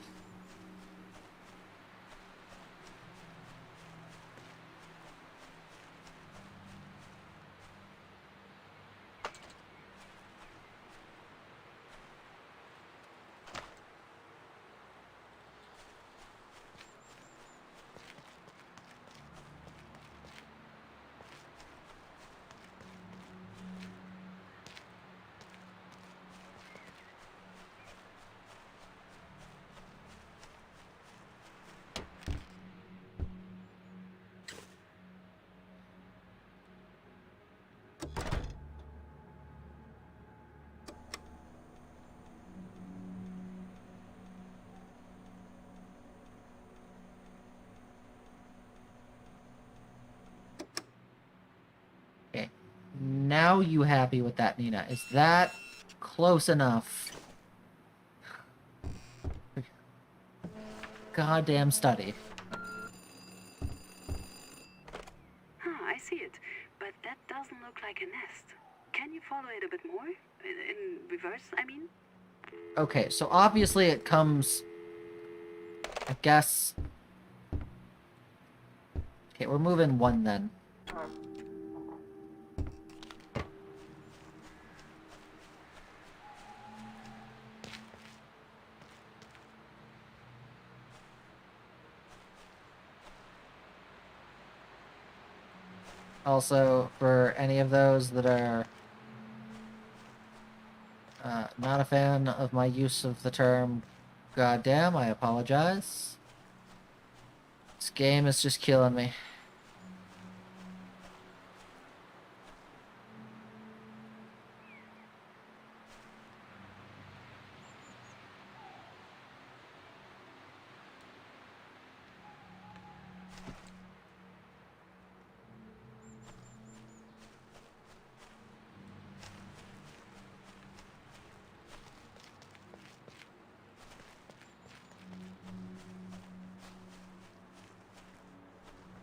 Okay. Now you happy with that, Nina? Is that close enough? Goddamn study. I see it, but that doesn't look like a nest. Can you follow it a bit more? In reverse, I mean? Okay, so obviously it comes... I guess... Okay, we're moving one then. Also, for any of those that are not a fan of my use of the term goddamn, I apologize. This game is just killing me.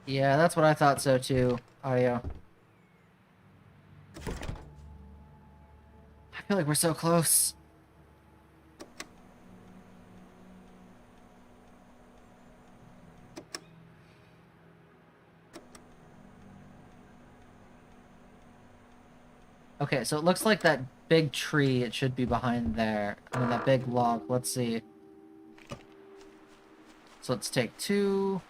Yeah, that's what I thought so too, Audio. I feel like we're so close. Okay, so it looks like that big tree, it should be behind there. I mean, that big log. Let's see. So let's take 2.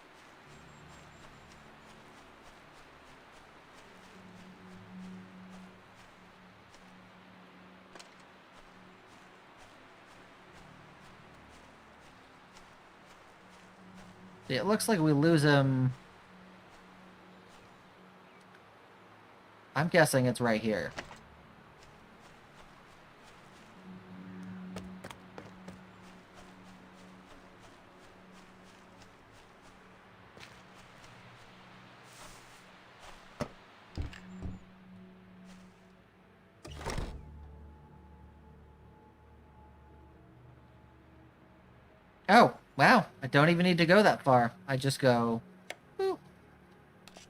See, it looks like we lose him. I'm guessing it's right here. Oh, wow. I don't even need to go that far. I just go... Boop.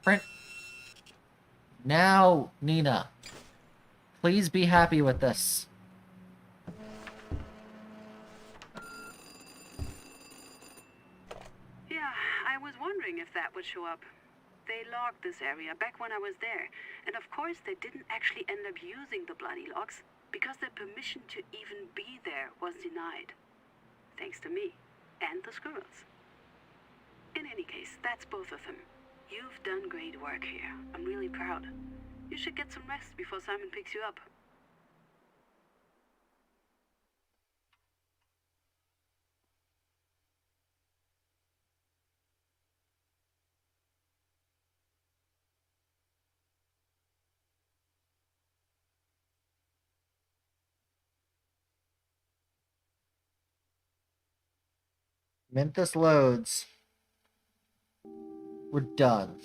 Print. Now, Nina. Please be happy with this. Yeah, I was wondering if that would show up. They logged this area back when I was there, and of course they didn't actually end up using the bloody logs because their permission to even be there was denied. Thanks to me and the squirrels. In any case, that's both of them. You've done great work here. I'm really proud. You should get some rest before Simon picks you up. Memphis loads. We're done.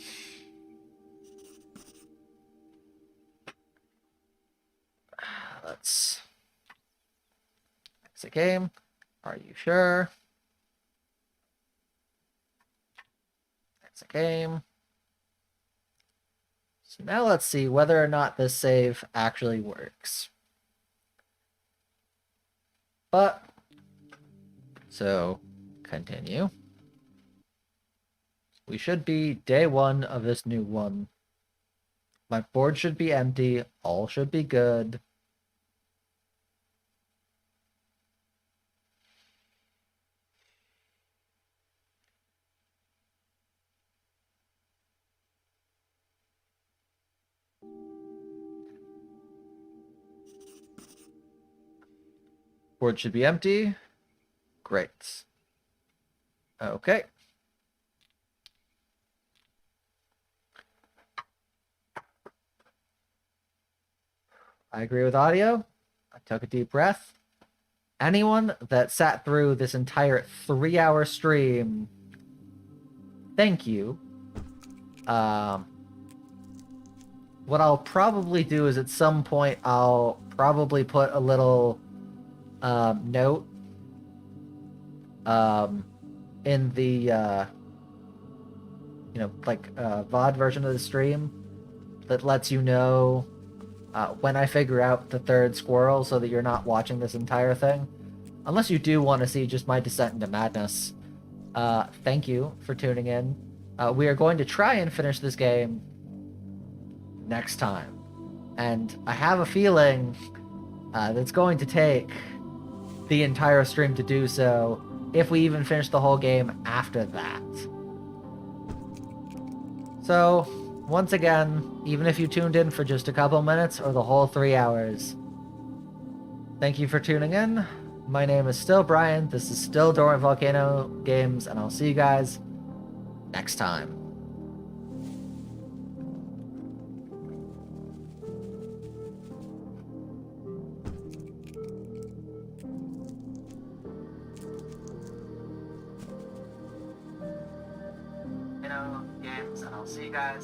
Let's... Exit game. Are you sure? Exit game. So now let's see whether or not this save actually works. But... So, continue. We should be day 1 of this new one. My board should be empty. All should be good. Board should be empty. Great. Okay. I agree with Audio. I took a deep breath. Anyone that sat through this entire 3-hour stream, thank you. What I'll probably do is at some point I'll probably put a little note in the VOD version of the stream that lets you know when I figure out the 3rd squirrel, so that you're not watching this entire thing. Unless you do want to see just my descent into madness. Thank you for tuning in. We are going to try and finish this game next time. And I have a feeling that's going to take the entire stream to do so, if we even finish the whole game after that. So, once again, even if you tuned in for just a couple minutes or the whole 3 hours, thank you for tuning in. My name is still Brian, this is still Dormant Volcano Games, and I'll see you guys next time. Games, and I'll see you guys